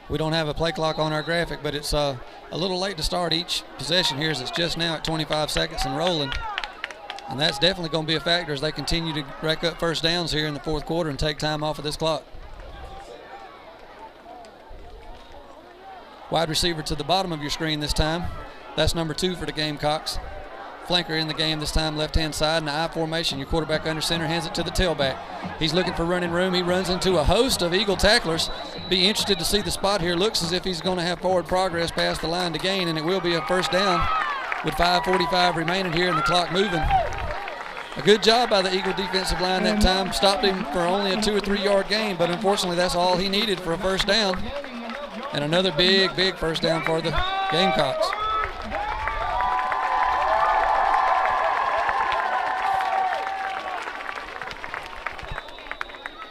We don't have a play clock on our graphic, but it's a little late to start each possession here as it's just now at 25 seconds and rolling. And that's definitely going to be a factor as they continue to rack up first downs here in the fourth quarter and take time off of this clock. Wide receiver to the bottom of your screen this time. That's number 2 for the Gamecocks. Flanker in the game this time, left-hand side in the I formation. Your quarterback under center hands it to the tailback. He's looking for running room. He runs into a host of Eagle tacklers. Be interested to see the spot here. Looks as if he's going to have forward progress past the line to gain, and it will be a first down with 5:45 remaining here and the clock moving. A good job by the Eagle defensive line that time. Stopped him for only a 2 or 3 yard gain, but unfortunately that's all he needed for a first down. And another big first down for the Gamecocks.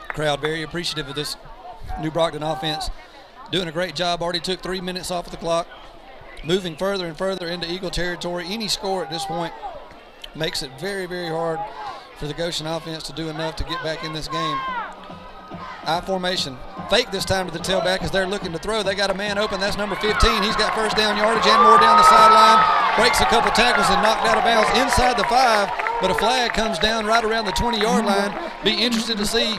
Crowd very appreciative of this New Brockton offense. Doing a great job. Already took 3 minutes off of the clock. Moving further and further into Eagle territory. Any score at this point makes it very hard for the Goshen offense to do enough to get back in this game. I formation. Fake this time to the tailback as they're looking to throw. They got a man open. That's number 15. He's got first down yardage and more down the sideline. Breaks a couple tackles and knocked out of bounds inside the 5. But a flag comes down right around the 20-yard line. Be interested to see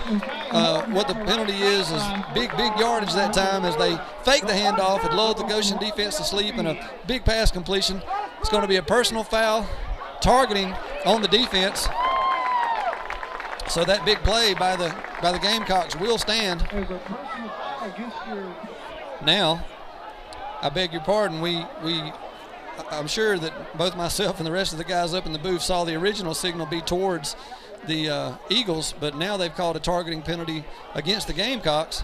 what the penalty is big yardage that time as they fake the handoff and lulled the Goshen defense to sleep and a big pass completion. It's going to be a personal foul targeting on the defense. So that big play by the Gamecocks will stand. Now, I beg your pardon, I'm sure that both myself and the rest of the guys up in the booth saw the original signal be towards the Eagles, but now they've called a targeting penalty against the Gamecocks.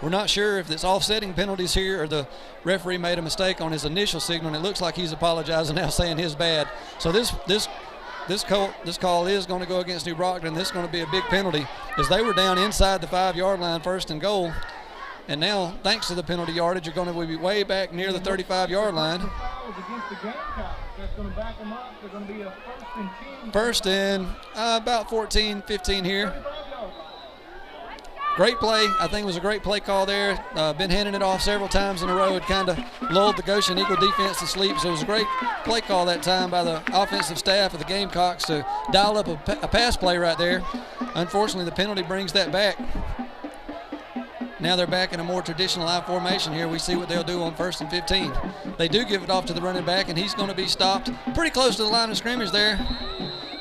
We're not sure if it's offsetting penalties here or the referee made a mistake on his initial signal, and it looks like he's apologizing now, saying his bad. So this call is going to go against New Brockton. This is going to be a big penalty as they were down inside the 5-yard line, first and goal. And now, thanks to the penalty yardage, you're going to be way back near the 35-yard line. First and about 14, 15 here. Great play. I think it was a great play call there. Been handing it off several times in a row. It kind of lulled the Goshen Eagle defense to sleep. So it was a great play call that time by the offensive staff of the Gamecocks to dial up a pass play right there. Unfortunately, the penalty brings that back. Now they're back in a more traditional I formation here. We see what they'll do on 1st and 15. They do give it off to the running back, and he's going to be stopped pretty close to the line of scrimmage there.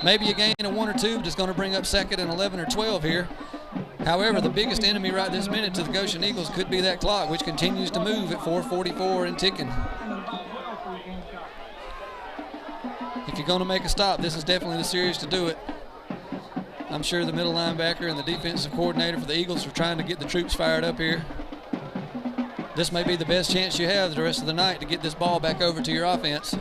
Maybe a gain of 1 or 2, but it's going to bring up 2nd and 11 or 12 here. However, the biggest enemy right this minute to the Goshen Eagles could be that clock, which continues to move at 4:44 and ticking. If you're going to make a stop, this is definitely the series to do it. I'm sure the middle linebacker and the defensive coordinator for the Eagles are trying to get the troops fired up here. This may be the best chance you have the rest of the night to get this ball back over to your offense.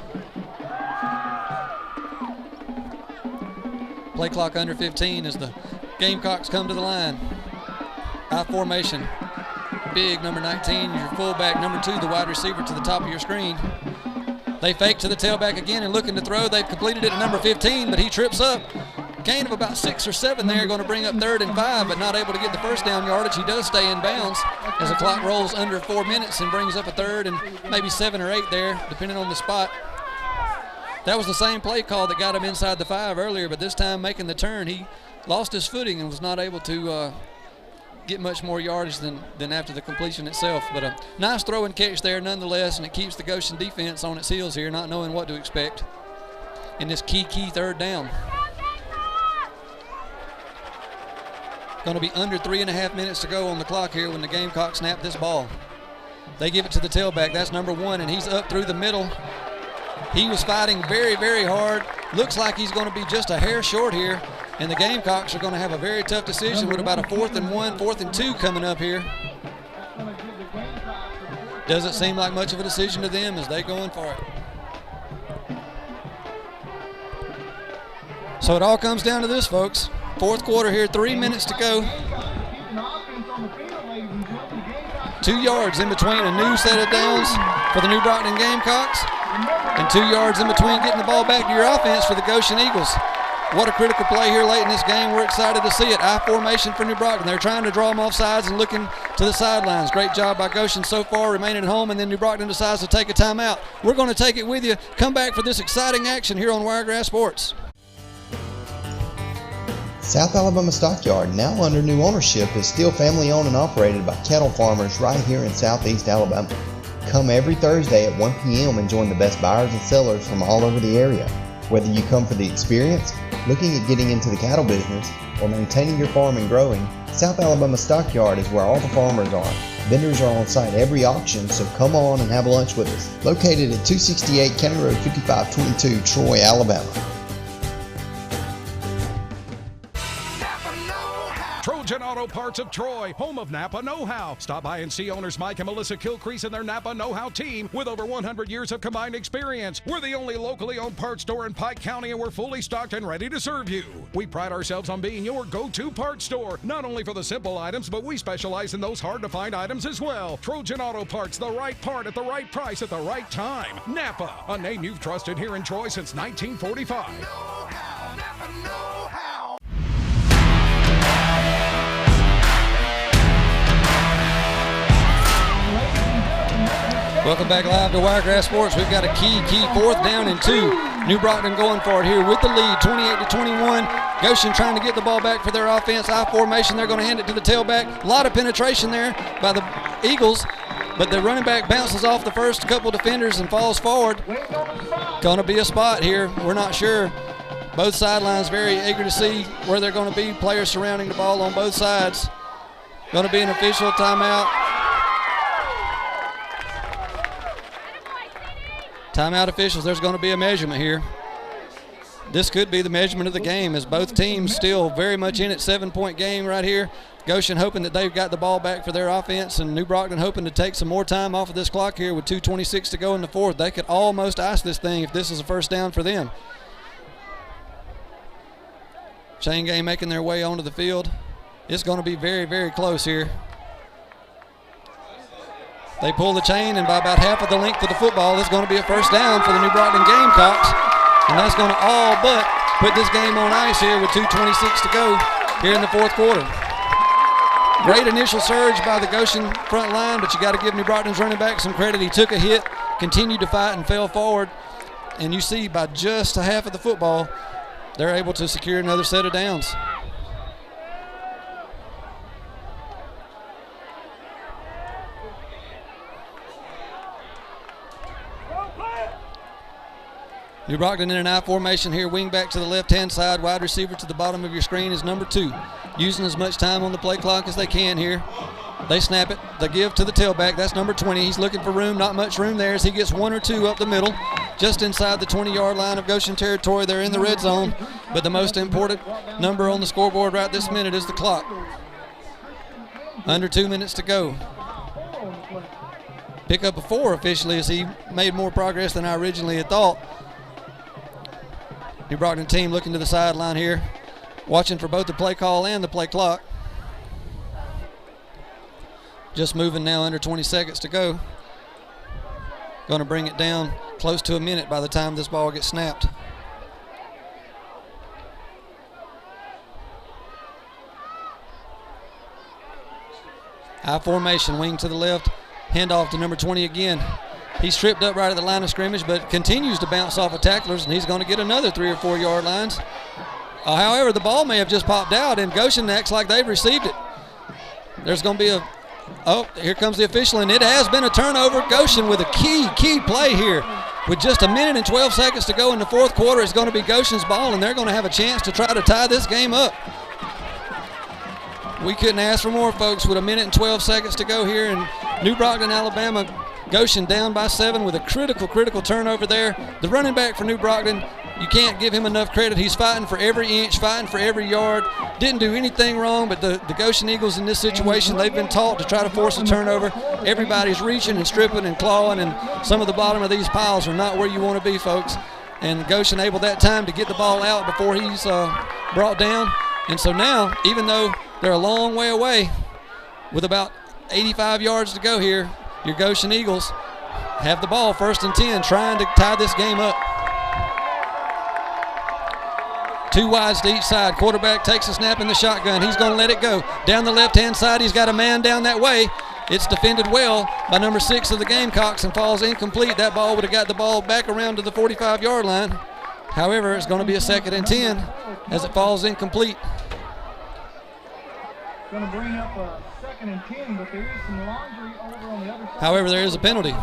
Play clock under 15 as the Gamecocks come to the line. I formation. Big number 19, your fullback. Number 2, the wide receiver to the top of your screen. They fake to the tailback again and looking to throw. They've completed it at number 15, but he trips up. Gain of about 6 or 7 there, going to bring up 3rd and 5, but not able to get the first down yardage. He does stay in bounds as the clock rolls under 4 minutes and brings up a 3rd and maybe 7 or 8 there, depending on the spot. That was the same play call that got him inside the 5 earlier, but this time making the turn, he lost his footing and was not able to get much more yardage than after the completion itself. But a nice throw and catch there nonetheless, and it keeps the Goshen defense on its heels here, not knowing what to expect in this key 3rd down. Going to be under 3.5 minutes to go on the clock here when the Gamecocks snap this ball. They give it to the tailback. That's number 1, and he's up through the middle. He was fighting very hard. Looks like he's going to be just a hair short here, and the Gamecocks are going to have a very tough decision with about a 4th and 1, 4th and 2 coming up here. Doesn't seem like much of a decision to them as they go in for it. So it all comes down to this, folks. 4th quarter here, 3 minutes to go. 2 yards in between a new set of downs for the New Brockton Gamecocks, and 2 yards in between getting the ball back to your offense for the Goshen Eagles. What a critical play here late in this game. We're excited to see it. I formation for New Brockton. They're trying to draw them off sides and looking to the sidelines. Great job by Goshen so far, remaining at home, and then New Brockton decides to take a timeout. We're going to take it with you. Come back for this exciting action here on Wiregrass Sports.
South Alabama Stockyard, now under new ownership, is still family owned and operated by cattle farmers right here in Southeast Alabama. Come every Thursday at 1 p.m. and join the best buyers and sellers from all over the area. Whether you come for the experience, looking at getting into the cattle business, or maintaining your farm and growing, South Alabama Stockyard is where all the farmers are. Vendors are on site every auction, so come on and have lunch with us. Located at 268 County Road 5522, Troy, Alabama.
Trojan Auto Parts of Troy, home of Napa Know-How. Stop by and see owners Mike and Melissa Kilcrease and their Napa Know-How team with over 100 years of combined experience. We're the only locally owned parts store in Pike County, and we're fully stocked and ready to serve you. We pride ourselves on being your go-to parts store, not only for the simple items, but we specialize in those hard-to-find items as well. Trojan Auto Parts, the right part at the right price at the right time. Napa, a name you've trusted here in Troy since 1945. Know-how, Napa Know-How.
Welcome back live to Wiregrass Sports. We've got a key 4th down and 2. New Brockton going for it here with the lead, 28-21. Goshen trying to get the ball back for their offense. I formation, they're going to hand it to the tailback. A lot of penetration there by the Eagles, but the running back bounces off the first couple defenders and falls forward. Going to be a spot here. We're not sure. Both sidelines very eager to see where they're going to be. Players surrounding the ball on both sides. Going to be an official timeout. Timeout officials, there's going to be a measurement here. This could be the measurement of the game, as both teams still very much in it. 7-point game right here. Goshen hoping that they've got the ball back for their offense, and New Brockton hoping to take some more time off of this clock here with 2:26 to go in the 4th. They could almost ice this thing if this is a first down for them. Chain gang making their way onto the field. It's going to be very, very close here. They pull the chain, and by about half of the length of the football, it's going to be a first down for the New Brockton Gamecocks. And that's going to all but put this game on ice here with 2:26 to go here in the 4th quarter. Great initial surge by the Goshen front line, but you got to give New Brockton's running back some credit. He took a hit, continued to fight, and fell forward. And you see by just a half of the football, they're able to secure another set of downs. New Brockton in an I formation here, wing back to the left-hand side, wide receiver to the bottom of your screen is number 2. Using as much time on the play clock as they can here. They snap it, they give to the tailback, that's number 20. He's looking for room, not much room there as he gets 1 or 2 up the middle. Just inside the 20-yard line of Goshen territory, they're in the red zone. But the most important number on the scoreboard right this minute is the clock. Under 2 minutes to go. Pick up a 4 officially as he made more progress than I originally had thought. New Brockton team looking to the sideline here, watching for both the play call and the play clock. Just moving now, under 20 seconds to go. Going to bring it down close to a minute by the time this ball gets snapped. I formation, wing to the left, handoff to number 20 again. He's tripped up right at the line of scrimmage, but continues to bounce off of tacklers, and he's going to get another 3 or 4 yard lines. However, the ball may have just popped out, and Goshen acts like they've received it. There's going to be here comes the official, and it has been a turnover. Goshen with a key play here. With just a minute and 12 seconds to go in the 4th quarter, it's going to be Goshen's ball, and they're going to have a chance to try to tie this game up. We couldn't ask for more, folks, with a minute and 12 seconds to go here in New Brockton, Alabama. Goshen down by 7 with a critical turnover there. The running back for New Brockton, you can't give him enough credit. He's fighting for every inch, fighting for every yard. Didn't do anything wrong, but the Goshen Eagles in this situation, they've been taught to try to force a turnover. Everybody's reaching and stripping and clawing, and some of the bottom of these piles are not where you want to be, folks. And Goshen able that time to get the ball out before he's brought down. And so now, even though they're a long way away, with about 85 yards to go here, your Goshen Eagles have the ball 1st and 10, trying to tie this game up. 2 wides to each side. Quarterback takes a snap in the shotgun. He's going to let it go. Down the left-hand side, he's got a man down that way. It's defended well by number 6 of the Gamecocks and falls incomplete. That ball would have got the ball back around to the 45-yard line. However, it's going to be a 2nd and 10 as it falls incomplete.
Going to bring up a 2nd and 10, but there is some laundry over on the other side.
However, there is a penalty.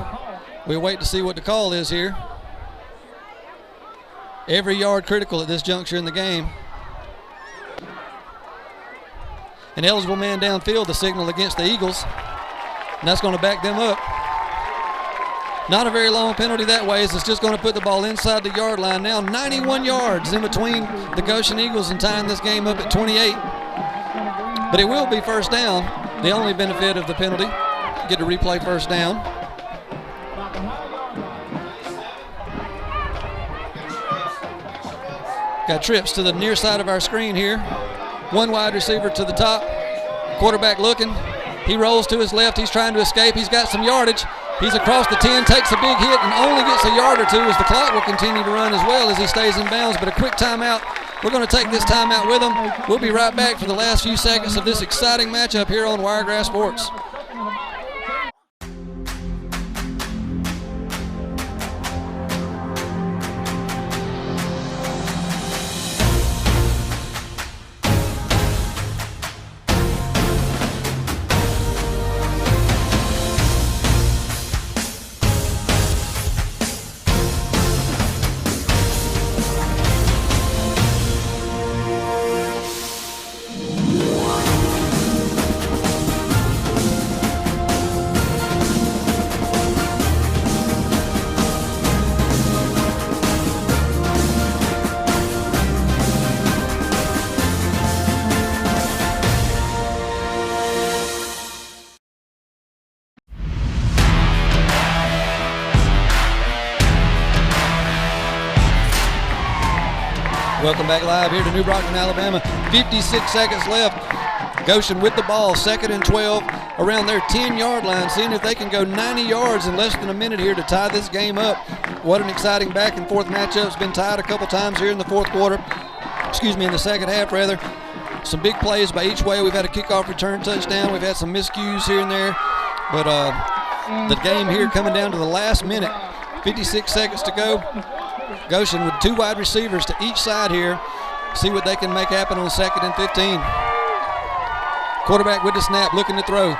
We'll wait to see what the call is here. Every yard critical at this juncture in the game. An eligible man downfield, the signal against the Eagles. And that's going to back them up. Not a very long penalty that way, as it's just going to put the ball inside the yard line. Now 91 yards in between the Goshen Eagles and tying this game up at 28. But it will be first down. The only benefit of the penalty, get to replay first down. Got trips to the near side of our screen here. One wide receiver to the top. Quarterback looking. He rolls to his left. He's trying to escape. He's got some yardage. He's across the 10, takes a big hit, and only gets a yard or two as the clock will continue to run as well as he stays in bounds. But a quick timeout. We're going to take this timeout with him. We'll be right back for the last few seconds of this exciting matchup here on Wiregrass Sports. Welcome back live here to New Brockton, Alabama. 56 seconds left. Goshen with the ball, 2nd and 12, around their 10-yard line, seeing if they can go 90 yards in less than a minute here to tie this game up. What an exciting back and forth matchup. It's been tied a couple times here in the fourth quarter. In the second half, rather. Some big plays by each way. We've had a kickoff return touchdown. We've had some miscues here and there. But the game here coming down to the last minute. 56 seconds to go. Goshen with 2 wide receivers to each side here. See what they can make happen on 2nd and 15. Quarterback with the snap, looking to throw.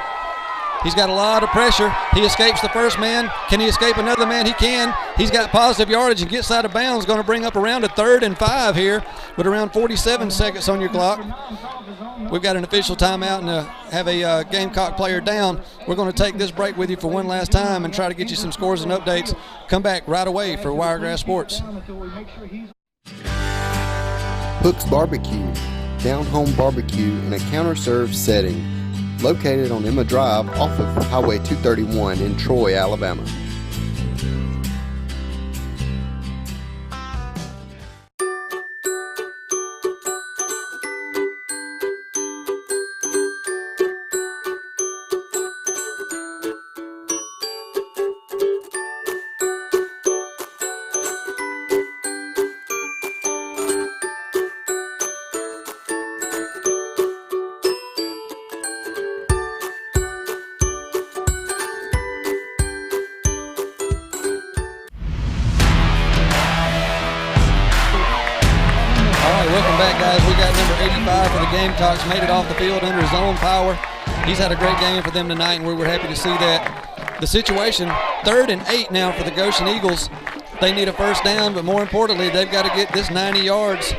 He's got a lot of pressure. He escapes the first man. Can he escape another man? He can. He's got positive yardage and gets out of bounds. Going to bring up around a 3rd and 5 here with around 47 seconds on your clock. We've got an official timeout and have a Gamecock player down. We're going to take this break with you for one last time and try to get you some scores and updates. Come back right away for Wiregrass Sports.
Hook's Barbecue, down-home barbecue in a counter-served setting, located on Emma Drive off of Highway 231 in Troy, Alabama.
Welcome back, guys. We got number 85 for the Gamecocks, made it off the field under his own power. He's had a great game for them tonight, and we were happy to see that. The situation, 3rd and 8 now for the Goshen Eagles. They need a first down, but more importantly, they've got to get this 90 yards.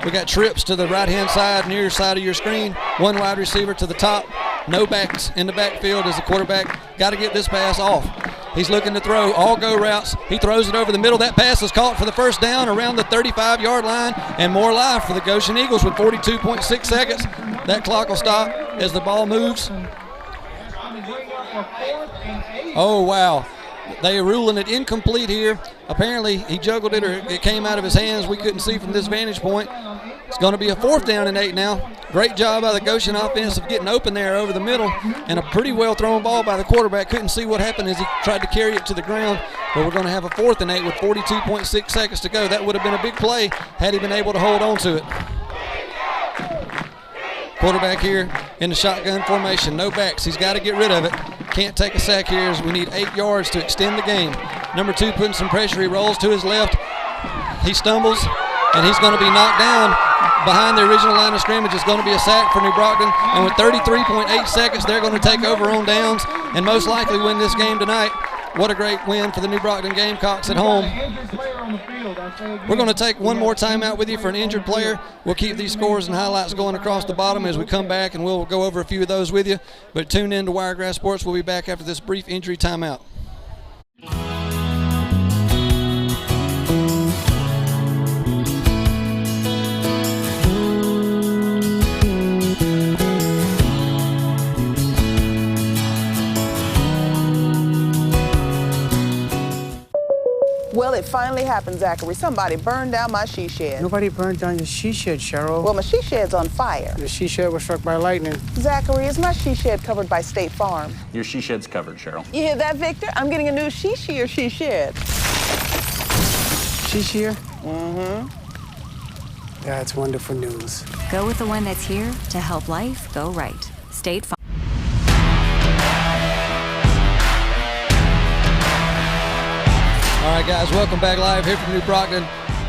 We got trips to the right-hand side, near side of your screen. 1 wide receiver to the top. No backs in the backfield as the quarterback. Got to get this pass off. He's looking to throw all go routes. He throws it over the middle. That pass is caught for the first down around the 35-yard line, and more life for the Goshen Eagles with 42.6 seconds. That clock will stop as the ball moves. Oh, wow. They are ruling it incomplete here. Apparently, he juggled it or it came out of his hands. We couldn't see from this vantage point. It's going to be a 4th down and 8 now. Great job by the Goshen offense of getting open there over the middle, and a pretty well thrown ball by the quarterback. Couldn't see what happened as he tried to carry it to the ground, but we're going to have a 4th and 8 with 42.6 seconds to go. That would have been a big play had he been able to hold on to it. Quarterback here in the shotgun formation. No backs. He's got to get rid of it. Can't take a sack here as we need 8 yards to extend the game. Number 2 putting some pressure. He rolls to his left. He stumbles, and he's going to be knocked down. behind the original line of scrimmage. It's going to be a sack for New Brockton. And with 33.8 seconds, they're going to take over on downs and most likely win this game tonight. What a great win for the New Brockton Gamecocks at home. We're going to take one more timeout with you for an injured player. We'll keep these scores and highlights going across the bottom as we come back, and we'll go over a few of those with you. But tune in to Wiregrass Sports. We'll be back after this brief injury timeout.
Well, it finally happened, Zachary. Somebody burned down my she shed.
Nobody burned down your she shed, Cheryl.
Well, my she shed's on fire.
The she shed was struck by lightning.
Zachary, is my she shed covered by State Farm?
Your she shed's covered, Cheryl.
You hear that, Victor? I'm getting a new she shed.
She shed?
Mm-hmm.
That's wonderful news.
Go with the one that's here to help life go right. State Farm.
All right, guys, welcome back live here from New Brockton.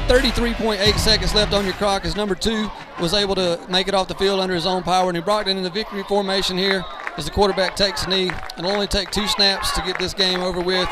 33.8 seconds left on your clock as number 2 was able to make it off the field under his own power. New Brockton in the victory formation here as the quarterback takes a knee. It'll only take 2 snaps to get this game over with.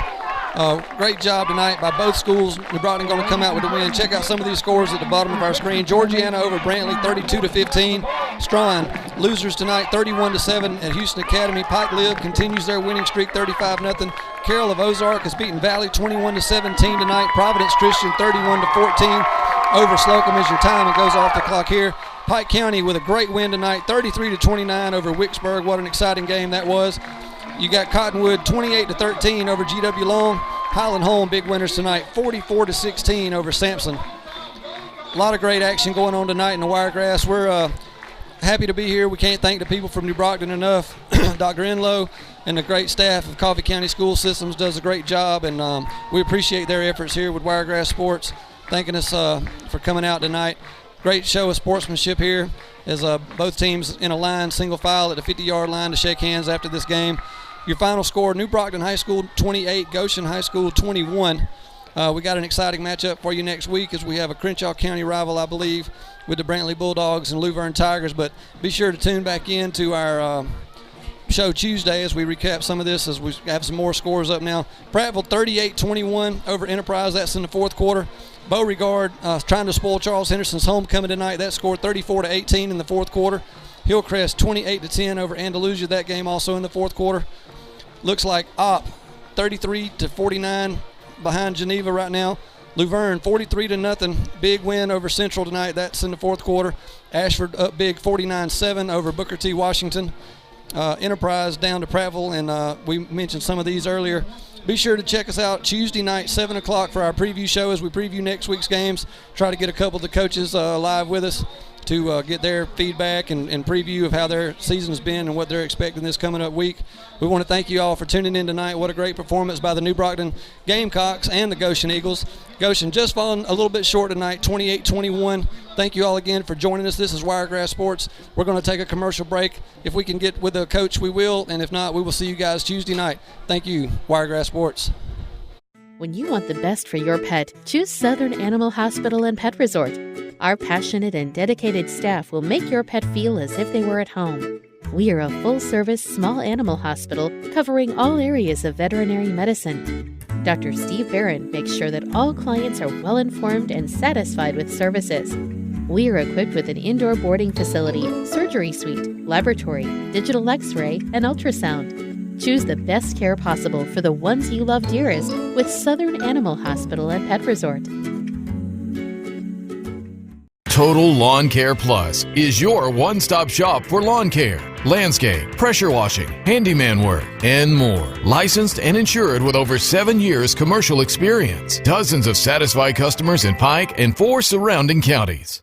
Great job tonight by both schools. New Brockton going to come out with a win. Check out some of these scores at the bottom of our screen. Georgiana over Brantley, 32-15. Strawn losers tonight, 31-7 at Houston Academy. Pike Lib continues their winning streak, 35-0. Carroll of Ozark has beaten Valley 21-17 tonight. Providence Christian 31-14 over Slocum as your time. It goes off the clock here. Pike County with a great win tonight, 33-29 over Wicksburg. What an exciting game that was. You got Cottonwood 28-13 over GW Long. Highland Home big winners tonight, 44-16 over Sampson. A lot of great action going on tonight in the Wiregrass. We're happy to be here. We can't thank the people from New Brockton enough. Dr. Enlow and the great staff of Coffee County School Systems does a great job, and we appreciate their efforts here with Wiregrass Sports, thanking us for coming out tonight. Great show of sportsmanship here as both teams in a line, single file at the 50-yard line to shake hands after this game. Your final score, New Brockton High School 28, Goshen High School 21. We got an exciting matchup for you next week as we have a Crenshaw County rival, I believe, with the Brantley Bulldogs and Luverne Tigers. But be sure to tune back in to our show Tuesday as we recap some of this, as we have some more scores up now. Prattville 38-21 over Enterprise. That's in the fourth quarter. Beauregard trying to spoil Charles Henderson's homecoming tonight. That scored 34-18 in the fourth quarter. Hillcrest 28-10 over Andalusia. That game also in the fourth quarter. Looks like Opp 33-49 behind Geneva right now. Luverne 43-0. Big win over Central tonight. That's in the fourth quarter. Ashford up big 49-7 over Booker T. Washington. Enterprise down to Prattville, and we mentioned some of these earlier. Be sure to check us out Tuesday night, 7 o'clock for our preview show as we preview next week's games. Try to get a couple of the coaches live with us to get their feedback and preview of how their season's been and what they're expecting this coming up week. We want to thank you all for tuning in tonight. What a great performance by the New Brockton Gamecocks and the Goshen Eagles. Goshen just falling a little bit short tonight, 28-21. Thank you all again for joining us. This is Wiregrass Sports. We're going to take a commercial break. If we can get with a coach, we will, and if not, we will see you guys Tuesday night. Thank you, Wiregrass Sports.
When you want the best for your pet, choose Southern Animal Hospital and Pet Resort. Our passionate and dedicated staff will make your pet feel as if they were at home. We are a full-service small animal hospital covering all areas of veterinary medicine. Dr. Steve Barron makes sure that all clients are well-informed and satisfied with services. We are equipped with an indoor boarding facility, surgery suite, laboratory, digital x-ray, and ultrasound. Choose the best care possible for the ones you love dearest with Southern Animal Hospital and Pet Resort.
Total Lawn Care Plus is your one-stop shop for lawn care, landscape, pressure washing, handyman work, and more. Licensed and insured with over 7 years commercial experience. Dozens of satisfied customers in Pike and 4 surrounding counties.